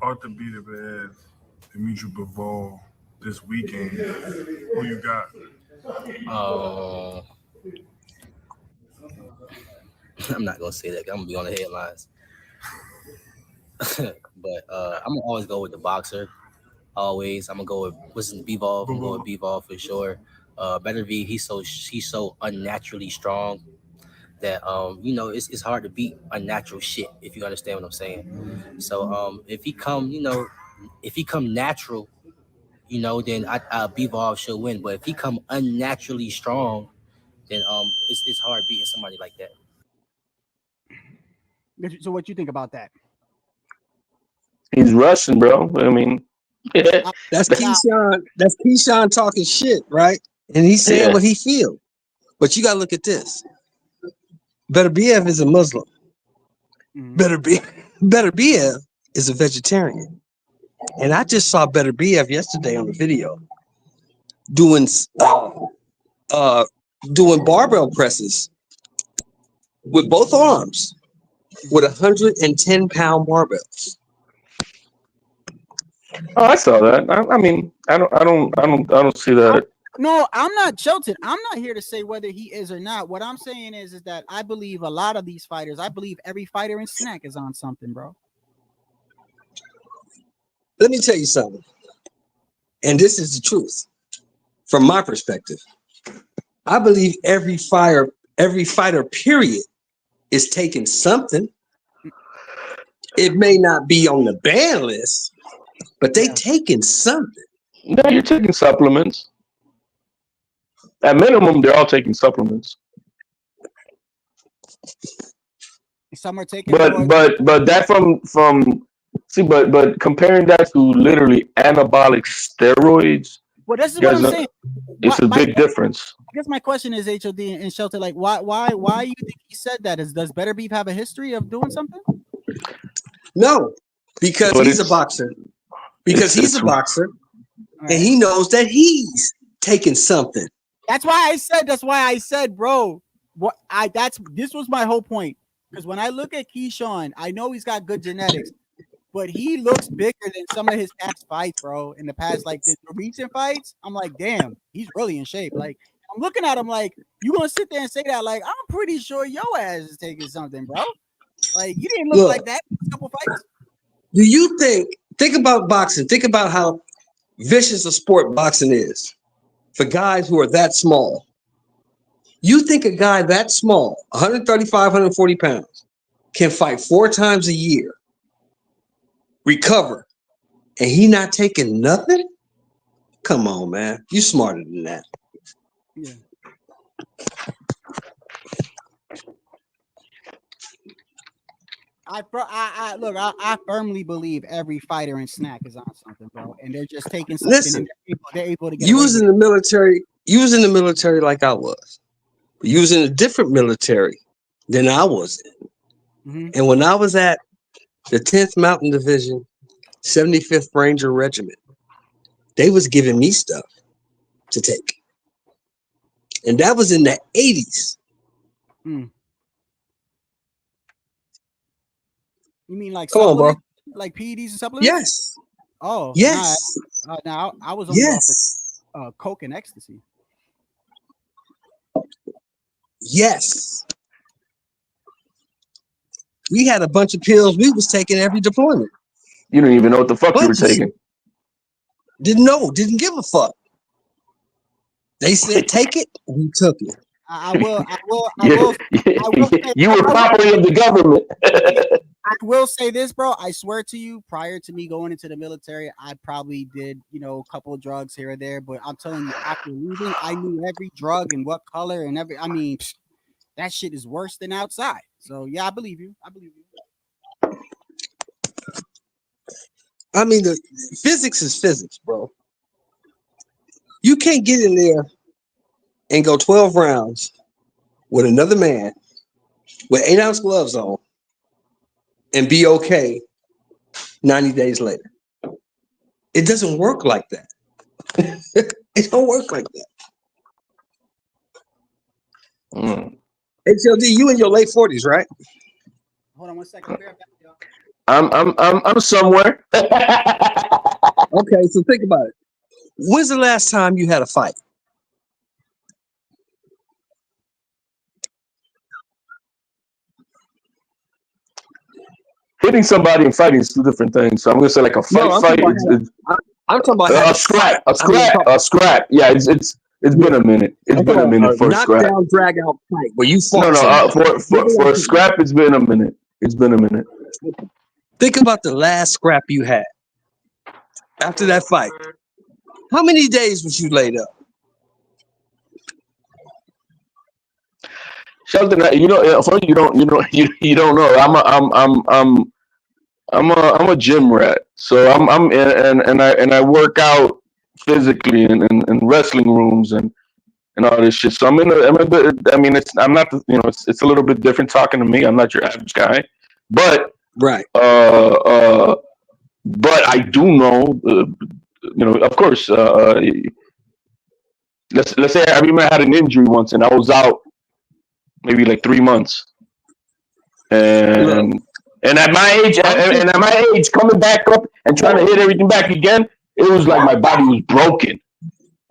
H: Arthur Beterbiev, Dimitri Bivol this weekend. Who you got?
J: I'm not gonna say that. I'm gonna be on the headlines. But I'm gonna always go with the boxer. Always, I'm gonna go with Bivol. I'm going with Bivol for sure. Beterbiev, he's so unnaturally strong that it's hard to beat unnatural shit, if you understand what I'm saying. So if he come natural, then Bivol should win. But if he come unnaturally strong, then it's hard beating somebody like that.
D: So what you think about that?
I: He's Russian, bro. I mean, yeah.
M: That's Keyshawn talking shit, right? And he's saying what he feels. But you gotta look at this. Beterbiev is a Muslim. Beterbiev is a vegetarian. And I just saw Beterbiev yesterday on the video doing barbell presses with both arms with 110-pound barbells.
I: Oh, I saw that. I mean, I don't see that.
D: No, I'm not Shelton. I'm not here to say whether he is or not. What I'm saying is that I believe a lot of these fighters. I believe every fighter in Snack is on something, bro.
M: Let me tell you something, and this is the truth from my perspective. I believe every fighter, period, is taking something. It may not be on the ban list, but they taking something.
I: No, you're taking supplements. At minimum, they're all taking supplements.
D: Some are taking
I: but that from see, but comparing that to literally anabolic steroids,
D: well, this is what I'm saying.
I: it's a big difference.
D: I guess my question is, HOD and Shelter, like, why you think he said that? Does Beterbiev have a history of doing something?
O: No, because he's a boxer. Because he's a boxer, and he knows that he's taking something.
D: That's why I said, bro. This was my whole point. Because when I look at Keyshawn, I know he's got good genetics, but he looks bigger than some of his past fights, bro. In the past, like the recent fights, I'm like, damn, he's really in shape. Like, I'm looking at him like, you gonna sit there and say that? Like, I'm pretty sure your ass is taking something, bro. Like, you didn't look like that in a couple fights.
O: Do you think about boxing? Think about how vicious a sport boxing is for guys who are that small. You think a guy that small, 135, 140 pounds, can fight 4 times a year, recover, and he not taking nothing? Come on, man. You smarter than that.
D: Yeah. I firmly believe every fighter in Snack is on something, bro, and they're just taking something.
O: Listen,
D: and they're able to get.
O: You was in the military. You was in the military like I was. But you was in a different military than I was in.
D: Mm-hmm.
O: And when I was at the 10th Mountain Division, 75th Ranger Regiment, they was giving me stuff to take, and that was in the 80s.
D: Mm. You mean like
O: Come on, bro?
D: Like PEDs and supplements?
O: Yes.
D: Oh,
O: yes.
D: Now I was only offered coke and ecstasy.
O: Yes. We had a bunch of pills we was taking every deployment.
I: You didn't even know what the fuck you were taking.
O: Didn't know. Didn't give a fuck. They said take it. We took it.
D: I will
I: You were property of the government.
D: I will say this, bro. I swear to you, prior to me going into the military, I probably did, a couple of drugs here or there. But I'm telling you, after leaving, I knew every drug and what color and every. I mean, that shit is worse than outside. So yeah, I believe you.
O: I mean, the physics is physics, bro. You can't get in there and go 12 rounds with another man with 8-ounce gloves on and be okay 90 days later. It doesn't work like that. It don't work like that. HLD, you in your late 40s, right?
D: Hold on one second.
I: I'm somewhere.
O: Okay, so think about it. When's the last time you had a fight?
I: Hitting somebody and fighting is 2 different things. So I'm gonna say like a fight.
O: I'm talking about
I: a scrap. Yeah, it's been a minute. It's been a minute for a scrap.
O: Knockdown, drag out fight where you fought.
I: For a scrap, it's been a minute. It's been a minute.
O: Think about the last scrap you had after that fight. How many days was you laid up?
I: Shelton, you don't know. I'm a gym rat, so I work out physically in wrestling rooms and all this shit. So I'm it's a little bit different talking to me. I'm not your average guy, but
O: right.
I: But I do know, of course. Let's say I had an injury once and I was out maybe like 3 months, and at my age, coming back up and trying to hit everything back again, it was like my body was broken,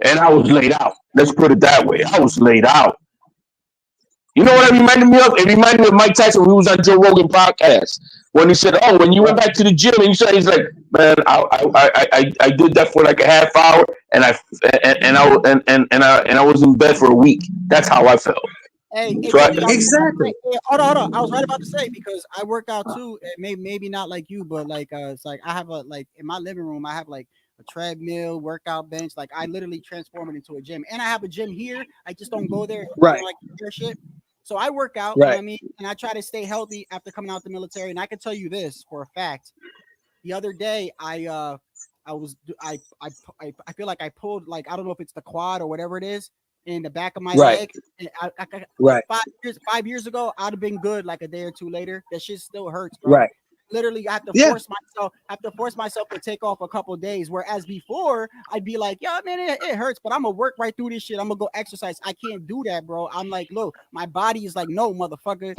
I: and I was laid out. Let's put it that way. I was laid out. You know what it reminded me of? It reminded me of Mike Tyson when he was on Joe Rogan podcast when he said, "Oh, when you went back to the gym," and he's like, "Man, I did that for like a half hour, and I was in bed for a week. That's how I felt."
D: Hey,
O: So
D: exactly. Hold on. I was right about to say, because I work out too. And maybe not like you, but like it's like I have in my living room, I have like a treadmill, workout bench. Like I literally transform it into a gym. And I have a gym here. I just don't go there.
O: Right.
D: Like their shit. So I work out, you know what I mean, and I try to stay healthy after coming out the military. And I can tell you this for a fact: the other day, I feel like I pulled, like, I don't know if it's the quad or whatever it is in the back of my leg. And like 5 years ago, I'd have been good. Like a day or two later, that shit still hurts, bro. Literally, I have to force myself to take off a couple of days. Whereas before, I'd be like, "Yo, man, it hurts, but I'm gonna work right through this shit. I'm gonna go exercise." I can't do that, bro. I'm like, look, my body is like, no, motherfucker.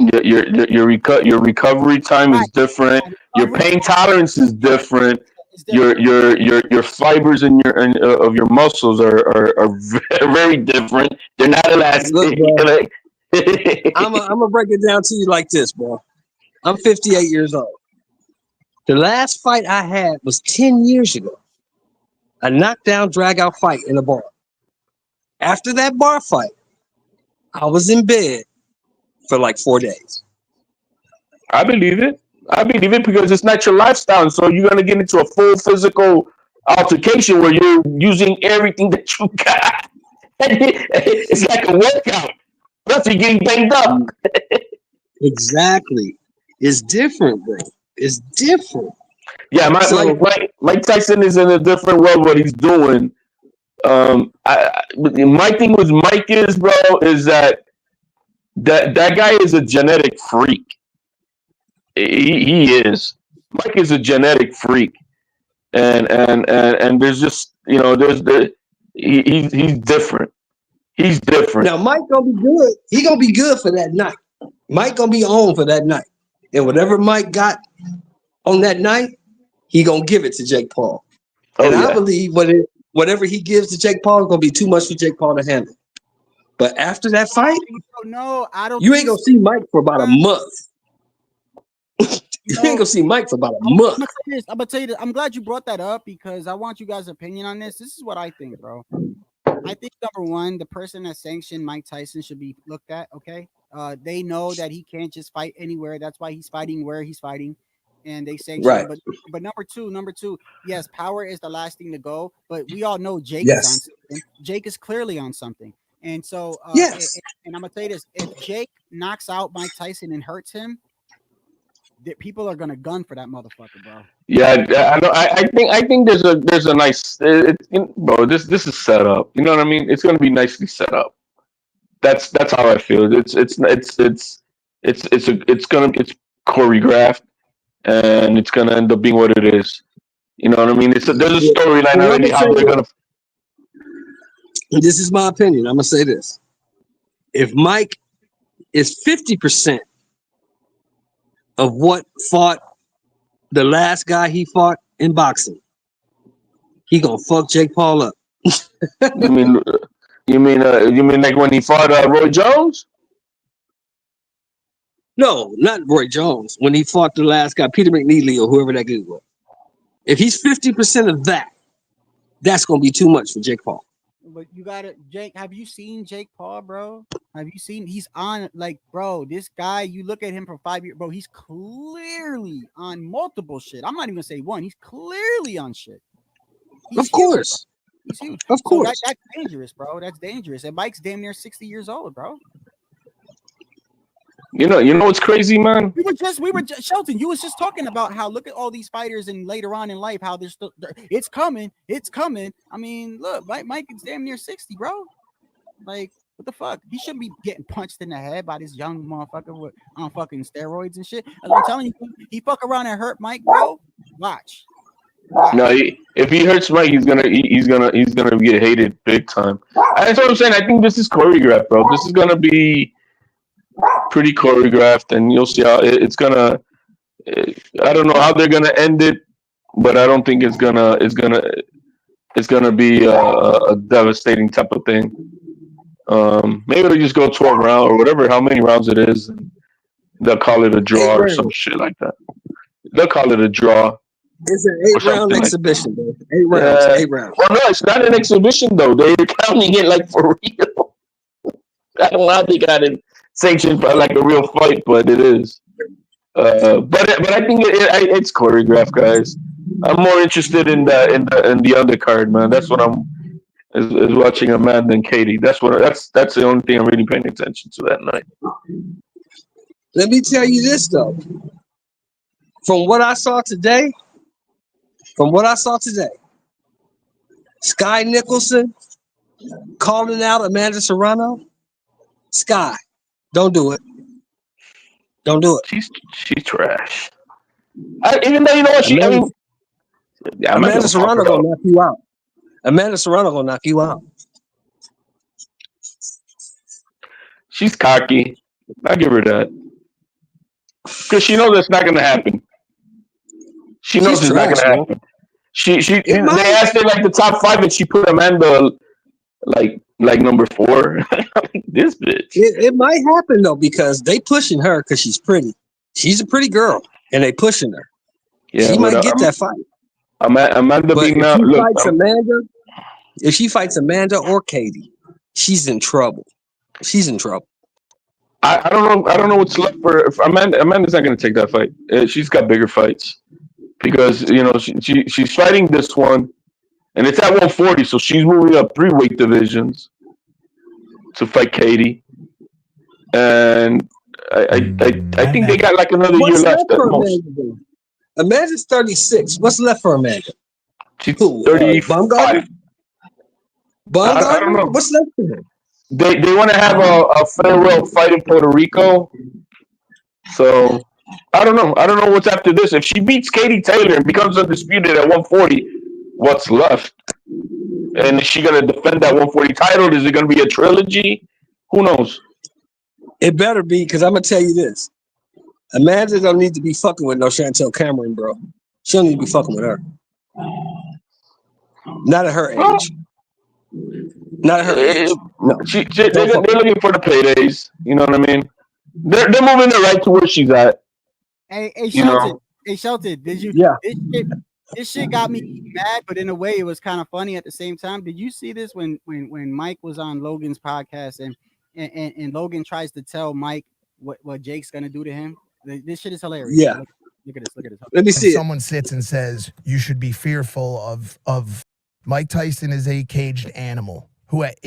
I: Your recovery time is different. Your pain tolerance is different. Your fibers in of your muscles are very different. They're not elastic.
M: Look, bro, I'm gonna break it down to you like this, bro. I'm 58 years old. The last fight I had was 10 years ago. A knockdown, drag out fight in a bar. After that bar fight, I was in bed for like 4 days.
I: I believe it. I believe it because it's not your lifestyle. So you're going to get into a full physical altercation where you're using everything that you got. It's like a workout. Plus you're getting banged up.
M: Exactly. It's different, bro. It's different.
I: Yeah, Mike Tyson is in a different world. What he's doing. My thing with Mike is, bro, is that guy is a genetic freak. He is. Mike is a genetic freak, and there's just he's different. He's different.
M: Now Mike gonna be good. He gonna be good for that night. Mike gonna be on for that night, and whatever Mike got on that night, he gonna give it to Jake Paul. I believe whatever he gives to Jake Paul is gonna be too much for Jake Paul to handle. But after that fight,
D: no, I don't.
M: You ain't gonna see Mike for about a month. You ain't gonna see Mike for about a month.
D: I'm gonna tell you this. I'm glad you brought that up because I want you guys' opinion on this. This is what I think, bro. I think number one, the person that sanctioned Mike Tyson should be looked at. Okay, they know that he can't just fight anywhere. That's why he's fighting where he's fighting, and they sanction him. But number two, yes, power is the last thing to go. But we all know Jake is on something. Jake is clearly on something, and so and I'm gonna tell you this: if Jake knocks out Mike Tyson and hurts him, that people are gonna gun for that motherfucker, bro.
I: Yeah, I think there's a nice bro. This is set up. You know what I mean? It's gonna be nicely set up. That's how I feel. It's choreographed, and it's gonna end up being what it is. You know what I mean? There's a storyline already how they're gonna.
M: This is my opinion. I'm gonna say this: if Mike is 50% of what fought the last guy he fought in boxing, he gonna fuck Jake Paul up.
I: You mean like when he fought Roy Jones?
M: No, not Roy Jones. When he fought the last guy, Peter McNeely or whoever that dude was. If he's 50% of that, that's gonna be too much for Jake Paul.
D: But you gotta, Jake. Have you seen Jake Paul, bro? Have you seen? He's on, like, bro. This guy, you look at him for 5 years, bro. He's clearly on multiple shit. I'm not even gonna say one. He's clearly on shit.
M: Of course,
D: he's huge.
M: Of course,
D: so that's dangerous, bro. That's dangerous. And Mike's damn near 60 years old, bro.
I: You know what's crazy, man?
D: We were just Shelton. You was just talking about how look at all these fighters and later on in life how they're still. It's coming. I mean, look, Mike is damn near 60, bro. Like, what the fuck? He shouldn't be getting punched in the head by this young motherfucker on fucking steroids and shit. As I'm telling you, he fuck around and hurt Mike, bro. Watch.
I: No, if he hurts Mike, he's gonna get hated big time. That's what I'm saying. I think this is choreographed, bro. This is gonna be pretty choreographed, and you'll see how it's gonna. I don't know how they're gonna end it, but I don't think it's gonna be a devastating type of thing. Maybe they'll just go 12 rounds or whatever, how many rounds it is. And they'll call it a draw or some shit like that. They'll call it a draw.
M: It's an 8-round exhibition, bro. 8 rounds. 8 rounds.
I: Well, no, it's not an exhibition though. They're counting it like for real. I don't know how they got it sanctioned for like a real fight, but it is. But I think it's choreographed, guys. I'm more interested in the undercard, man. That's what I'm is watching Amanda and Katie. That's the only thing I'm really paying attention to that night.
M: Let me tell you this though. From what I saw today, Sky Nicholson calling out Amanda Serrano. Sky, don't do it. Don't do it.
I: She's trash. Even though you know what she,
M: Amanda, Amanda Serrano gonna knock you out. Amanda Serrano gonna knock you out.
I: She's cocky. I give her that because she knows it's not gonna happen. She knows it's not gonna happen. They asked her like the top 5 and she put Amanda like number 4. This bitch.
M: It might happen though because they pushing her because she's pretty. She's a pretty girl and they pushing her.
I: Yeah,
M: she might get that fight.
I: Amanda
M: but
I: being
M: if she fights Amanda or Katie, she's in trouble. She's in trouble.
I: I don't know what's left for Amanda. Amanda's not going to take that fight. She's got bigger fights because she's fighting this one, and it's at 140, so she's moving up 3 weight divisions to fight Katie. And I think they got like another year left at most.
M: Amanda's 36. What's left for Amanda?
I: She's 35. I don't know.
M: What's left for him?
I: They want to have a farewell fight in Puerto Rico. So I don't know. I don't know what's after this. If she beats Katie Taylor and becomes undisputed at 140, what's left? And is she going to defend that 140 title? Is it going to be a trilogy? Who knows?
M: It better be, because I'm going to tell you this. Amanda don't need to be fucking with no Chantel Cameron, bro. She don't need to be fucking with her. Not at her age. Not at her age. No.
I: They're looking for the paydays. You know what I mean? They're moving her right to where she's at.
D: Hey, Shelton. Hey, Shelton, did you?
M: Yeah.
D: This shit got me mad, but in a way, it was kind of funny at the same time. Did you see this when Mike was on Logan's podcast and Logan tries to tell Mike what Jake's gonna do to him? This shit is hilarious.
M: Yeah.
D: Look at this. Look at this.
M: Let me see.
P: Someone sits and says you should be fearful of Mike Tyson is a caged animal who at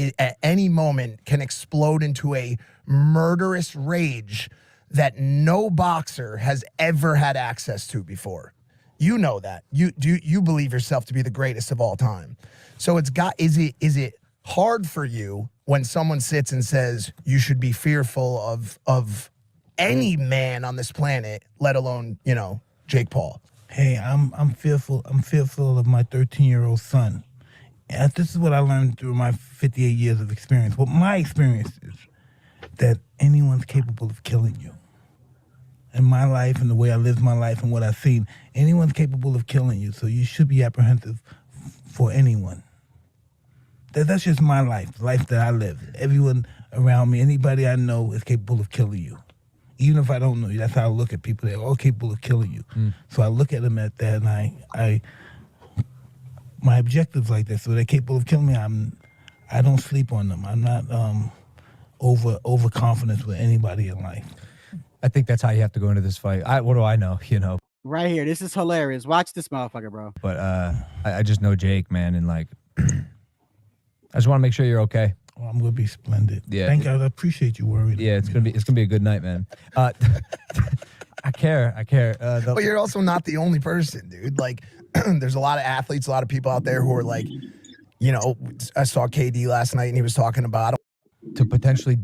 P: any moment can explode into a murderous rage that no boxer has ever had access to before. You know that. You believe yourself to be the greatest of all time. So is it hard for you when someone sits and says you should be fearful of any man on this planet, let alone, Jake Paul?
Q: Hey, I'm fearful. I'm fearful of my 13-year-old son. And this is what I learned through my 58 years of experience. What my experience is that anyone's capable of killing you. In my life and the way I lived my life and what I've seen, anyone's capable of killing you. So you should be apprehensive for anyone. That's just my life, the life that I live. Everyone around me, anybody I know is capable of killing you. Even if I don't know you, that's how I look at people. They're all capable of killing you. So I look at them at that, and I my objectives like that. So they're capable of killing me. I don't sleep on them. I'm not overconfident with anybody in life.
R: I think that's how you have to go into this fight. What do I know?
D: Right here. This is hilarious. Watch this motherfucker, bro.
R: But I just know Jake, man, and I just want to make sure you're okay.
Q: Oh, I'm gonna be splendid.
R: Yeah.
Q: Thank you. I appreciate you worried.
R: Yeah, it's gonna be a good night, man. I care.
P: But you're also not the only person, dude. Like, there's a lot of athletes, a lot of people out there who are like, I saw KD last night and he was talking about
R: to potentially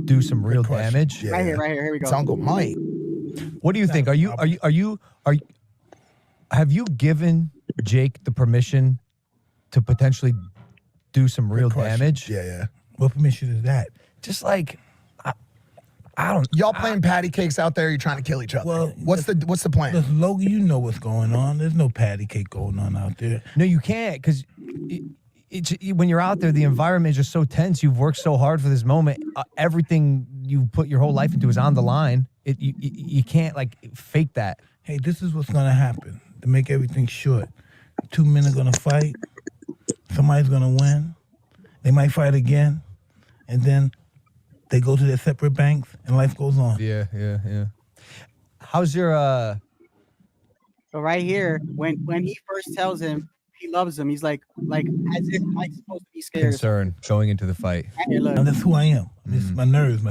R: do some real damage.
D: Yeah. Right here. Here we go.
P: It's Uncle Mike.
R: What do you think? Have you given Jake the permission to potentially do some real damage?
P: Yeah.
Q: What permission is that?
R: Just like I don't.
P: Y'all playing patty cakes out there? You're trying to kill each other.
Q: Well,
P: what's the plan?
Q: Listen, Logan, you know what's going on. There's no patty cake going on out there.
R: No, you can't, because when you're out there, the environment is just so tense. You've worked so hard for this moment. Everything you put your whole life into is on the line. You can't fake that.
Q: Hey, this is what's gonna happen to make everything short. 2 men are gonna fight. Somebody's gonna win. They might fight again, and then they go to their separate banks, and life goes on.
R: Yeah. How's your
D: So right here, when he first tells him he loves him, he's like as if Mike's supposed to be scared.
R: concern going into the fight?
D: Right here, look.
Q: Now, that's who I am. This is my nerves.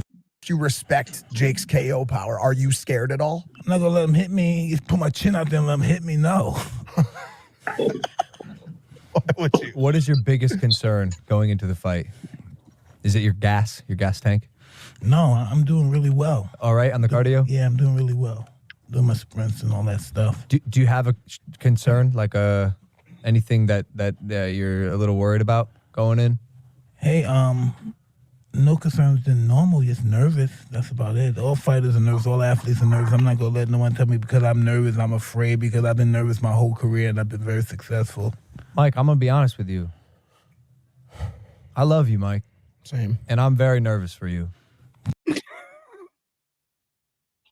P: you respect Jake's KO power. Are you scared at all?
Q: I'm not gonna let him hit me. Just put my chin out there and let him hit me. No.
P: Why would you?
R: What is your biggest concern going into the fight? Is it your gas tank?
Q: No, I'm doing really well.
R: All right, on the cardio?
Q: Yeah, I'm doing really well. Doing my sprints and all that stuff.
R: Do you have a concern, like anything that you're a little worried about going in?
Q: Hey, no concerns than normal, just nervous. That's about it. All fighters are nervous, all athletes are nervous. I'm not gonna let no one tell me because I'm nervous, I'm afraid, because I've been nervous my whole career and I've been very successful.
R: Mike, I'm gonna be honest with you. I love you, Mike.
P: Same.
R: And I'm very nervous for you.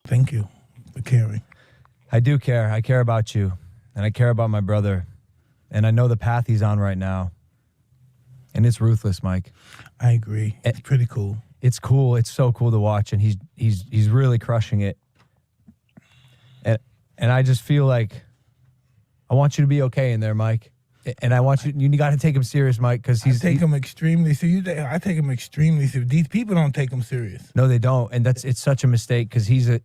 Q: Thank you for caring.
R: I do care. I care about you. And I care about my brother. And I know the path he's on right now. And it's ruthless, Mike.
Q: I agree. It's pretty cool.
R: It's cool. It's so cool to watch, and he's really crushing it. And I just feel like I want you to be okay in there, Mike. And I want you got to take him serious, Mike, because
Q: I take him extremely serious. I take him extremely serious. These people don't take him serious.
R: No, they don't, and it's such a mistake because he's a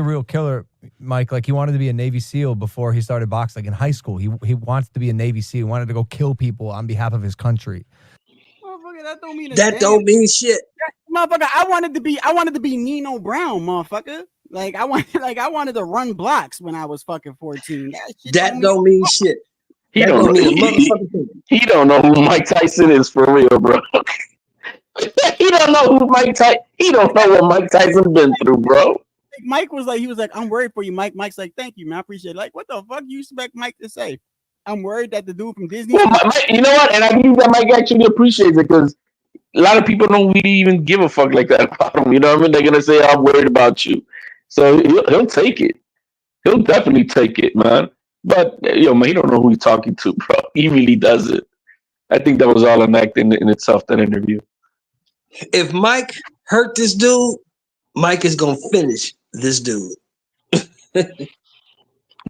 R: real killer, Mike. Like, he wanted to be a Navy SEAL before he started boxing. Like, in high school, he wants to be a Navy SEAL. He wanted to go kill people on behalf of his country.
D: Motherfucker, that don't mean
O: that don't mean shit.
D: Motherfucker, I wanted to be Nino Brown, motherfucker. Like, I wanted to run blocks when I was fucking 14.
O: That don't mean shit.
I: He don't know who Mike Tyson is for real, bro. He don't know who Mike Tyson. He don't know what Mike Tyson been through, bro.
D: Mike was like, I'm worried for you, Mike. Mike's like, thank you, man. I appreciate it. Like, what the fuck you expect Mike to say? I'm worried that the dude from Disney.
I: Well, Mike, you know what? And I believe that Mike actually appreciates it because a lot of people don't really even give a fuck like that about him. You know what I mean? They're gonna say, "I'm worried about you," so he'll take it. He'll definitely take it, man. But man, he don't know who he's talking to, bro. He really doesn't. I think that was all an act in itself, that interview.
O: If Mike hurt this dude, Mike is gonna finish this dude.
I: It's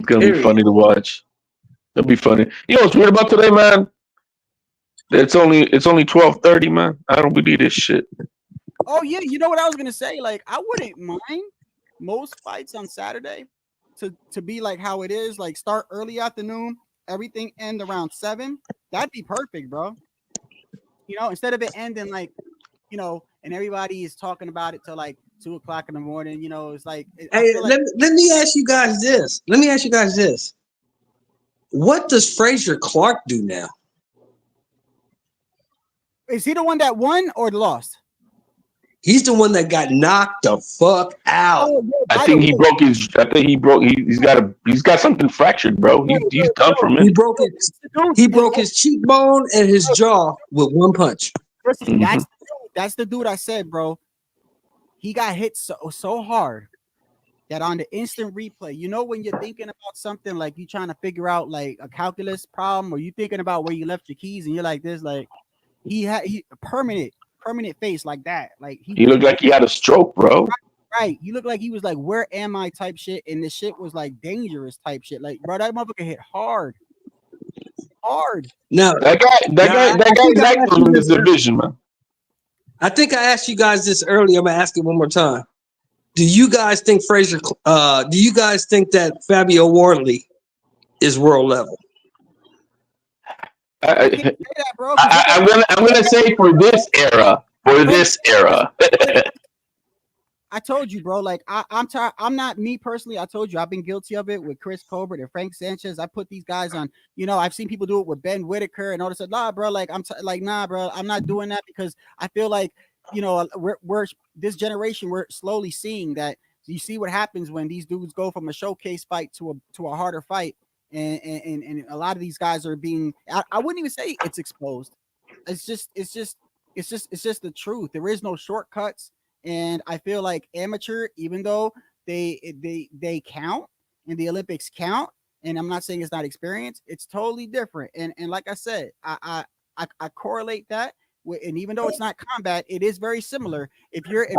I: gonna be funny to watch. It'll be funny. You know what's weird about today, man? It's only 12:30, man. I don't believe this shit.
D: Oh yeah, you know what I was gonna say? Like, I wouldn't mind most fights on Saturday to be like how it is, like start early afternoon, everything end around 7. That'd be perfect, bro. You know, instead of it ending like, and everybody is talking about it till like 2 o'clock in the morning. You know, it's like.
O: Hey, let me ask you guys this. What does Frazier Clark do now?
D: Is he the one that won or lost?
O: He's the one that got knocked the fuck out.
D: Oh, yeah,
I: I think he's got something fractured, bro. He's done from it.
O: He broke his cheekbone and his jaw with one punch.
D: Listen, that's the dude I said, bro. He got hit so hard that on the instant replay, when you're thinking about something like you trying to figure out like a calculus problem, or you thinking about where you left your keys and you're like this, like he permanent face like that. Like
I: he looked like he had a stroke, bro.
D: Right. You look like he was like, where am I type shit? And the shit was like dangerous type shit. Like, bro, that motherfucker hit hard.
O: No,
I: that guy's active in this division, man.
O: I think I asked you guys this earlier. I'm gonna ask it one more time. Do you guys think do you guys think that Fabio Wardley is world level?
I: I'm gonna say for this era.
D: I told you, bro. Like I'm tired. I'm not me personally. I told you I've been guilty of it with Chris Colbert and Frank Sanchez. I put these guys on. I've seen people do it with Ben Whitaker and all this. Nah, bro. Like nah, bro. I'm not doing that because I feel like we're this generation. We're slowly seeing that. You see what happens when these dudes go from a showcase fight to a harder fight, and a lot of these guys are being. I wouldn't even say it's exposed. It's just the truth. There is no shortcuts. And I feel like amateur, even though they count and the Olympics count, and I'm not saying it's not experience, it's totally different. And like I said, I correlate that with, and even though it's not combat, it is very similar. If you're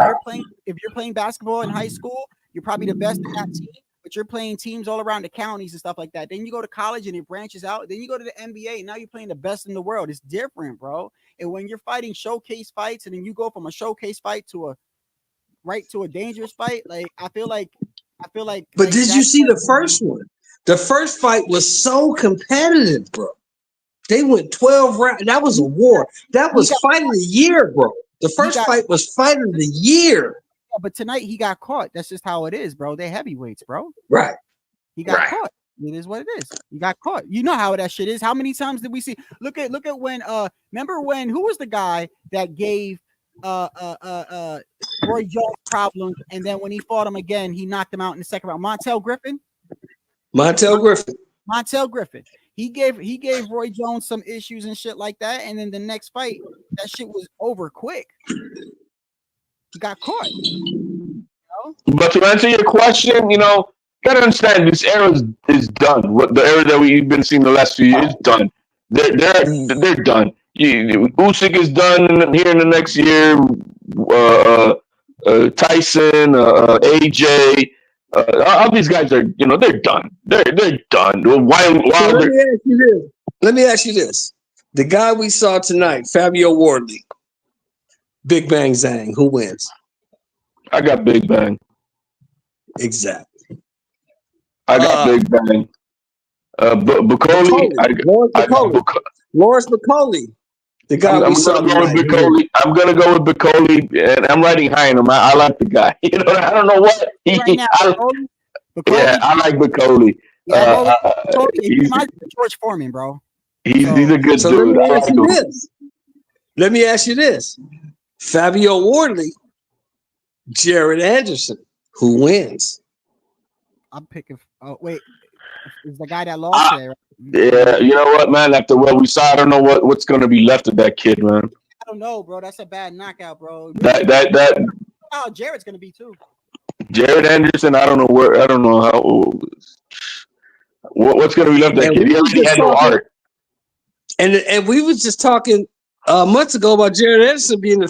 D: playing basketball in high school, you're probably the best in that team, but you're playing teams all around the counties and stuff like that. Then you go to college and it branches out. Then you go to the NBA. And now you're playing the best in the world. It's different, bro. And when you're fighting showcase fights, and then you go from a showcase fight to a right to a dangerous fight. Like I feel like.
M: But did you see the first one? The first fight was so competitive, bro. They went 12 rounds. That was a war. That was fight of the year, bro. The first fight was fight of the year.
D: Yeah, but tonight he got caught. That's just how it is, bro. They heavyweights, bro.
M: Right.
D: He got caught. It is what it is. He got caught. You know how that shit is. How many times did we see? Look at when remember when who was the guy that gave Roy Jones problems, and then when he fought him again, he knocked him out in the second round. Montel Griffin. He gave Roy Jones some issues and shit like that, and then the next fight, that shit was over quick. He got caught. You know?
I: But to answer your question, you gotta understand this era is done. What the era that we've been seeing the last few years is done. They're done. Usyk is done here in the next year. Tyson, AJ, all these guys are they're done. They're done.
M: Let me ask you this: the guy we saw tonight, Fabio Wardley, Big Bang Zhang, who wins?
I: I got Big Bang.
M: Exactly.
I: I got Big Bang. Bacoli.
M: Lawrence Bacoli. The guy
I: I'm gonna go with Bacoli, and I'm riding high on him. I like the guy. I don't know what. I like Bacoli.
D: He's George Foreman, bro.
I: He's a good dude.
M: Let me ask you this: Fabio Wardley, Jared Anderson, who wins?
D: I'm picking. Oh wait, is the guy that lost there? Right?
I: Yeah, you know what, man? After what we saw, I don't know what's gonna be left of that kid, man.
D: I don't know, bro. That's a bad knockout, bro.
I: That
D: how Jared's gonna be too.
I: Jared Anderson, I don't know what's gonna be left of that kid. He already had no heart.
M: And we was just talking months ago about Jared Anderson being the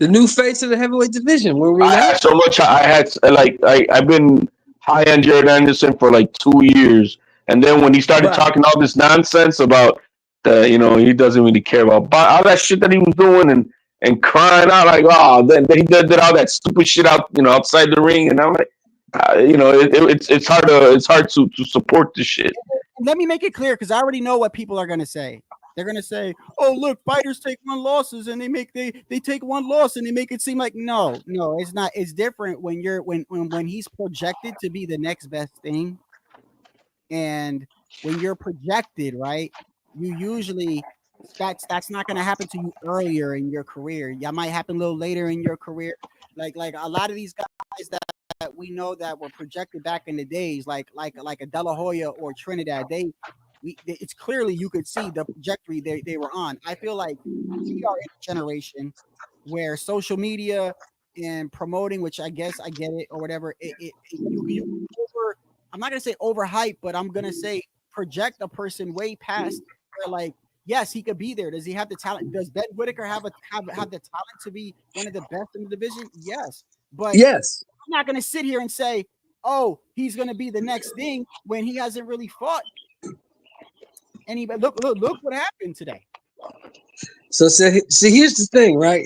M: new face of the heavyweight division. Where
I: I've been high on Jared Anderson for like 2 years. And then when he started talking all this nonsense about he doesn't really care about all that shit that he was doing and crying out like, then he did all that stupid shit outside the ring, and I'm like, it's hard to support this shit.
D: Let me make it clear because I already know what people are gonna say. They're gonna say, "Oh, look, fighters take one losses and they take one loss and they make it seem like no, it's not. It's different when when he's projected to be the next best thing, and when you're projected, right? You usually that's not gonna happen to you earlier in your career. That might happen a little later in your career. Like a lot of these guys that we know that were projected back in the days, like a De La Hoya or Trinidad, it's clearly you could see the trajectory they were on. I feel like we are in a generation where social media and promoting, which I guess I get it or whatever, you I'm not gonna say overhype, but I'm gonna say project a person way past where, like, yes, he could be there. Does he have the talent? Does Ben Whitaker have the talent to be one of the best in the division? Yes, but
M: yes,
D: I'm not gonna sit here and say, oh, he's gonna be the next thing when he hasn't really fought. And look what happened today.
M: So see, here's the thing, right?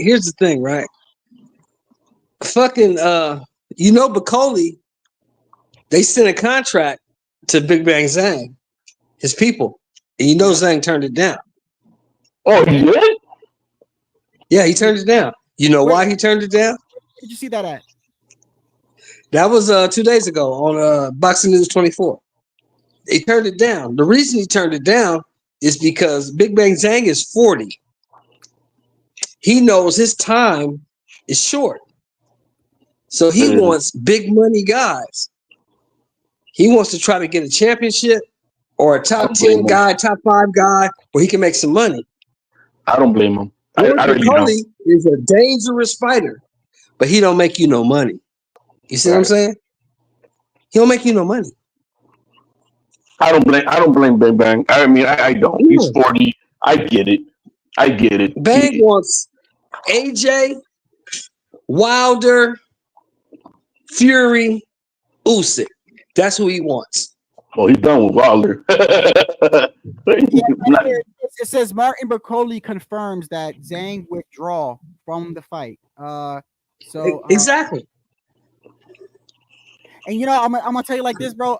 M: Fucking Bacoli, they sent a contract to Big Bang Zhang, his people, and Zhang turned it down.
I: Oh, he did?
M: Yeah, he turned it down. You know why he turned it down?
D: Where did you see that at?
M: That was 2 days ago on Boxing News 24. He turned it down. The reason he turned it down is because Big Bang Zhang is 40. He knows his time is short. So he wants big money guys. He wants to try to get a championship or a top 10 guy, top 5 guy where he can make some money.
I: I don't blame him.
M: Bacoli is a dangerous fighter, but he don't make you no money. You see what I'm saying? He don't make you no money.
I: I don't blame Big Bang. I mean, I don't. Yeah. He's 40. I get it.
M: Bang wants AJ, Wilder, Fury, Usyk. That's who he wants.
I: Oh, he's done with Wilder.
D: It says Martin Bacoli confirms that Zhang withdrew from the fight. So
M: exactly.
D: And you know, I'm gonna tell you like this, bro.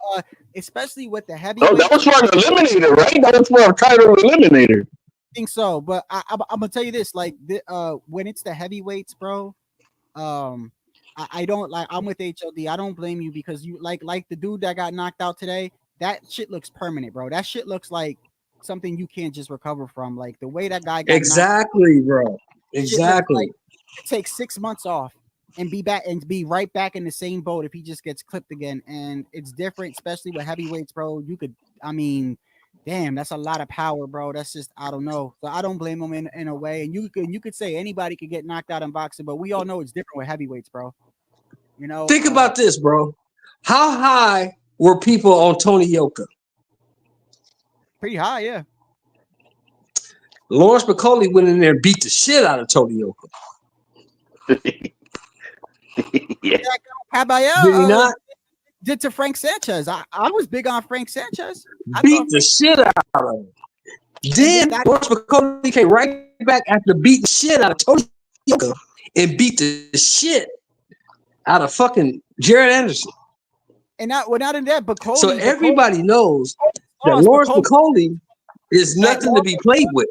D: Especially with the
I: Oh,
D: heavyweight.
I: that was for an eliminator, right? That was for a title eliminator.
D: I think so, but I'm gonna tell you this: like, when it's the heavyweights, bro. I don't like. I'm with HOD. I don't blame you because you like the dude that got knocked out today. That shit looks permanent, bro. That shit looks like something you can't just recover from. Like the way that guy got
M: Exactly, bro. Exactly.
D: Like, it takes 6 months off and be back and be right back in the same boat if he just gets clipped again. And it's different, especially with heavyweights, bro. You could, I mean, damn, that's a lot of power, bro. That's just, I don't know. So I don't blame him in a way. And you could say anybody could get knocked out in boxing, but we all know it's different with heavyweights, bro. You know,
M: think about this, bro. How high were people on Tony Yoka?
D: Pretty high, yeah.
M: Lawrence McCauley went in there and beat the shit out of Tony Yoka.
I: Yeah.
D: Habayel,
M: Did he not?
D: Did to Frank Sanchez. I was big on Frank Sanchez.
M: Beat the shit out of him. Then Lawrence McCauley came right back after beating the shit out of Tony Yoka and beat the shit out of fucking Jared Anderson.
D: And not in that, but
M: So everybody knows that Lawrence McCauley is nothing to be played with.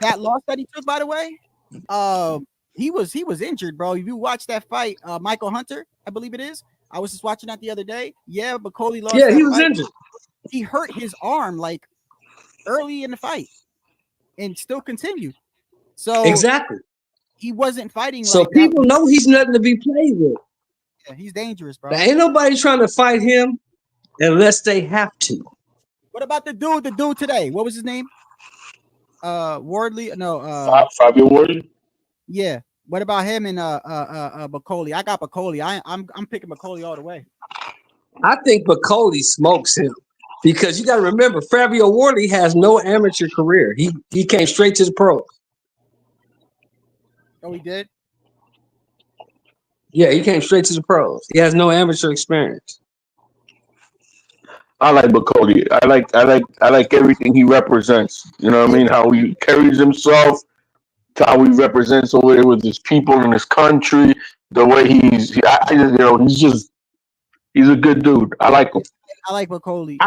D: That loss that he took, by the way, he was injured, bro. If you watch that fight, Michael Hunter, I believe it is. I was just watching that the other day. Yeah, McCauley lost.
M: Yeah,
D: that
M: he was
D: fight.
M: injured.
D: He hurt his arm like early in the fight, and still continued. So
M: exactly,
D: he wasn't fighting.
M: So
D: like
M: people
D: that.
M: know he's nothing to be played with.
D: Yeah, he's dangerous, bro.
M: There ain't nobody trying to fight him unless they have to.
D: What about the dude today? What was his name? Wardley? No,
I: Fabio Wardley.
D: Yeah. What about him and McCauley? I got McCauley. I'm picking McCauley all the way.
M: I think McCauley smokes him because you got to remember Fabio Wardley has no amateur career. He came straight to the pros.
D: Oh, he did?
M: Yeah, he came straight to the pros. He has no amateur experience.
I: I like McCauley. I like everything he represents. You know what I mean? How he carries himself, how he represents over there with his people in his country. The way he's a good dude. I like him.
D: I like McCauley.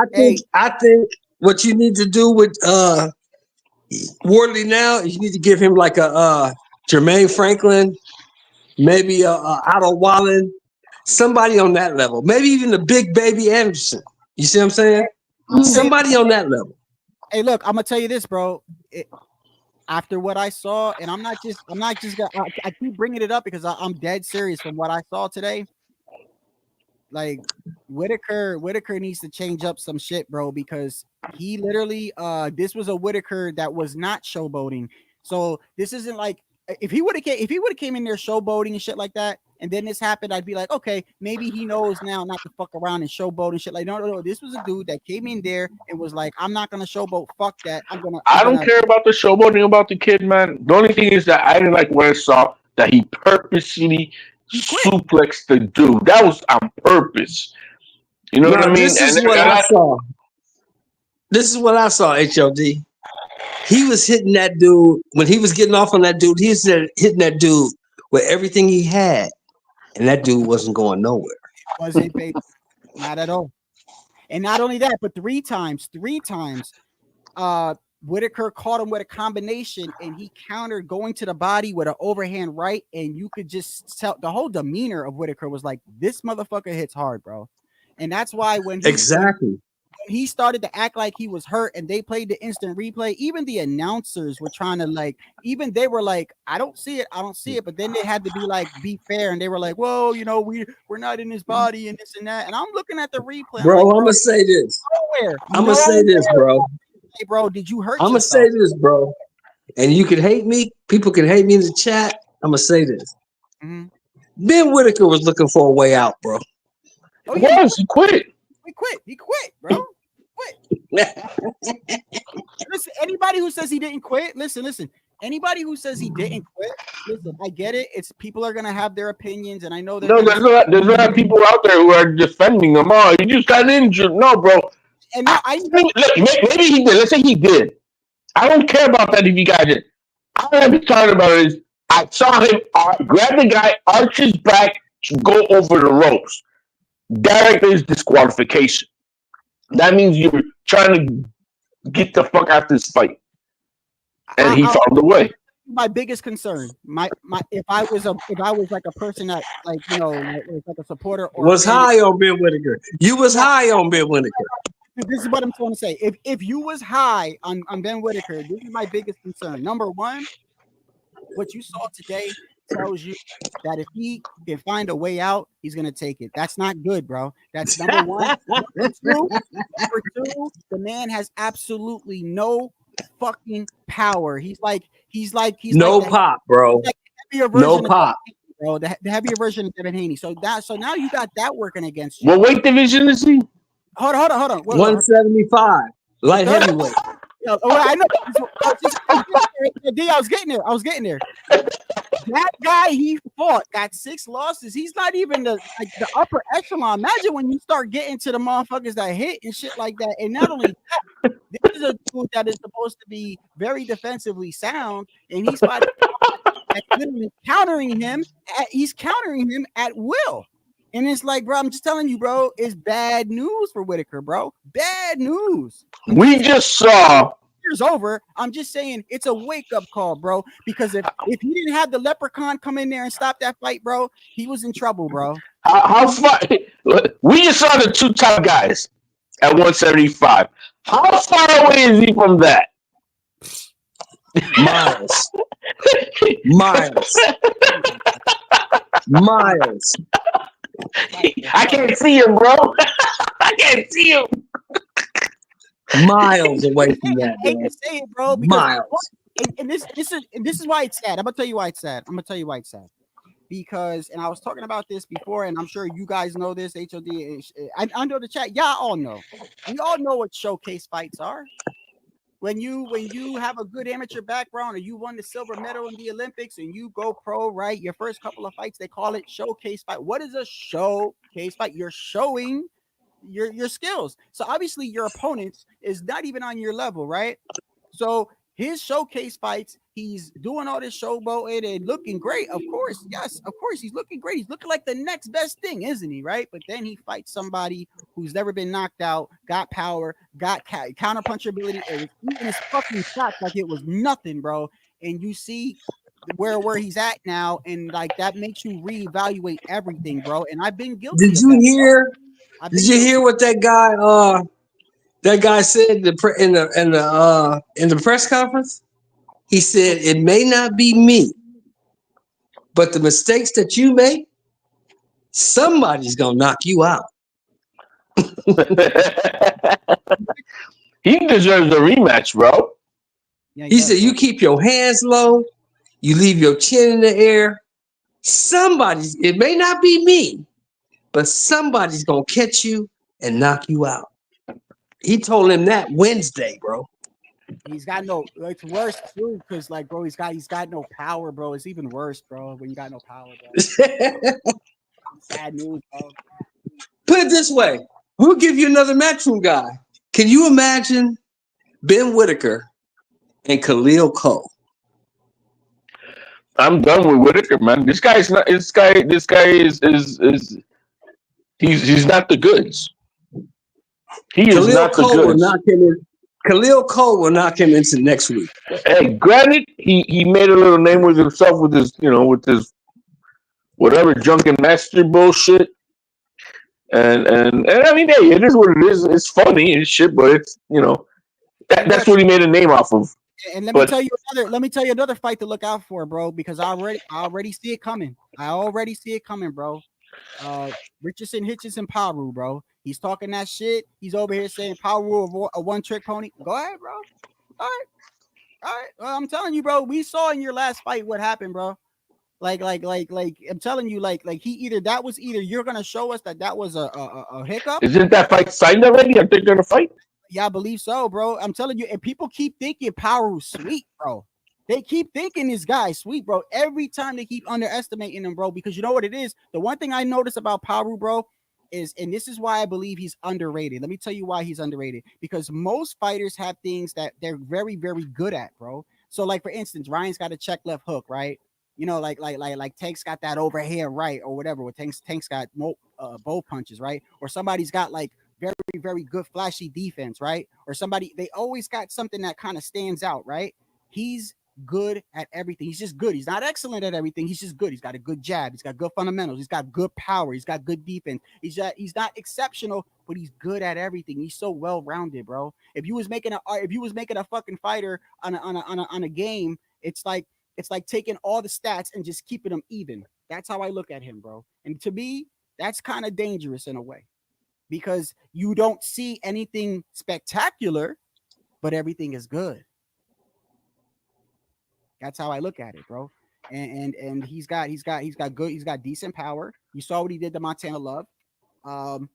M: I think what you need to do with Wardley now is you need to give him like a Jermaine Franklin, maybe a Otto Wallen, somebody on that level. Maybe even the big baby Anderson. You see what I'm saying? Somebody on that level.
D: Hey, look, I'm gonna tell you this, bro. After what I saw, and I'm not just gonna. I keep bringing it up because I'm dead serious from what I saw today. Like Whitaker needs to change up some shit, bro, because he literally this was a Whitaker that was not showboating. So this isn't like if he would have came in there showboating and shit like that, and then this happened, I'd be like, okay, maybe he knows now not to fuck around and showboat and shit. Like, no. This was a dude that came in there and was like, I'm not gonna showboat. Fuck that.
I: I don't care about the showboating about the kid, man. The only thing is that I didn't like what I saw that he purposely suplexed the dude. That was on purpose. You know what I mean?
M: This is what I saw. This is what I saw, HLD. He was hitting that dude when he was getting off on that dude. He was hitting that dude with everything he had, and that dude wasn't going nowhere.
D: Wasn't baby, not at all. And not only that, but three times, Whitaker caught him with a combination, and he countered going to the body with an overhand right, and you could just tell the whole demeanor of Whitaker was like, this motherfucker hits hard, bro. And that's why when he started to act like he was hurt and they played the instant replay, even the announcers were trying to even they were like, I don't see it. But then they had to be fair. And they were like, whoa, we're not in his body and this and that. And I'm looking at the replay.
M: Bro, I'm going to say this. I'm going to say this, bro.
D: Hey, bro, did you hurt
M: I'm going to say this, bro. And you can hate me. People can hate me in the chat. I'm going to say this.
D: Mm-hmm.
M: Ben Whitaker was looking for a way out, bro.
D: Oh, yeah.
I: Yes, he quit.
D: He quit, bro. Listen, anybody who says he didn't quit, listen. Anybody who says he didn't quit, listen, I get it. It's people are gonna have their opinions, and I know that.
I: No, there's a lot of people out there who are defending him. Oh, he just got injured. No, bro.
D: And now
I: look, maybe he did. Let's say he did. I don't care about that if he got it. All I'm talking about is I saw him grab the guy, arch his back, go over the ropes. That is disqualification. That means you're trying to get the fuck out this fight. And he found a way.
D: My biggest concern, my if I was like a person that like like a supporter or
M: was high on Ben Whitaker. You was high on Ben Whitaker.
D: This is what I'm trying to say. If you was high on Ben Whitaker, this is my biggest concern. Number one, what you saw today tells you that if he can find a way out, he's gonna take it. That's not good, bro. That's number one. Number two, the man has absolutely no fucking power. He's like
M: no pop, bro. No pop,
D: bro. The heavier version of Devin Haney. So now you got that working against you.
I: What weight division is he?
D: Hold on.
M: 175, light heavyweight.
D: Well, I know. I was getting there. That guy he fought got 6 losses. He's not even the upper echelon. Imagine when you start getting to the motherfuckers that hit and shit like that. And not only that, this is a dude that is supposed to be very defensively sound, and he's fighting literally countering him. He's countering him at will. And it's like, bro, I'm just telling you, bro, it's bad news for Whitaker, bro. Bad news.
I: We just saw.
D: Year's over. I'm just saying it's a wake-up call, bro. Because if he didn't have the leprechaun come in there and stop that fight, bro, he was in trouble, bro.
I: How far? We just saw the 2 top guys at 175. How far away is he from that?
M: Miles.
I: I can't see him, bro. I can't see him.
M: Miles away from that.
D: I hate to say it, bro. Because and this is why it's sad. I'm gonna tell you why it's sad. Because, and I was talking about this before, and I'm sure you guys know this. HOD, I know the chat. Y'all all know. We all know what showcase fights are. When you have a good amateur background, or you won the silver medal in the Olympics, and you go pro, right? Your first couple of fights, they call it showcase fight. What is a showcase fight? You're showing your skills. So obviously your opponent is not even on your level, right? So his showcase fights, he's doing all this showboating and looking great. Of course, yes, of course, he's looking great. He's looking like the next best thing, isn't he? Right? But then he fights somebody who's never been knocked out, got power, got counter punch ability, and was eating his fucking shots like it was nothing, bro. And you see where he's at now, and like that makes you reevaluate everything, bro. And I've been guilty.
M: Did you hear? Did you hear what that guy said in the press conference? He said, "It may not be me, but the mistakes that you make, somebody's gonna knock you out."
I: He deserves a rematch, bro.
M: He said, "You keep your hands low, you leave your chin in the air. It may not be me, but somebody's gonna catch you and knock you out." He told him that Wednesday, bro.
D: He's got no. It's worse too, because like, bro, he's got no power, bro. It's even worse, bro, when you got no power, bro. Sad news, bro.
M: Put it this way: we'll give you another matchroom guy. Can you imagine Ben Whitaker and Khalil Cole?
I: I'm done with Whitaker, man. This guy is he's not the goods. He is not the goods.
M: Khalil Cole will knock him into next week.
I: Hey, granted, he made a little name with himself with his whatever drunken master bullshit. And I mean, hey, it is what it is. It's funny and shit, but it's that's what he made a name off of.
D: And let me tell you another fight to look out for, bro, because I already see it coming. Bro. Richardson, Hitchison, Paru, bro. He's talking that shit. He's over here saying Paru a one-trick pony. Go ahead, bro. All right. Well, I'm telling you, bro. We saw in your last fight what happened, bro. Like I'm telling you, like you're gonna show us that was a hiccup.
I: Isn't that fight signed already? I think they're gonna fight.
D: Yeah, I believe so, bro. I'm telling you, and people keep thinking Paru's sweet, bro. They keep thinking this guy's sweet, bro. Every time they keep underestimating him, bro, because you know what it is? The one thing I noticed about Paru, bro, is, and this is why I believe he's underrated. Let me tell you why he's underrated. Because most fighters have things that they're very, very good at, bro. So, like, for instance, Ryan's got a check left hook, right? You know, like Tank's got that overhand right or whatever. Where Tank's got bow punches, right? Or somebody's got like very, very good flashy defense, right? Or they always got something that kind of stands out, right? He's good at everything. He's just good. He's not excellent at everything. He's just good. He's got a good jab. He's got good fundamentals. He's got good power. He's got good defense. He's not exceptional, but he's good at everything. He's so well rounded, bro. If you was making a fucking fighter on a game, it's like taking all the stats and just keeping them even. That's how I look at him, bro. And to me, that's kind of dangerous in a way, because you don't see anything spectacular, but everything is good. That's how I look at it, bro. And he's got decent power. You saw what he did to Montana Love.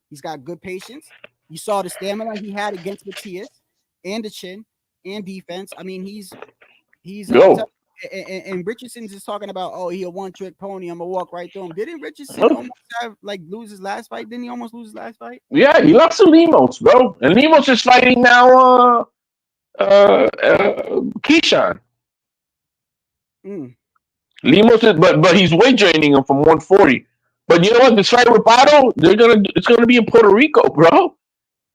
D: He's got good patience. You saw the stamina he had against Matias, and the chin and defense. I mean, he's and Richardson's just talking about, oh, he a one-trick pony. I'm gonna walk right through him. Didn't Richardson almost lose his last fight? Didn't he almost lose his last fight?
I: Yeah, he lost to Lemos, bro. And Lemos is fighting now Keyshawn. Lemos is, but he's weight draining him from 140. But you know what? This fight with Pato, it's gonna be in Puerto Rico, bro.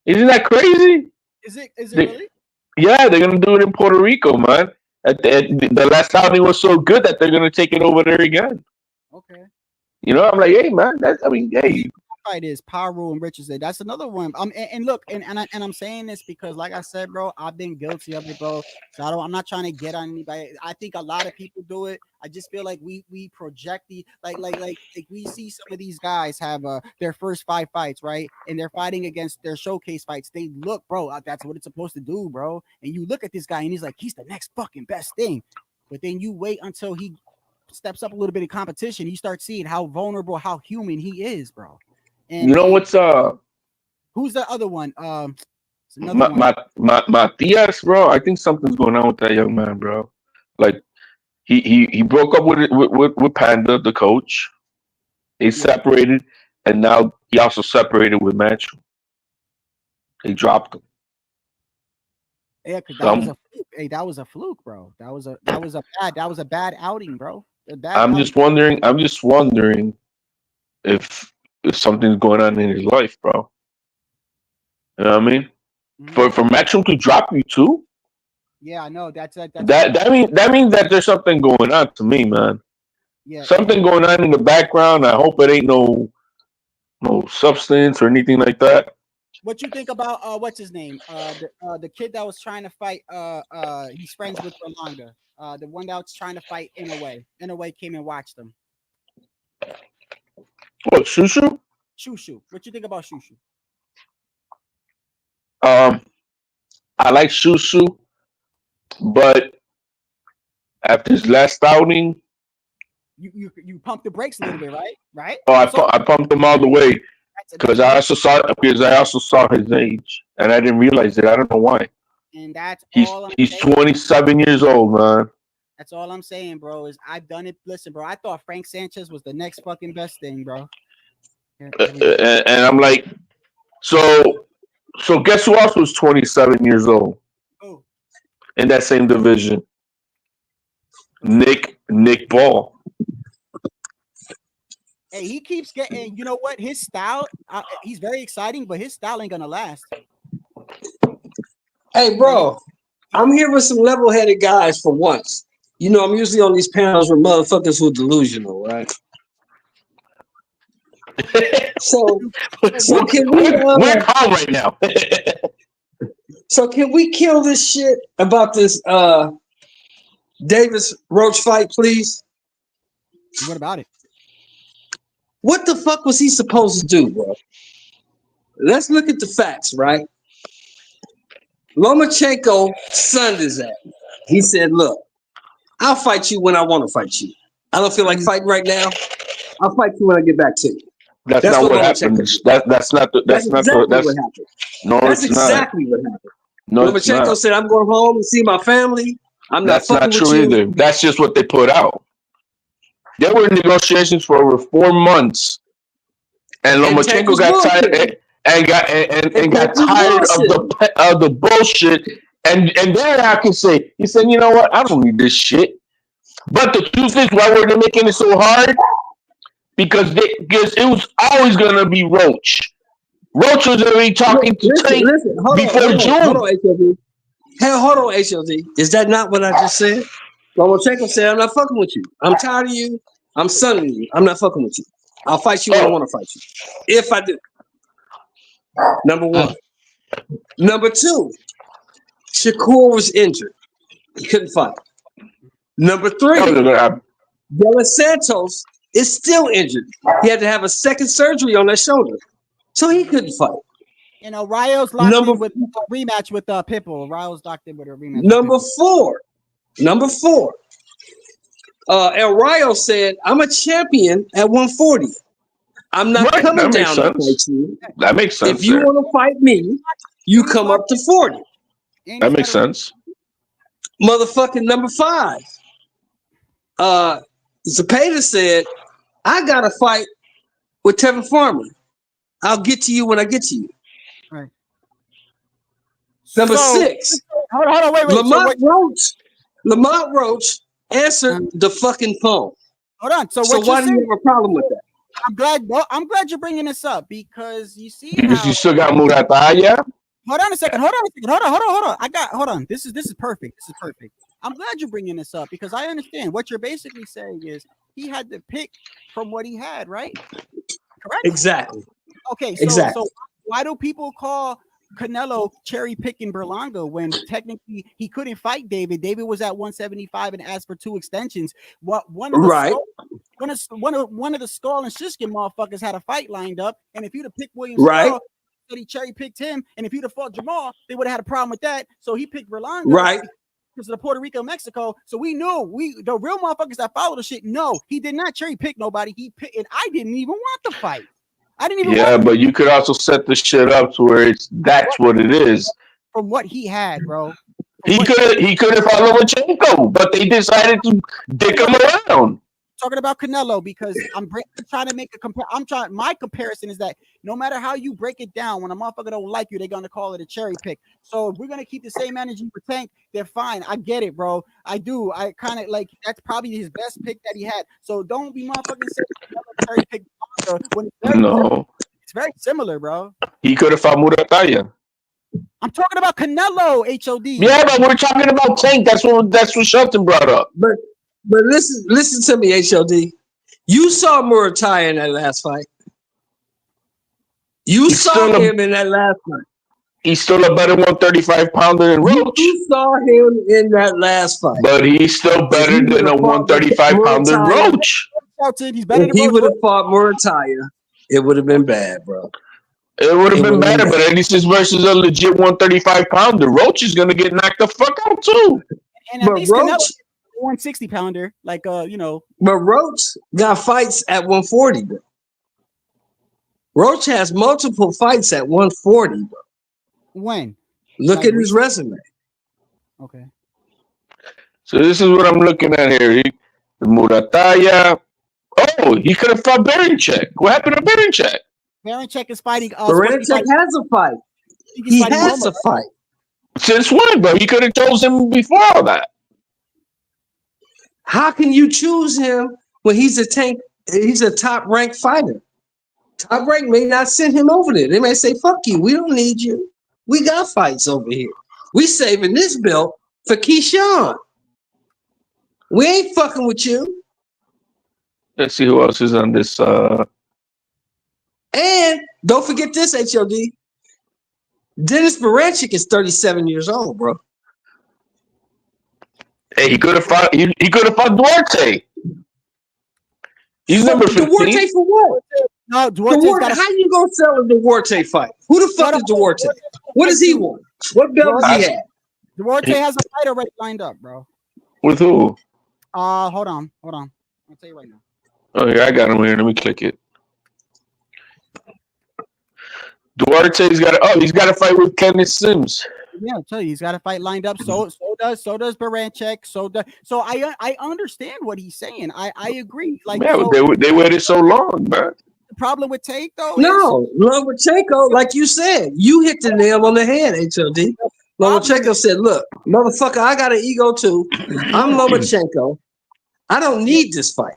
I: Isn't that crazy?
D: Is it really?
I: Yeah, they're gonna do it in Puerto Rico, man. The last outing was so good that they're gonna take it over there again.
D: Okay.
I: You know, I'm like, hey, man. Hey.
D: Fight is Paru and Richardson. That's another one. And look, and I'm saying this because, like I said, bro, I've been guilty of it, bro. So I'm not trying to get on anybody. I think a lot of people do it. I just feel like we project like we see some of these guys have their first 5 fights, right? And they're fighting against their showcase fights. They look, bro, that's what it's supposed to do, bro. And you look at this guy and he's like, he's the next fucking best thing. But then you wait until he steps up a little bit of competition. You start seeing how vulnerable, how human he is, bro. And
I: you know what's
D: who's the other one?
I: Matias, bro. I think something's going on with that young man, bro. Like he broke up with Panda, the coach. They separated, and now he also separated with Matthew. They dropped him.
D: Yeah, because that was a fluke. Hey, that was a fluke, bro. That was a bad outing, bro.
I: I'm just wondering if something's going on in his life, bro. You know what I mean? Mm-hmm. For Matchroom to drop you too?
D: Yeah, I know. That
I: means that there's something going on to me, man.
D: Yeah,
I: something going on in the background. I hope it ain't no substance or anything like that.
D: What you think about what's his name? The kid that was trying to fight. He's friends with Rolanda. The one that was trying to fight Inouye came and watched him.
I: What, Shushu?
D: Shushu. What you think about Shushu?
I: I like Shushu, but after his last outing,
D: you pumped the brakes a little bit, right? Right?
I: Oh, I pumped him all the way because I also saw his age, and I didn't realize it. I don't know why.
D: And that's
I: he's 27 years old, man.
D: That's all I'm saying, bro. Is I've done it. Listen, bro. I thought Frank Sanchez was the next fucking best thing, bro.
I: And I'm like, so guess who else was 27 years old?
D: Oh.
I: In that same division? Nick Ball.
D: Hey, he keeps getting. You know what? His style. He's very exciting, but his style ain't gonna last.
M: Hey, bro. I'm here with some level-headed guys for once. You know, I'm usually on these panels with motherfuckers who are delusional, right? So can we?
I: We're calm right now.
M: So can we kill this shit about this Davis Roach fight, please?
D: What about it?
M: What the fuck was he supposed to do, bro? Let's look at the facts, right? Lomachenko sunned his ass. He said, "Look, I'll fight you when I want to fight you. I don't feel like fighting right now. I'll fight you when I get back to you."
I: That's not what happened. That's exactly
M: what happened.
I: No,
M: that's exactly what happened. No, Lomachenko said, "I'm going home and see my family.
I: That's not true either. That's just what they put out. There were negotiations for over 4 months, and Lomachenko got tired and got tired of the bullshit. And then I can say, he said, "You know what? I don't need this shit. But the truth is, why were they making it so hard? Because it was always gonna be Roach. Roach was already talking to Tank before June.
M: Hold on, HOD. Hey, hold on, HOD. Is that not what I just said? Lomachenko said, I'm not fucking with you. I'm tired of you. I'm sunning you. I'm not fucking with you. I'll fight you when I want to fight you. If I do. Number one. Number two, Shakur was injured. He couldn't fight. Number three, Dylan Santos is still injured. He had to have a second surgery on that shoulder. So he couldn't fight.
D: You know, Ryo's locked in with a rematch with Pitbull. Ryo's locked in with a rematch.
M: Number four. El Rayo said, I'm a champion at 140. I'm not coming down to fight you.
I: That makes sense.
M: If you want to fight me, you come up to 40.
I: That makes sense.
M: Motherfucking number five. Zepeda said, I got to fight with Tevin Farmer. I'll get to you when I get to you.
D: Right.
M: Number six.
D: Hold on, wait.
M: Lamont Roach answered the fucking phone.
D: Hold on. So
M: why do you have a problem with that?
D: I'm glad you're bringing this up because you see.
I: Because you still got Murataya.
D: Hold on a second. Hold on. This is perfect. This is perfect. I'm glad you're bringing this up because I understand what you're basically saying is he had to pick from what he had, right? Correct.
M: Exactly.
D: Okay. So why do people call Canelo cherry picking Berlanga when technically he couldn't fight David? David was at 175 and asked for 2 extensions. One of the Skull and Shishkin motherfuckers had a fight lined up, and if you'd have picked William Skull, he cherry picked him, and if you'd have fought Jamal, they would have had a problem with that. So he picked Berlanga, because of the Puerto Rico, Mexico. So we knew the real motherfuckers that follow the shit. No, he did not cherry pick nobody. He picked, and I didn't even want the fight. I didn't even.
I: Yeah, but you could also set the shit up to where that's what it is.
D: From what he had, bro.
I: He could have fought Lomachenko, but they decided to dick him around.
D: Talking about Canelo because I'm trying to make a my comparison is that no matter how you break it down, when a motherfucker don't like you, they're gonna call it a cherry pick. So if we're gonna keep the same energy for Tank, they're fine. I get it, bro. I do. I kind of like that's probably his best pick that he had. So don't be motherfucking saying cherry pick when it's very similar, bro.
I: He could have fought Murataya.
D: I'm talking about Canelo, HOD.
I: Yeah, but we're talking about Tank. That's what Shelton brought up.
M: But listen to me, HOD. You saw Murataya in that last fight. You saw him in that last fight.
I: He's still a better 135-pounder than Roach.
M: You saw him in that last fight.
I: But he's still better than a 135-pounder Roach.
M: If he would have fought Murataya, it would have been bad, bro.
I: It would have been better, but at least it's versus a legit 135-pounder. Roach is going to get knocked the fuck out, too.
D: And at least Roach, 160-pounder, like you know.
M: But Roach got fights at 140, bro. Roach has multiple fights at 140, bro.
D: When?
M: Look at his resume.
D: Okay.
I: So this is what I'm looking at here. The Murataya. Oh, he could have fought Berincek. What happened to Berincek?
D: Berincek is fighting.
M: Berincek has a fight. He has a fight.
I: Since when, bro? He could have chosen him before all that.
M: How can you choose him when he's a tank? He's a top-ranked fighter. Top Rank may not send him over there. They may say, "Fuck you. We don't need you. We got fights over here. We saving this belt for Keyshawn. We ain't fucking with you."
I: Let's see who else is on this.
M: And don't forget this, HOD. Dennis Barancik is 37 years old, bro.
I: Hey, he could have fought. He could have fought Duarte. He's number 15.
M: Duarte for what?
D: No,
M: Duarte. How you gonna sell a Duarte fight? Who the fuck is Duarte? What does he want? What belt does he have?
D: Duarte has a fight already lined up, bro.
I: With who?
D: Hold on. I'll tell you right now.
I: Oh yeah, I got him here. Let me click it. Duarte's got he's got a fight with Kenneth Sims.
D: Yeah, I'll tell you, he's got a fight lined up. So does Barancek. So I understand what he's saying. I agree. Like,
I: yeah, they waited so long, man.
D: The problem with Tank though.
M: No, Lomachenko, like you said, you hit the nail on the head, HOD. Lomachenko said, "Look, motherfucker, I got an ego too. I'm Lomachenko. I don't need this fight.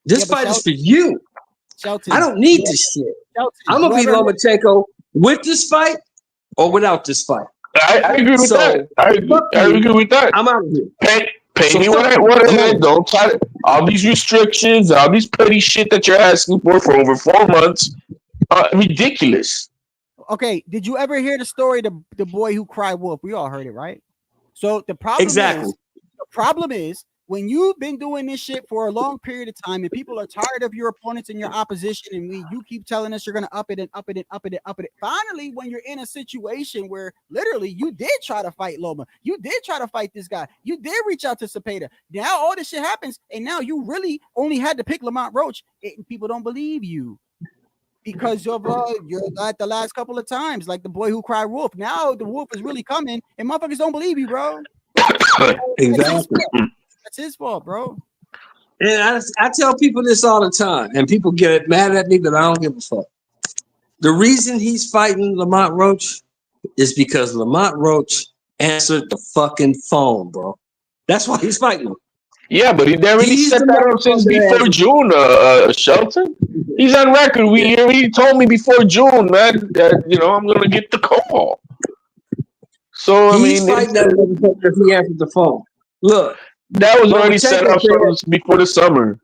M: This
D: Yeah, but
M: fight is for you.
D: Shelton,
M: I don't need this shit.
D: Shelton,
M: I'm gonna beat Lomachenko with this fight or without this fight.
I: I agree with that. I agree with that.
M: I'm out of here.
I: Pay me what I don't try to, all these restrictions, all these petty shit that you're asking for over 4 months, ridiculous.
D: Okay, did you ever hear the story the boy who cried wolf? We all heard it, right? So the problem is when you've been doing this shit for a long period of time and people are tired of your opponents and your opposition, and you keep telling us you're gonna up it and up it and up it and up it. Finally, when you're in a situation where literally you did try to fight Loma, you did try to fight this guy, you did reach out to Cepeda. Now all this shit happens, and now you really only had to pick Lamont Roach, and people don't believe you. Because of you're like the last couple of times, like the boy who cried wolf. Now the wolf is really coming, and motherfuckers don't believe you, bro.
M: Exactly.
D: That's his fault, bro.
M: And I tell people this all the time, and people get mad at me, but I don't give a fuck. The reason he's fighting Lamont Roach is because Lamont Roach answered the fucking phone, bro. That's why he's fighting him.
I: Yeah, but they already set that up since before June, Shelton. He's on record. He told me before June, man, that I'm gonna get the call. So
M: He's fighting that motherfucker because he answered the phone. Look,
I: that was already set up before the summer.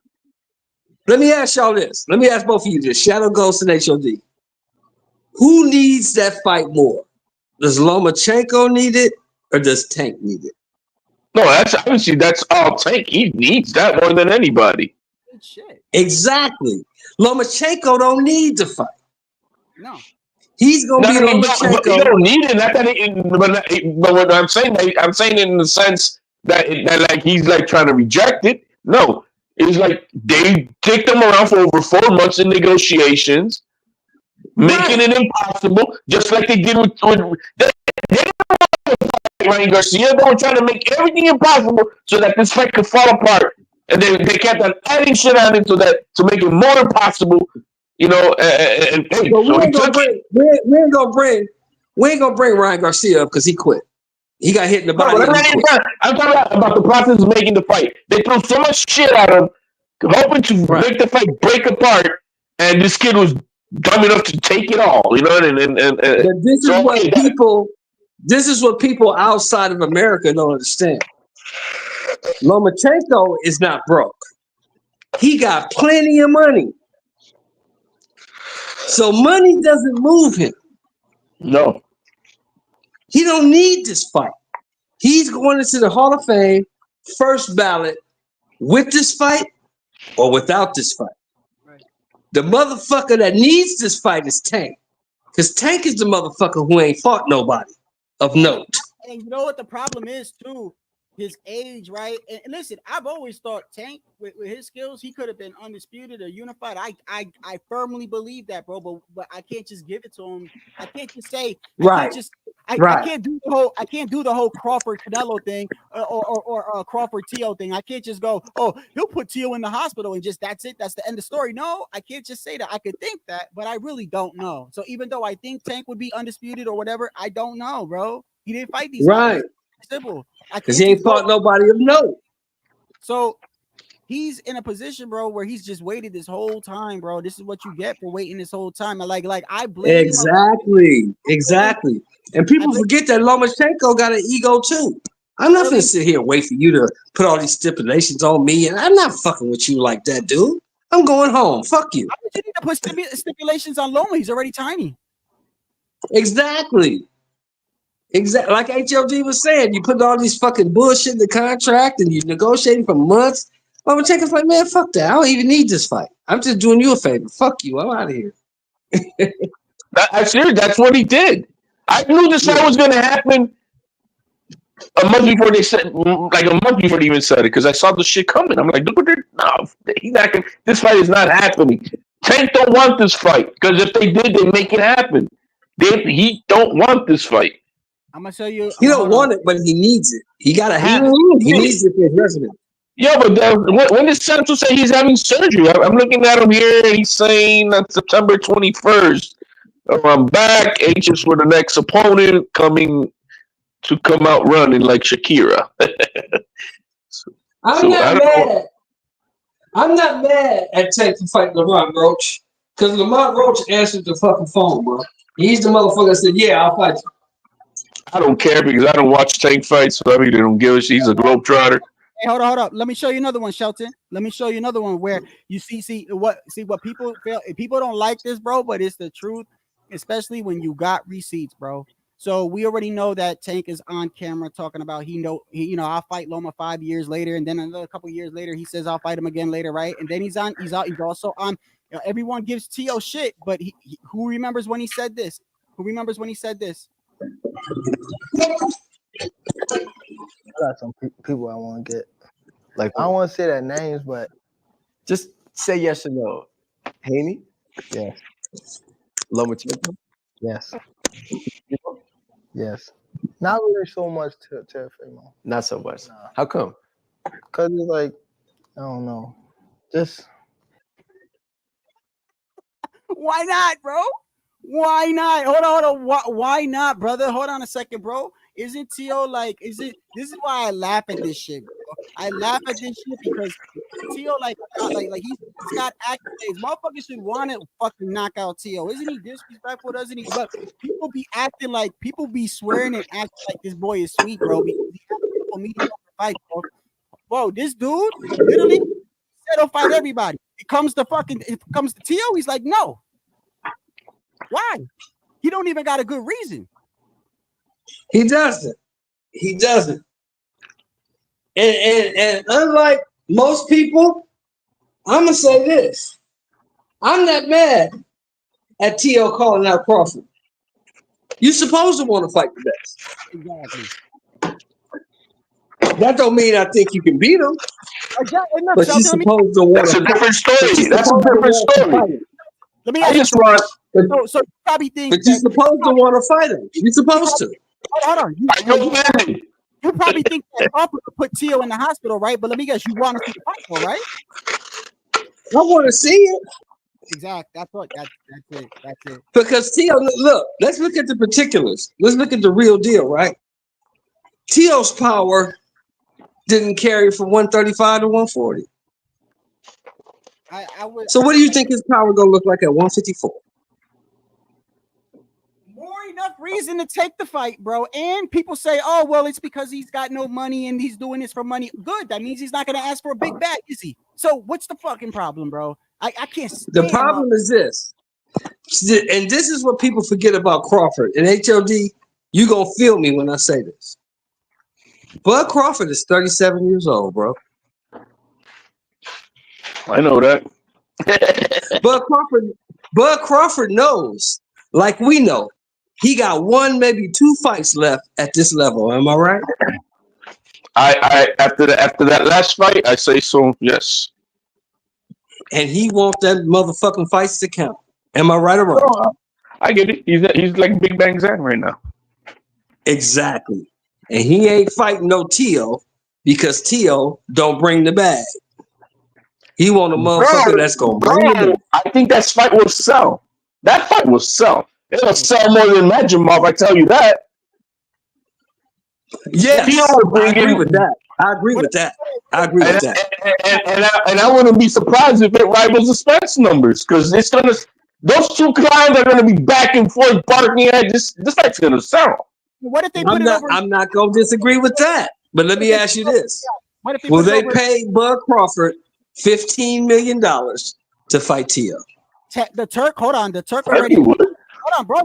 M: Let me ask y'all this. Let me ask both of you this. Shadow Ghost and HOD. Who needs that fight more? Does Lomachenko need it or does Tank need it?
I: No, that's all Tank. He needs that more than anybody.
D: Shit.
M: Exactly. Lomachenko don't need to fight.
D: No.
M: He's gonna be Lomachenko.
I: You don't need it. Not that but what I'm saying it in the sense that like he's like trying to reject it. No, it's like they kicked him around for over 4 months in negotiations, making it impossible, just like they did with Ryan Garcia. They were trying to make everything impossible so that this fight could fall apart, and they kept on adding shit on it to make it more impossible. We ain't gonna bring Ryan Garcia up because he quit. He got hit in the body. I'm talking about the process of making the fight. They threw so much shit at him, hoping to make the fight break apart, and this kid was dumb enough to take it all.
M: This is what people outside of America don't understand. Lomachenko is not broke. He got plenty of money. So money doesn't move him.
I: No.
M: He don't need this fight. He's going into the Hall of Fame first ballot with this fight or without this fight. Right. The motherfucker that needs this fight is Tank. Because Tank is the motherfucker who ain't fought nobody of note.
D: And you know what the problem is too? His age, right? And listen, I've always thought Tank with his skills, he could have been undisputed or unified. I firmly believe that, bro. But I can't just give it to him. I can't just say I can't do the whole Crawford Canelo thing or Crawford Tio thing. I can't just go, oh, he'll put Tio in the hospital and just that's it. That's the end of the story. No, I can't just say that. I could think that, but I really don't know. So even though I think Tank would be undisputed or whatever, I don't know, bro. He didn't fight these guys. Simple.
M: Because he ain't fought nobody of note.
D: So he's in a position, bro, where he's just waited this whole time, bro. This is what you get for waiting this whole time. And like I blame
M: Exactly. And people forget that Lomachenko got an ego too. I'm not gonna sit here and wait for you to put all these stipulations on me, and I'm not fucking with you like that, dude. I'm going home. Fuck you.
D: Why would you need to put stipulations on Loma? He's already tiny.
M: Exactly. Like HLG was saying, you put all these fucking bullshit in the contract and you negotiating for months. Lomachenko's like, man, fuck that. I don't even need this fight. I'm just doing you a favor. Fuck you. I'm out of here.
I: That's what he did. I knew this fight was going to happen a month before they even said it, because I saw the shit coming. I'm like, this fight is not happening. Tank don't want this fight, because if they did, they make it happen. He don't want this fight.
D: I'm gonna tell you.
M: He don't want it, but he needs it. He gotta have it. He needs it for his resume.
I: Yeah, but when did Central say he's having surgery? I'm looking at him here, and he's saying that September 21st. I'm back, anxious for the next opponent, coming to come out running like Shakira.
M: I'm not mad. I'm not mad at Tank to fight Lamont Roach because Lamont Roach answered the fucking phone, bro. He's the motherfucker that said, "Yeah, I'll fight you."
I: I don't care because I don't watch Tank fights, so I really don't give a shit. He's a globetrotter.
D: Hey, hold up. Let me show you another one, Shelton. Let me show you another one where you see what people feel. People don't like this, bro, but it's the truth, especially when you got receipts, bro. So we already know that Tank is on camera talking about I'll fight Loma 5 years later, and then another couple years later he says I'll fight him again later, right? And then he's also on. Everyone gives T.O. shit, but who remembers when he said this? Who remembers when he said this?
S: I got some people I want to get. Like, I don't want to say their names, but
T: just say yes or no. Haney?
S: Yes.
T: Lomachenko?
S: Yes. Yes. Not really so much to Teofimo.
T: Not so much. Nah. How come?
S: Because it's like, I don't know. Just.
D: Why not, bro? Why not? Hold on. Why not, brother? Hold on a second, bro. Isn't T.O. like, this is why I laugh at this shit, bro. I laugh at this shit because T.O. like he's got accolades. Motherfuckers should want to fucking knock out T.O. Isn't he disrespectful, doesn't he? But people be swearing and acting like this boy is sweet, bro, because he has a mediocre fight, bro. Whoa, this dude literally said he'll fight everybody. It comes to T.O., he's like, no. Why? He don't even got a good reason.
M: He doesn't. He doesn't. And unlike most people, I'm gonna say this: I'm not mad at T.O. calling out Crawford. You're supposed to want to fight the best.
D: Exactly.
M: That don't mean I think you can beat him. But you're supposed to want.
I: That's a different story. That's a different story.
D: Let me ask you. So you probably think.
M: But you're supposed to want to fight him. You're supposed to.
D: Hold on. You probably think that Crawford could put T.O. in the hospital, right? But let me guess, you want to see the fight, though, right?
M: I want to see it.
D: Exactly. That's it.
M: Because T.O. Look, let's look at the particulars. Let's look at the real deal, right? T.O.'s power didn't carry from 135 to 140. So what do you think his power gonna look like at 154?
D: More enough reason to take the fight, bro. And people say, oh, well, it's because he's got no money and he's doing this for money. Good. That means he's not going to ask for a big bag, is he? So what's the fucking problem, bro? I can't stand.
M: The problem is this. And this is what people forget about Crawford. And HLD, you going to feel me when I say this. Bud Crawford is 37 years old, bro.
I: I know that.
M: Bud Crawford knows, like we know, he got one, maybe two fights left at this level. Am I right?
I: I after that last fight, I say so. Yes.
M: And he wants that motherfucking fights to count. Am I right or wrong?
I: I get it. He's like Big Bang Zan right now.
M: Exactly. And he ain't fighting no T.O. because T.O. don't bring the bag. He want a motherfucker that's gonna bring the bag.
I: I think that fight will sell. That fight will sell. It'll sell more than Majimov, I tell you that.
M: Yes, I agree with that. I agree with that.
I: And I wouldn't be surprised if it rivals the Spence numbers, because it's gonna. Those two clowns are gonna be back and forth barking at this. This fight's gonna sell.
D: What if they
M: I'm not gonna disagree with that. But let me ask you this: will they pay Bud Crawford $15 million to fight T.O.?
D: The Turk, hold on. The Turk already. Hold on, bro.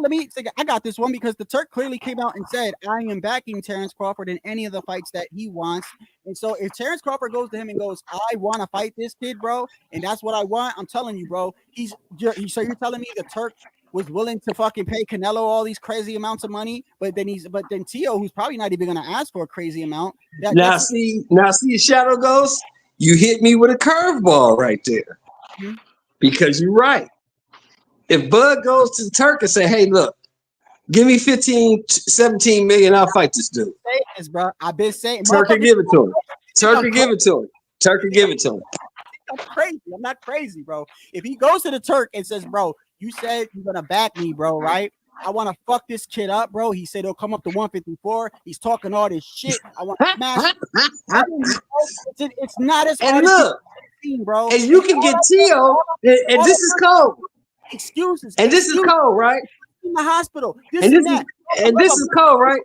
D: I got this one because the Turk clearly came out and said, I am backing Terrence Crawford in any of the fights that he wants. And so if Terrence Crawford goes to him and goes, I want to fight this kid, bro, and that's what I want, I'm telling you, bro. So you're telling me the Turk was willing to fucking pay Canelo all these crazy amounts of money, but then T.O., who's probably not even going to ask for a crazy amount.
M: Now see, Shadow Ghost, you hit me with a curveball right there. Mm-hmm. Because you're right. If Bud goes to the Turk and say, hey, look, give me 15, 17 million, I'll fight this dude.
D: Yes, bro. I've been saying.
M: Turk can give it to him. Turk can give it to him. Turk can give it to him.
D: I'm crazy. I'm not crazy, bro. If he goes to the Turk and says, bro, you said you're going to back me, bro, right? I want to fuck this kid up, bro. He said he'll come up to 154. He's talking all this shit. I want to smash him. It's not as hard.
M: And look,
D: bro.
M: And you can get Tio, and this is cold.
D: Excuses.
M: And this is cold, right?
D: In the hospital.
M: And this is cold, right?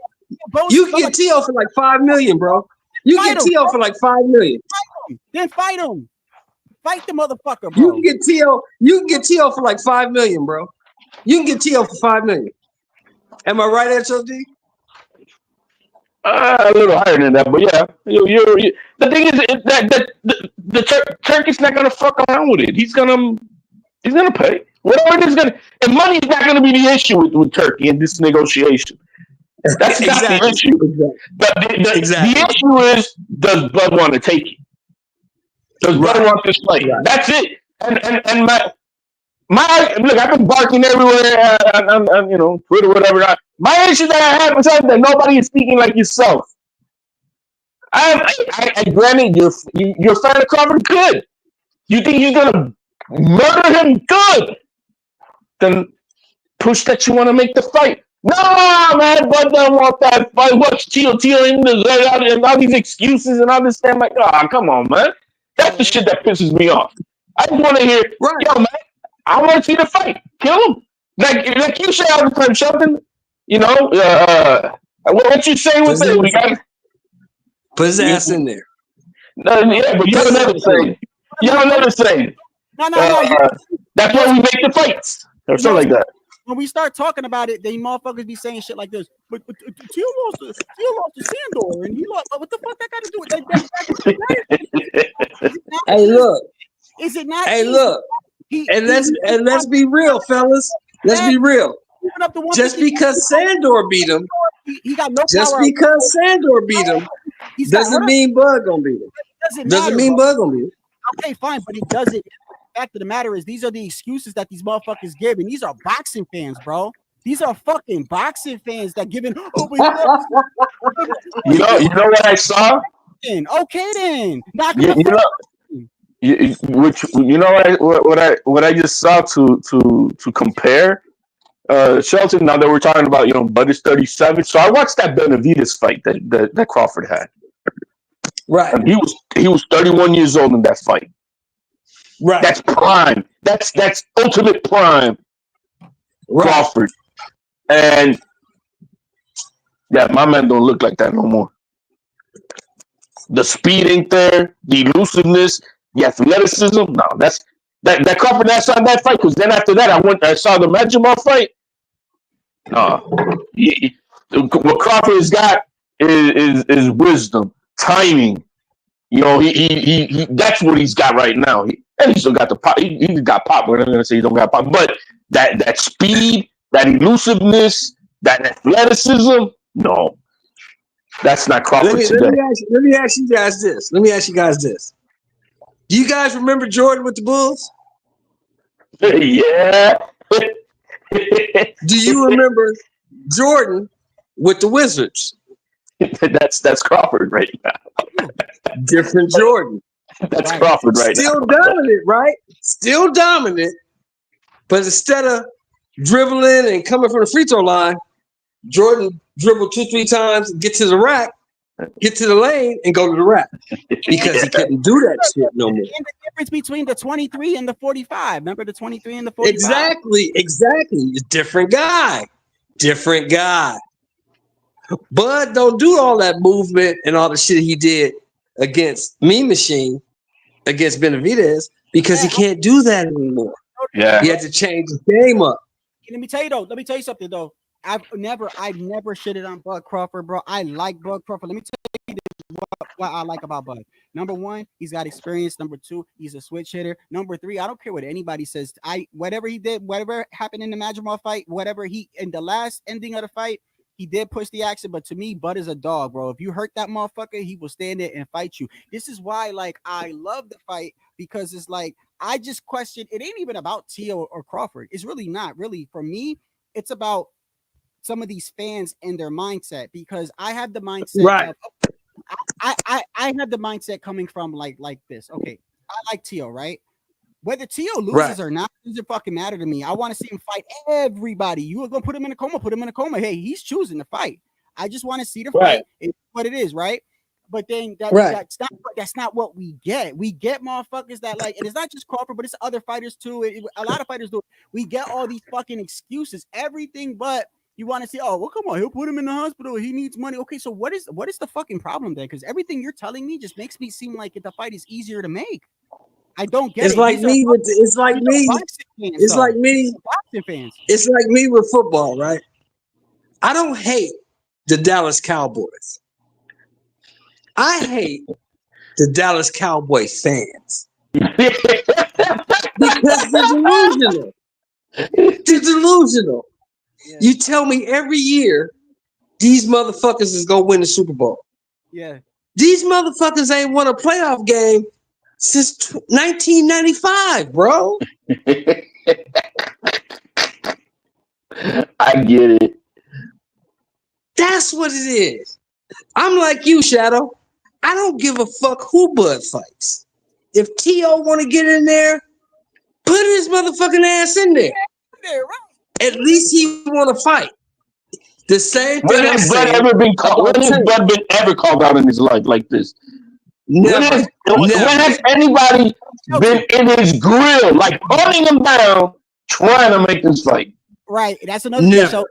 M: You can get Tio for like $5 million, bro. You can get Tio for like $5 million.
D: Then fight him. Fight the motherfucker, bro.
M: You can get Tio. You can get Tio for like $5 million, bro. You can get Tio for $5 million. Am I right, HOD?
I: A little higher than that, but yeah, the thing is that Turkey's not gonna fuck around with it. He's gonna pay whatever it is gonna, and money is not gonna be the issue with Turkey in this negotiation. That's not the issue. The issue is, does Bud want to take it? Does Bud want this fight? That's it. And my look, I've been barking everywhere on Twitter, whatever. My issue that I have is that nobody is speaking like yourself. I granted you're a fan of Crawford. Good. You think he's gonna murder him? Good. Then push that you want to make the fight. No, man, Bud don't want that fight. What's Tio and all these excuses and all this stuff? I'm like, oh, come on, man. That's the shit that pisses me off. I just want to hear, yo, man, I want to see the fight. Kill him. Like you say all the time, Sheldon. What you say with it? We got
M: put his ass in there.
I: Yeah, but you have another saying. No. That's why we make the fights or something like that.
D: When we start talking about it, they motherfuckers be saying shit like this. But Tio lost to Sandor, and he lost. What the fuck that got to do with that?
M: Hey, look.
D: Is it not?
M: Hey, look. And let's be real, fellas. Let's be real. Just because Sandor beat him,
D: he got no
M: just
D: power.
M: because Sandor beat him, doesn't mean Bud gonna beat him. Doesn't mean Bud gonna beat him.
D: Okay, fine, but it doesn't. The fact of the matter is, these are the excuses that these motherfuckers give, and these are boxing fans, bro. These are fucking boxing fans that giving. Oh my God.
I: You know what I saw?
D: Okay, then.
I: What I just saw to compare. Shelton, now that we're talking about, Bud is 37. So I watched that Benavidez fight that Crawford had.
M: Right.
I: And he was 31 years old in that fight.
M: Right.
I: That's prime. That's ultimate prime. Right. Crawford. And yeah, my man don't look like that no more. The speed ain't there, the elusiveness, the athleticism. No, that Crawford that's on that fight, because then after that I saw the Majimov fight. What Crawford has got is wisdom, timing. He that's what he's got right now. And he still got the pop. He got pop. We're not gonna say he don't got pop, but that speed, that elusiveness, that athleticism, no, that's not Crawford today.
M: Let me ask you guys this. Do you guys remember Jordan with the Bulls?
I: Yeah.
M: Do you remember Jordan with the Wizards?
I: That's Crawford right now.
M: Different Jordan.
I: That's Crawford right now.
M: Still dominant, right? Still dominant. But instead of dribbling and coming from the free throw line, Jordan dribbled 2-3 times, get to the rack, get to the lane, and go to the rack. Because he couldn't do that shit no more.
D: And the difference between the 23 and the 45. Remember the 23 and the 45?
M: Exactly. Different guy. Bud don't do all that movement and all the shit he did against Mean Machine, against Benavidez, because he can't do that anymore.
I: Yeah.
M: He had to change his game up.
D: Let me tell you something though. I've never shitted on Bud Crawford, bro. I like Bud Crawford. Let me tell you what I like about Bud. Number one, he's got experience. Number two, he's a switch hitter. Number three, I don't care what anybody says. Whatever he did, whatever happened in the Majimov fight, in the last ending of the fight, he did push the action. But to me, Bud is a dog, bro. If you hurt that motherfucker, he will stand there and fight you. This is why, I love the fight, because it's I just question. It ain't even about Tio or Crawford. It's really not. Really, for me, it's about some of these fans and their mindset, because I have the mindset.
M: Right.
D: I have the mindset coming from like this. Okay, I like Tio, right? Whether Tio loses or not, it doesn't fucking matter to me. I want to see him fight everybody. You are gonna put him in a coma. Hey, he's choosing to fight. I just want to see the fight. It's what it is, right? But then
M: Right.
D: that's not what we get. We get motherfuckers that like, and it's not just Crawford, but it's other fighters too. A lot of fighters do. We get all these fucking excuses, everything but you want to say, oh, well, come on, he'll put him in the hospital. He needs money. Okay, so what is the fucking problem then? Because everything you're telling me just makes me seem like the fight is easier to make. I don't get
M: It's
D: it.
M: like me with it's like me. It's like me.
D: Boxing fans.
M: It's like me with football, right? I don't hate the Dallas Cowboys. I hate the Dallas Cowboy fans because they're delusional. They're delusional.
D: Yeah.
M: You tell me every year these motherfuckers is gonna win the Super Bowl.
D: Yeah.
M: These motherfuckers ain't won a playoff game since 1995, bro.
I: I get it.
M: That's what it is. I'm like you, Shadow. I don't give a fuck who Bud fights. If T.O. want to get in there, put his motherfucking ass in there. At least he want to fight. The same
I: When
M: thing I'm
I: has Bud
M: saying.
I: ever been called? When has Bud been ever called out in his life like this?
M: Never.
I: When has anybody been in his grill, like holding him down, trying to make this fight?
D: Right. That's another thing. So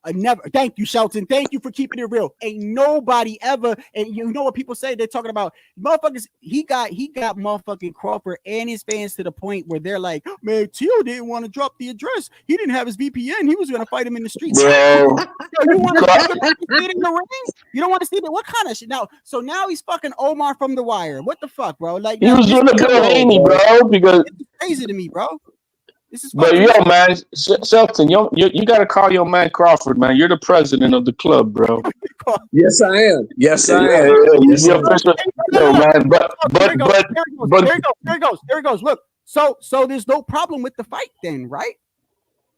D: never. Thank you, Shelton. Thank you for keeping it real. Ain't nobody ever, and you know what people say? They're talking about motherfuckers. He got motherfucking Crawford and his fans to the point where they're like, man, Tio didn't want to drop the address. He didn't have his VPN. He was gonna fight him in the streets.
I: Bro.
D: You want to see it in the ring? You don't want to see that? What kind of shit? So now he's fucking Omar from The Wire. What the fuck, bro? Like
I: He was doing a good Haney, bro, because
D: it's crazy to me, bro. This is
I: but yo, man, Shelton, you got to call your man Crawford, man. You're the president of the club, bro.
M: Yes, I am. Yes, I am.
I: Yes, the official, yo, man.
D: There it goes. Look, so there's no problem with the fight, then, right?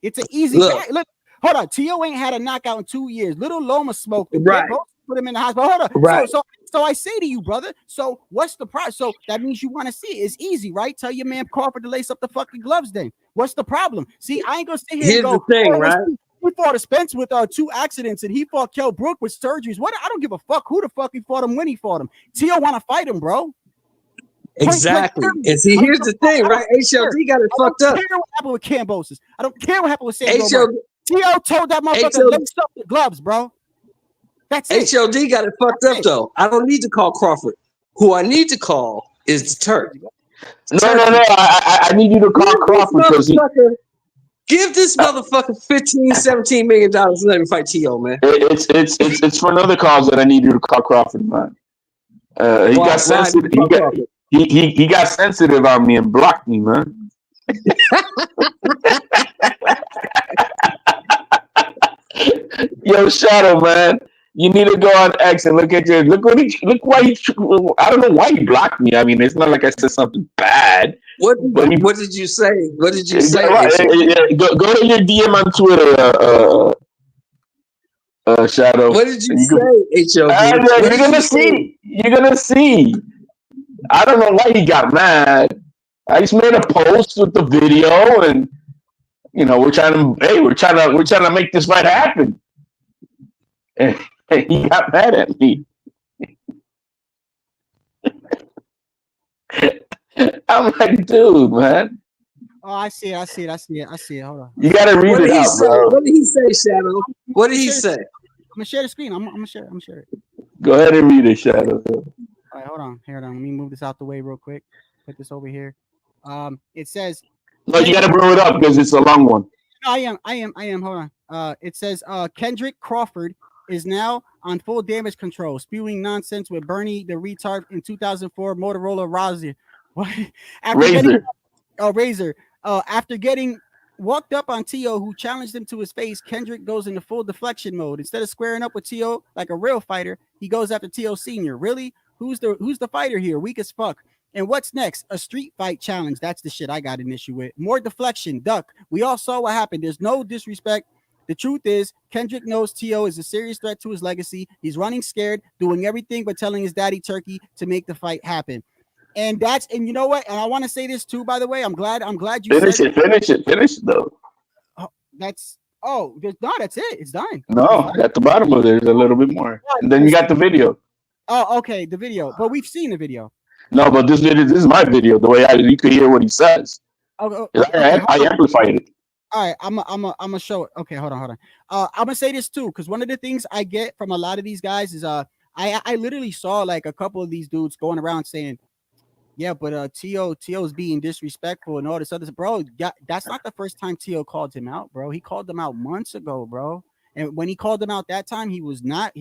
D: It's an easy fight. Look, hold on. Tio ain't had a knockout in 2 years. Little Loma smoked him.
M: Right.
D: Put him in the hospital. Hold on.
M: Right.
D: So I say to you, brother. So what's the price? So that means you want to see it. It's easy, right? Tell your man Crawford to lace up the fucking gloves. Then what's the problem? See, I ain't gonna sit here and go.
M: Here's the thing, right?
D: He fought a Spence with 2 accidents, and he fought Kell Brook with surgeries. What? I don't give a fuck who the fuck he fought him when he fought him. Tio want to fight him, bro.
M: Exactly. And see, here's the thing, right? HLD got it fucked up.
D: I don't care what happened with Cambosis. I don't care what happened with Sandro.
M: HLD
D: Tio told that motherfucker to lace up the gloves, bro. That's it.
M: HLD got it fucked up, though. I don't need to call Crawford. Who I need to call is the Turk.
I: No. I need you to call Crawford because
M: give this motherfucker $15-17 million and let him fight T.O., man.
I: It's for another cause that I need you to call Crawford, man. He got sensitive. He got sensitive on me and blocked me, man. Yo, Shadow, man. You need to go on X and look at I don't know why he blocked me. I mean, it's not like I said something bad.
M: What did you say? What did you say?
I: Go to your DM on Twitter, Shadow.
M: What did you say, HLD?
I: You're gonna see. You're gonna see. I don't know why he got mad. I just made a post with the video, and we're trying to make this fight happen. And he got mad at me. I'm like, dude, man.
D: Oh, I see it. Hold on.
I: You gotta read it out, bro.
M: What did he say, Shadow? What did he say?
D: I'm gonna share the screen. I'm gonna share it.
I: Go ahead and read it, Shadow.
D: All right, hold on. Let me move this out the way real quick. Put this over here. It says.
I: No, you gotta bring it up because it's a long one.
D: I am. Hold on. It says Kendrick Crawford is now on full damage control, spewing nonsense with Bernie the retard in 2004 Motorola Razor. Razor. After getting walked up on Tio, who challenged him to his face, Kendrick goes into full deflection mode. Instead of squaring up with Tio like a real fighter, he goes after Tio Sr. Really? Who's the fighter here? Weak as fuck. And what's next? A street fight challenge. That's the shit I got an issue with. More deflection, duck. We all saw what happened. There's no disrespect. The truth is, Kendrick knows Tio is a serious threat to his legacy. He's running scared, doing everything but telling his daddy Turkey to make the fight happen. And you know what? And I want to say this too, by the way. I'm glad you
I: finish it though.
D: That's it. It's done.
I: No, at the bottom of there's a little bit more. And then you got the video.
D: Oh, okay, the video. But we've seen the video.
I: No, but this is my video. The way you can hear what he says.
D: Okay,
I: I amplified it.
D: All right, I'm gonna show it. Okay, hold on. I'm gonna say this too, because one of the things I get from a lot of these guys is I literally saw like a couple of these dudes going around saying, yeah, but T.O.'s being disrespectful and all this other, bro. Yeah, that's not the first time T.O. called him out, bro. He called him out months ago, bro. And when he called him out that time, he was not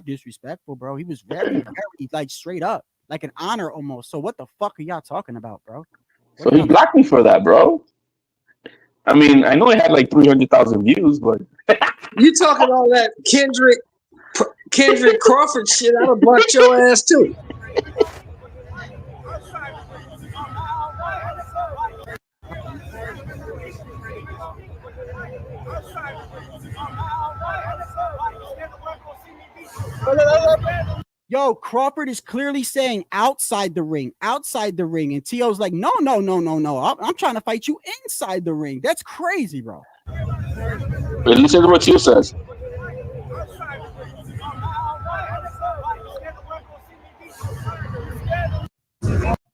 D: disrespectful, bro. He was very, very like straight up, like an honor almost. So what the fuck are y'all talking about, bro?
I: So he blocked me for that, bro. I mean, I know it had like 300,000 views, but
M: you talking all that Kendrick Crawford shit? I'd have blocked your ass too.
D: Yo, Crawford is clearly saying outside the ring, and T.O.'s like, no. I'm trying to fight you inside the ring. That's crazy, bro.
I: Listen to what T.O. says.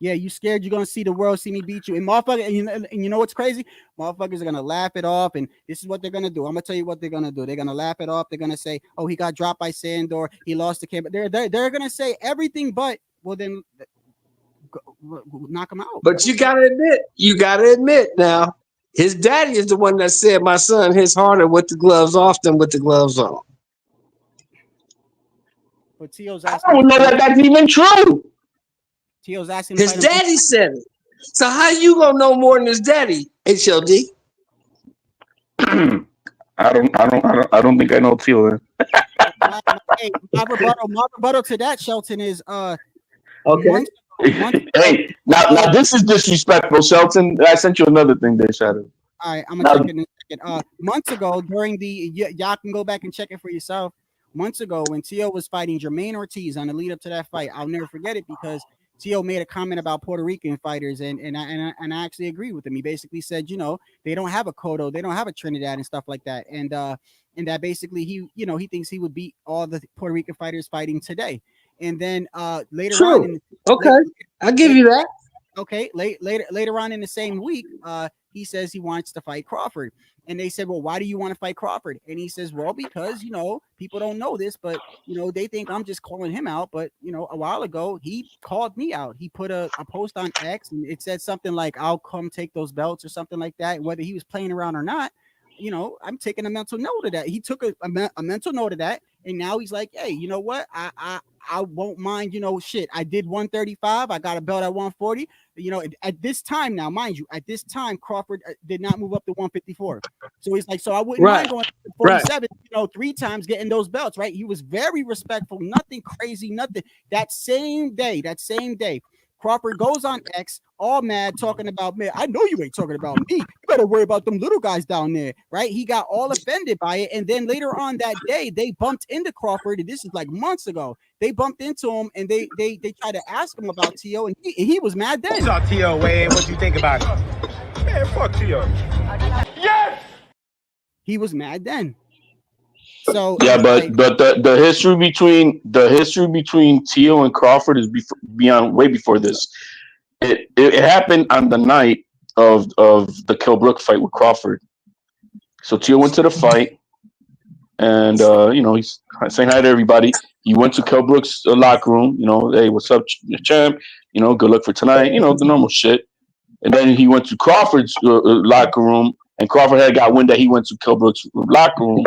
D: Yeah, you scared you're gonna see the world see me beat you, and motherfucker, and you know what's crazy? Motherfuckers are gonna laugh it off, and this is what they're gonna do. I'm gonna tell you what they're gonna do. They're gonna laugh it off. They're gonna say, "Oh, he got dropped by Sandor. He lost the camera." They're gonna say everything, but well, then knock him out.
M: But you gotta admit now, his daddy is the one that said, "My son hits harder with the gloves off than with the gloves on."
D: But T.O.'s
I: asking, I don't know that that's even true.
D: T.O.'s asking.
M: His daddy said it. So how you gonna know more than his daddy? HLD.
I: I don't think I know T.O.
D: My rebuttal to that, Shelton, is
I: okay. Hey, now this is disrespectful, Shelton. I sent you another thing there, Shadow.
D: All right, I'm gonna check it in a second. Months ago, during the y'all can go back and check it for yourself. Months ago, when T.O. was fighting Jermaine Ortiz on the lead up to that fight, I'll never forget it because T.O. made a comment about Puerto Rican fighters, and I actually agree with him. He basically said, they don't have a Cotto, they don't have a Trinidad and stuff like that, and that basically he thinks he would beat all the Puerto Rican fighters fighting today. And then later on,
M: I'll give you that.
D: Okay, later on in the same week, he says he wants to fight Crawford. And they said, well, why do you want to fight Crawford? And he says, well, because, people don't know this, but, they think I'm just calling him out. But, a while ago, he called me out. He put a post on X and it said something like, I'll come take those belts or something like that. Whether he was playing around or not, I'm taking a mental note of that. He took a mental note of that. And now he's like, hey, you know what? I won't mind, shit. I did 135. I got a belt at 140. At this time now, mind you, at this time, Crawford did not move up to 154. So he's like, so I wouldn't mind going 47, 3 times getting those belts, right? He was very respectful, nothing crazy, nothing. That same day, Crawford goes on X, all mad, talking about, man, I know you ain't talking about me. You better worry about them little guys down there, right? He got all offended by it. And then later on that day, they bumped into Crawford. And this is like months ago. They bumped into him and they tried to ask him about T.O. And he was mad then.
U: What's up, T.O. Wayne? What you think about it? Man, fuck T.O. Yes!
D: He was mad then. So
I: yeah, but the history between T.O. and Crawford is way before this. It happened on the night of the Kell Brook fight with Crawford. So T.O. went to the fight, and he's saying hi to everybody. He went to Kell Brook's locker room. Hey, what's up, champ? Good luck for tonight. The normal shit. And then he went to Crawford's locker room. And Crawford had got wind that he went to Kell Brook's locker room,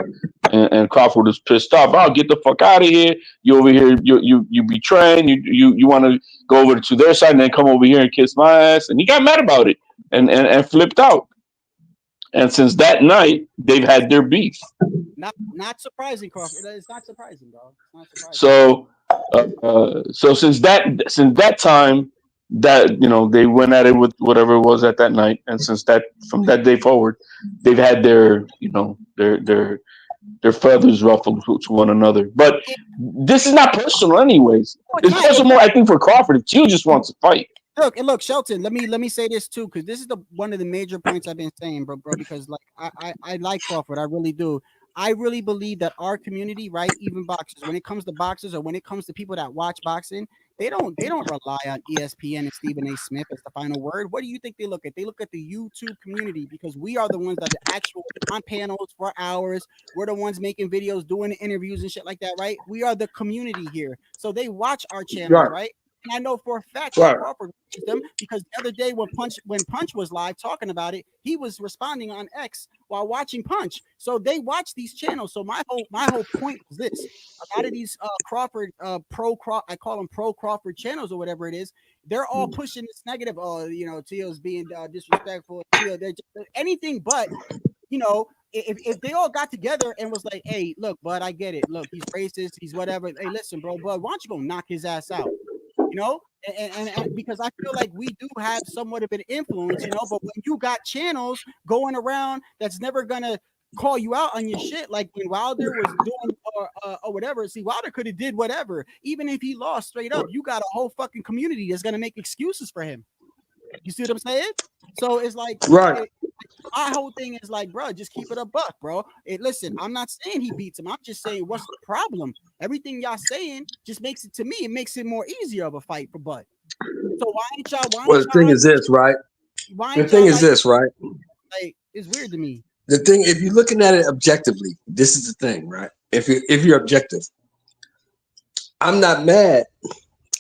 I: and Crawford was pissed off. Oh, get the fuck out of here! You over here, you betraying. You want to go over to their side and then come over here and kiss my ass. And he got mad about it and flipped out. And since that night, they've had their beef.
D: Not surprising, Crawford. It's not surprising, dog. It's not surprising.
I: So since that time. That they went at it with whatever it was at that night, and from that day forward, they've had their feathers ruffled to one another. But this is not personal, anyways. It's personal, I think, for Crawford. If T.O. just wants to fight.
D: Look, Shelton. Let me say this too, because this is one of the major points I've been saying, bro. Because like I like Crawford, I really do. I really believe that our community, right, even boxers, when it comes to boxers or when it comes to people that watch boxing, they don't rely on ESPN and Stephen A. Smith as the final word. What do you think they look at? They look at the YouTube community, because we are the ones that are actual on panels for hours. We're the ones making videos, doing interviews and shit like that, right? We are the community here. So they watch our channels, right? And I know for a fact that Crawford watches them, because the other day when Punch was live talking about it, he was responding on X while watching Punch. So they watch these channels. So my whole point was this: a lot of these Crawford I call them pro Crawford channels or whatever it is, they're all pushing this negative. Oh, you know, Teo's being disrespectful. Teo, they're just anything but. You know, if they all got together and was like, hey, look, bud, I get it. Look, he's racist. He's whatever. Hey, listen, bro, bud, why don't you go knock his ass out? You know, and because I feel like we do have somewhat of an influence, you know, but when you got channels going around that's never gonna call you out on your shit, like when Wilder was doing or whatever. See, Wilder could have did whatever, even if he lost straight up. You got a whole fucking community that's gonna make excuses for him. You see what I'm saying? So it's like,
M: right.
D: My whole thing is like, bro, just keep it a buck, bro. Listen, I'm not saying he beats him. I'm just saying, what's the problem? Everything y'all saying just makes it, to me, it makes it more easier of a fight for Bud. So why ain't y'all?
M: Well, the thing is this, right? The thing is this, right?
D: Like, it's weird to me.
M: The thing, if you're looking at it objectively, this is the thing, right? If you're objective, I'm not mad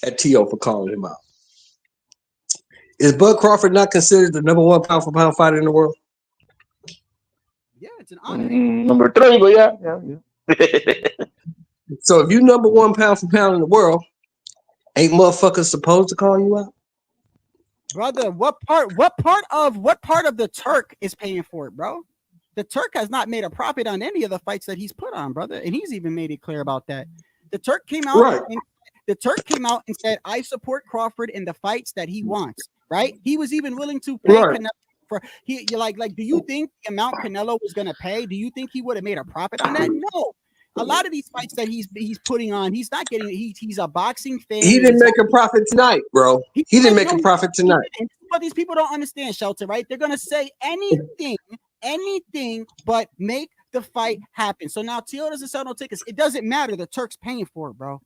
M: at T.O. for calling him out. Is Bud Crawford not considered the #1 pound-for-pound fighter in the world?
D: Yeah, it's an honor.
I: Number 3, but yeah.
M: So if you #1 pound-for-pound in the world, ain't motherfuckers supposed to call you out?
D: Brother, what part of the Turk is paying for it, bro? The Turk has not made a profit on any of the fights that he's put on, brother, and he's even made it clear about that. The Turk came out and said, I support Crawford in the fights that he wants, right? He was even willing to pay Canelo for you're like, do you think the amount Canelo was gonna pay? Do you think he would have made a profit on that? No. A lot of these fights that he's putting on, he's not getting. He's a boxing fan.
M: He didn't make a profit tonight, bro. He didn't make a profit tonight.
D: But these people don't understand, Shelton, right? They're gonna say anything but make the fight happen. So now T.O. doesn't sell no tickets. It doesn't matter. The Turk's paying for it, bro.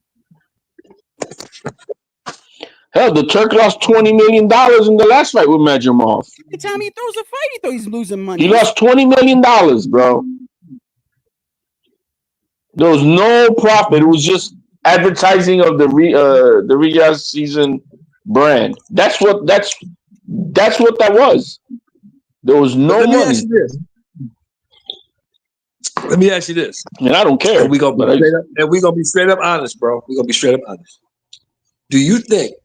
I: Hell, the Turk lost $20 million in the last fight with Majumov.
D: Every time he throws a fight, he thought he's losing money.
I: He lost $20 million, bro. There was no profit. It was just advertising of the Riyadh season brand. That's what that was. There was no money.
M: Let me ask you this.
I: And I don't care.
M: And we're gonna be straight up honest, bro. We're gonna be straight up honest. Do you think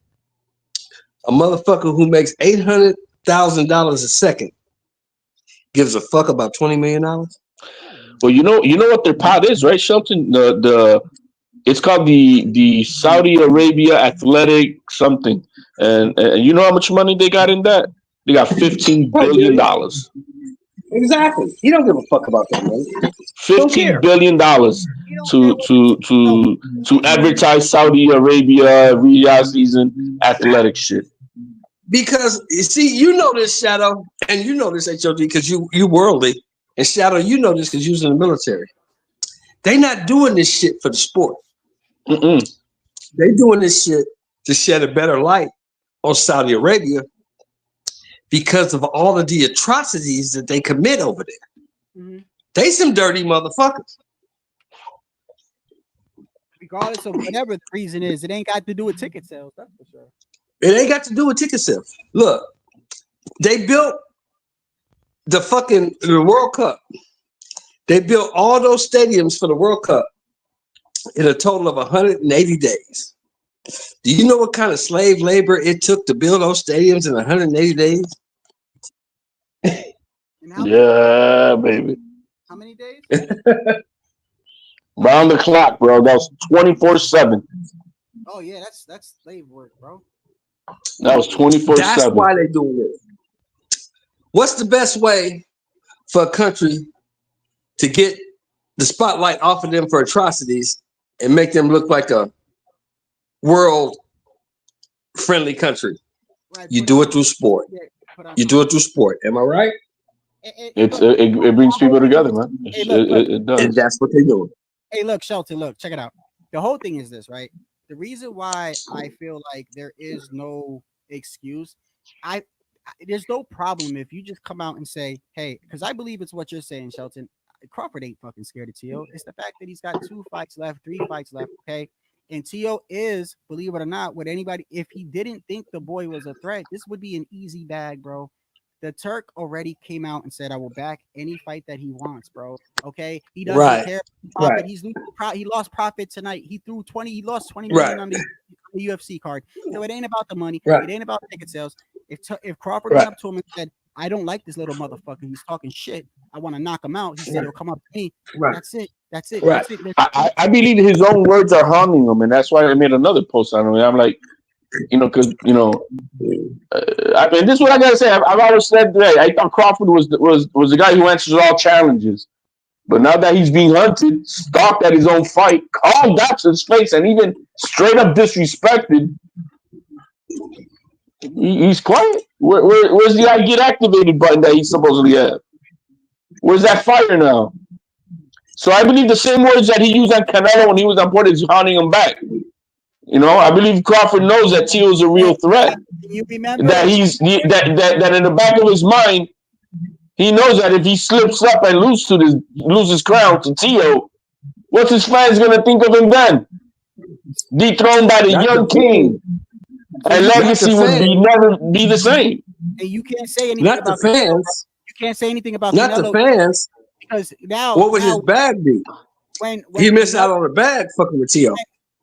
M: a motherfucker who makes $800,000 a second gives a fuck about $20 million?
I: Well, you know what their pot is, right, Shelton? It's called the Saudi Arabia Athletic something, and you know how much money they got in that? They got $15 billion.
M: Exactly. He don't give a fuck about that money.
I: $15 billion to advertise Saudi Arabia Riyadh season athletic shit.
M: Because you see, you know this, Shadow, and you know this, HOD, because you worldly, and Shadow, you know this because you was in the military. They not doing this shit for the sport. They doing this shit to shed a better light on Saudi Arabia because of all of the atrocities that they commit over there. They some dirty motherfuckers.
D: Regardless of whatever the reason is, it ain't got to do with ticket sales, that's for sure.
M: It ain't got to do with ticket sales. Look, they built the World Cup. They built all those stadiums for the World Cup in a total of 180 days. Do you know what kind of slave labor it took to build those stadiums in 180 days?
I: Yeah, baby.
D: How many days?
I: Round the clock, bro. That was 24/7.
D: Oh yeah, that's slave work, bro.
I: That was 24/7.
M: That's why they doing it. What's the best way for a country to get the spotlight off of them for atrocities and make them look like a world-friendly country? You do it through sport. You do it through sport. Am I right?
I: It brings people together, man. It does.
O: And that's what they're doing.
D: Hey, look, Shelton, look, check it out. The whole thing is this, right? The reason why I feel like there is no excuse, there's no problem if you just come out and say, hey, because I believe it's what you're saying, Shelton. Crawford ain't fucking scared of Tio. It's the fact that he's got 2 fights left, 3 fights left, okay? And Tio is, believe it or not, with anybody, if he didn't think the boy was a threat, this would be an easy bag, bro. The Turk already came out and said, I will back any fight that he wants, bro. Okay. He doesn't care. Profit. He's he lost profit tonight. He lost 20 million on the UFC card. So it ain't about the money. It ain't about ticket sales. If Crawford went up to him and said, I don't like this little motherfucker, he's talking shit, I want to knock him out, he said he'll come up to me. That's it. That's it.
I: Right.
D: That's it.
I: I believe his own words are harming him, and that's why I made another post on him. I'm like, because I mean, this is what I gotta say. I've always said that I thought Crawford was the guy who answers all challenges, but now that he's being hunted, stalked at his own fight, called out to his face, and even straight up disrespected, he's quiet. Where's the I get activated button that he supposedly had? Where's that fire now? So I believe the same words that he used on Canelo when he was on board is haunting him back. I believe Crawford knows that Tio is a real threat.
D: You remember
I: that that in the back of his mind, he knows that if he slips up and loses crown to Tio, what's his fans gonna think of him then? Dethroned by the young king, and legacy would never be the same.
D: And you can't say anything
O: Not
D: about
O: the fans.
D: You can't say anything about
O: Not
D: Canelo
O: the fans.
D: because now
O: What would his bag be?
D: When
O: He missed out on the bag fucking with Tio.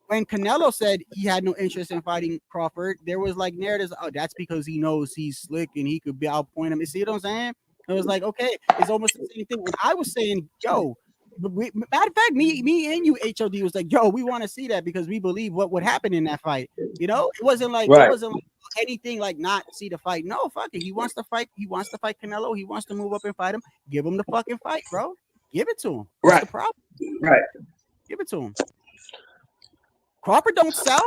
D: When Canelo said he had no interest in fighting Crawford, there was like narratives. Oh, that's because he knows he's slick and he could outpoint him. You see what I'm saying? It was like, okay, it's almost the same thing. When I was saying, yo, matter of fact, me and you, HOD, was like, yo, we want to see that because we believe what would happen in that fight. It wasn't like anything like not see the fight. No, fuck it. He wants to fight. He wants to fight Canelo. He wants to move up and fight him. Give him the fucking fight, bro. Give it to him. What's the problem?
O: Right.
D: Give it to him. Crawford don't sell.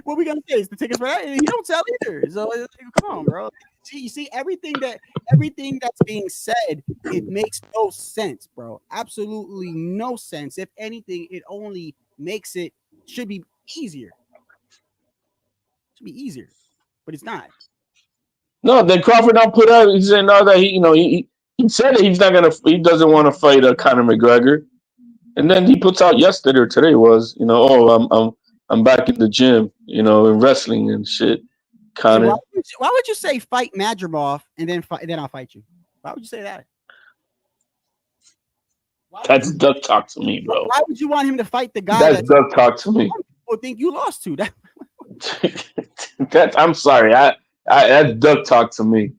D: What we gonna say? Is the tickets for that? He don't sell either. So come on, bro. You see everything that's being said, it makes no sense, bro. Absolutely no sense. If anything, it only makes it should be easier. Should be easier, but it's not.
I: No, then Crawford don't put out. He said no that he said that he doesn't want to fight Conor McGregor. And then he puts out yesterday or today was, I'm back in the gym, in wrestling and shit. Kind of.
D: Why would you say fight Madrimov and then I'll fight you? Why would you say that?
I: That's duck talk to me, bro.
D: Why would you want him to fight the guy
I: that's duck talk to me?
D: People think you lost to that.
I: I'm sorry. That's duck talk to me.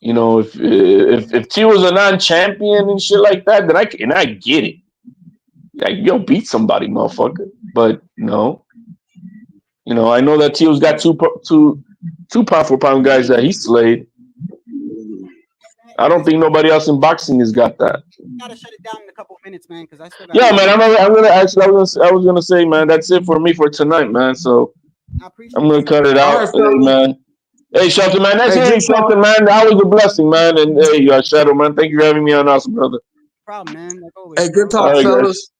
I: If T was a non-champion and shit like that, then I get it. Like, beat somebody, motherfucker. But no, I know that Tio's got two pound for pound guys that he slayed. I don't think nobody else in boxing has got that.
D: Gotta shut it down in a couple of minutes, man. Because I still got.
I: Yeah, man. I'm gonna actually. I was gonna say, man. That's it for me for tonight, man. So I'm gonna cut it out, man. Hey, Shelton, man. That's it, Shelton, man. That was a blessing, man. And hey, Shadow, man. Thank you for having me on, awesome brother.
D: Problem, man. Like always,
O: hey, good talk, fellas.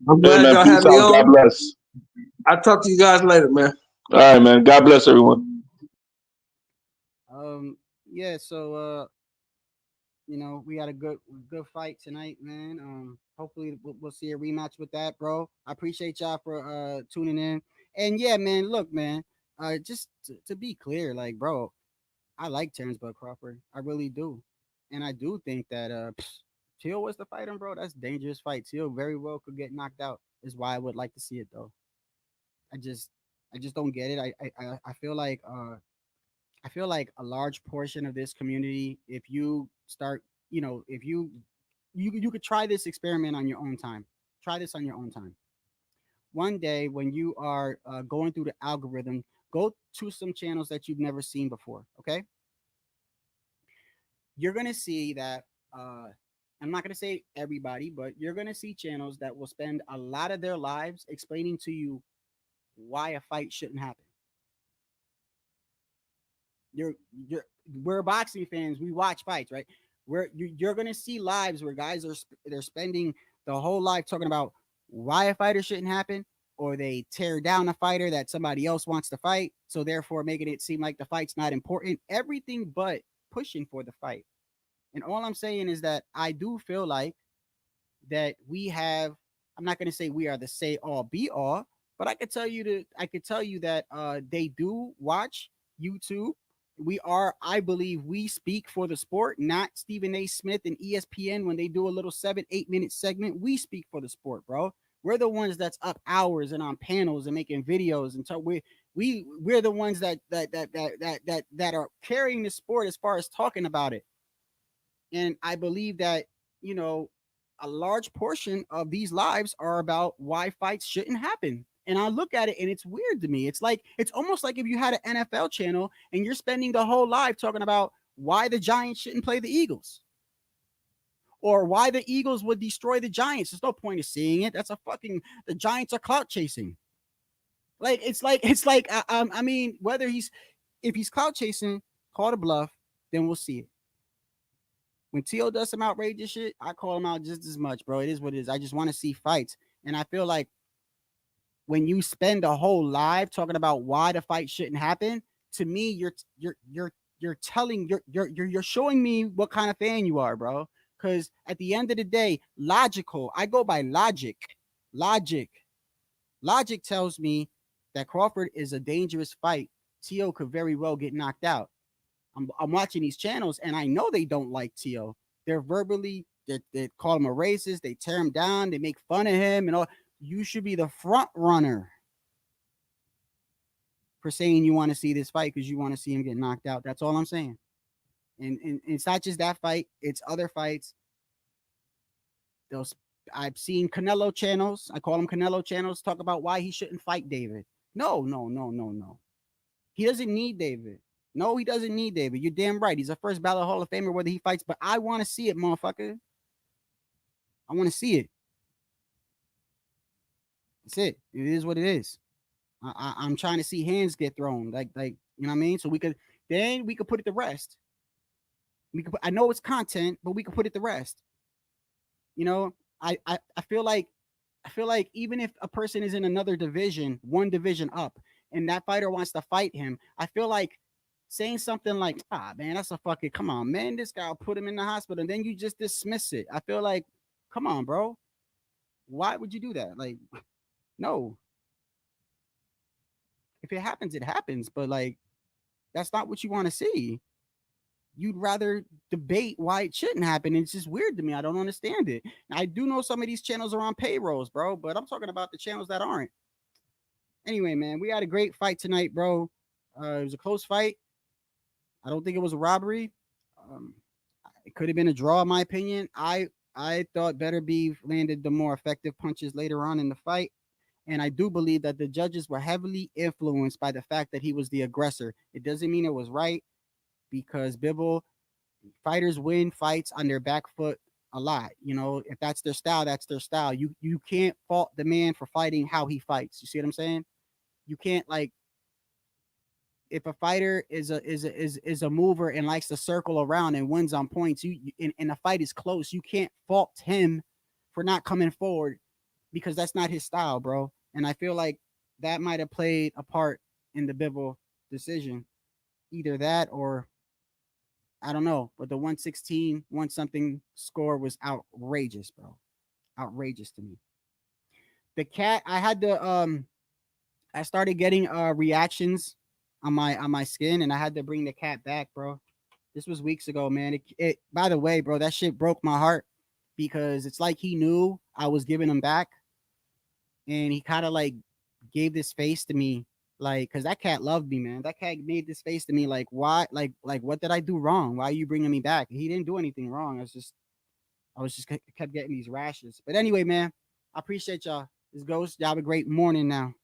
O: I'm glad y'all had me on.
I: God bless.
O: I'll talk to you guys later, man.
I: All right, man. God bless everyone.
D: Yeah. So, we had a good fight tonight, man. Hopefully we'll see a rematch with that, bro. I appreciate y'all for tuning in. And yeah, man. Look, man. Just to be clear, like, bro, I like Terrence Bud Crawford. I really do. And I do think that Tio was to fight him, bro. That's a dangerous fight. Tio very well could get knocked out. Is why I would like to see it, though. I just don't get it. I feel like a large portion of this community, if you start, if you could try this experiment on your own time. Try this on your own time. One day when you are going through the algorithm, go to some channels that you've never seen before, okay? You're going to see that, I'm not going to say everybody, but you're going to see channels that will spend a lot of their lives explaining to you why a fight shouldn't happen. we're boxing fans. We watch fights, right? You're gonna see lives where guys they're spending the whole life talking about why a fighter shouldn't happen, or they tear down a fighter that somebody else wants to fight, so therefore making it seem like the fight's not important. Everything but pushing for the fight. And all I'm saying is that I do feel like that we have. I'm not going to say we are the say all be all, but I could tell you that they do watch YouTube. We are, I believe, we speak for the sport, not Stephen A. Smith and ESPN when they do a little 7-8 minute segment. We speak for the sport, bro. We're the ones that's up hours and on panels and making videos, and so we're the ones that are carrying the sport as far as talking about it. And I believe that, you know, a large portion of these lives are about why fights shouldn't happen. And I look at it and it's weird to me. It's almost like if you had an NFL channel and you're spending the whole life talking about why the Giants shouldn't play the Eagles, or why the Eagles would destroy the Giants. There's no point of seeing it. That's the Giants are clout chasing. I mean, if he's clout chasing, call the bluff, then we'll see it. When T.O. does some outrageous shit, I call him out just as much, bro. It is what it is. I just want to see fights. And I feel like when you spend a whole live talking about why the fight shouldn't happen, to me, you're showing me what kind of fan you are, bro. Because at the end of the day, I go by logic. Logic tells me that Crawford is a dangerous fight. T.O. could very well get knocked out. I'm watching these channels and I know they don't like T.O. They're verbally, they call him a racist, they tear him down, they make fun of him and all. You should be the front runner for saying you want to see this fight because you want to see him get knocked out. That's all I'm saying. And it's not just that fight, it's other fights. I've seen Canelo channels, I call them Canelo channels, talk about why he shouldn't fight David. No. He doesn't need David. No, he doesn't need David. You're damn right. He's a first ballot Hall of Famer, whether he fights, but I want to see it, motherfucker. I want to see it. That's it. It is what it is. I'm trying to see hands get thrown. Like, you know what I mean? So we could put it to rest. I know it's content, but we could put it to rest. You know, I feel like even if a person is in another division, one division up, and that fighter wants to fight him, I feel like saying something like, man, that's a fucking, come on, man, this guy will put him in the hospital, and then you just dismiss it. I feel like, come on, bro. Why would you do that? Like, no. If it happens, it happens, but like, that's not what you want to see. You'd rather debate why it shouldn't happen. It's just weird to me. I don't understand it. Now, I do know some of these channels are on payrolls, bro, but I'm talking about the channels that aren't. Anyway, man, we had a great fight tonight, bro. It was a close fight. I don't think it was a robbery. It could have been a draw, in my opinion. I thought Beterbiev landed the more effective punches later on in the fight. And I do believe that the judges were heavily influenced by the fact that he was the aggressor. It doesn't mean it was right, because Bivol, fighters win fights on their back foot a lot. You know, if that's their style, that's their style. You can't fault the man for fighting how he fights. You see what I'm saying? You can't, like, if a fighter is a mover and likes to circle around and wins on points, and the fight is close, you can't fault him for not coming forward, because that's not his style, bro. And I feel like that might have played a part in the Bivol decision. Either that or I don't know, but the 116, one something score was outrageous, bro. Outrageous to me. The cat, I started getting reactions on my skin, and I had to bring the cat back, bro. This was weeks ago, man. It by the way, bro, that shit broke my heart, because it's like he knew I was giving him back, and he kind of like gave this face to me, like, because that cat loved me, man. That cat made this face to me, like, why, like what did I do wrong? Why are you bringing me back? He didn't do anything wrong. I was just kept getting these rashes. But anyway, man, I appreciate y'all. This Ghost, y'all have a great morning now.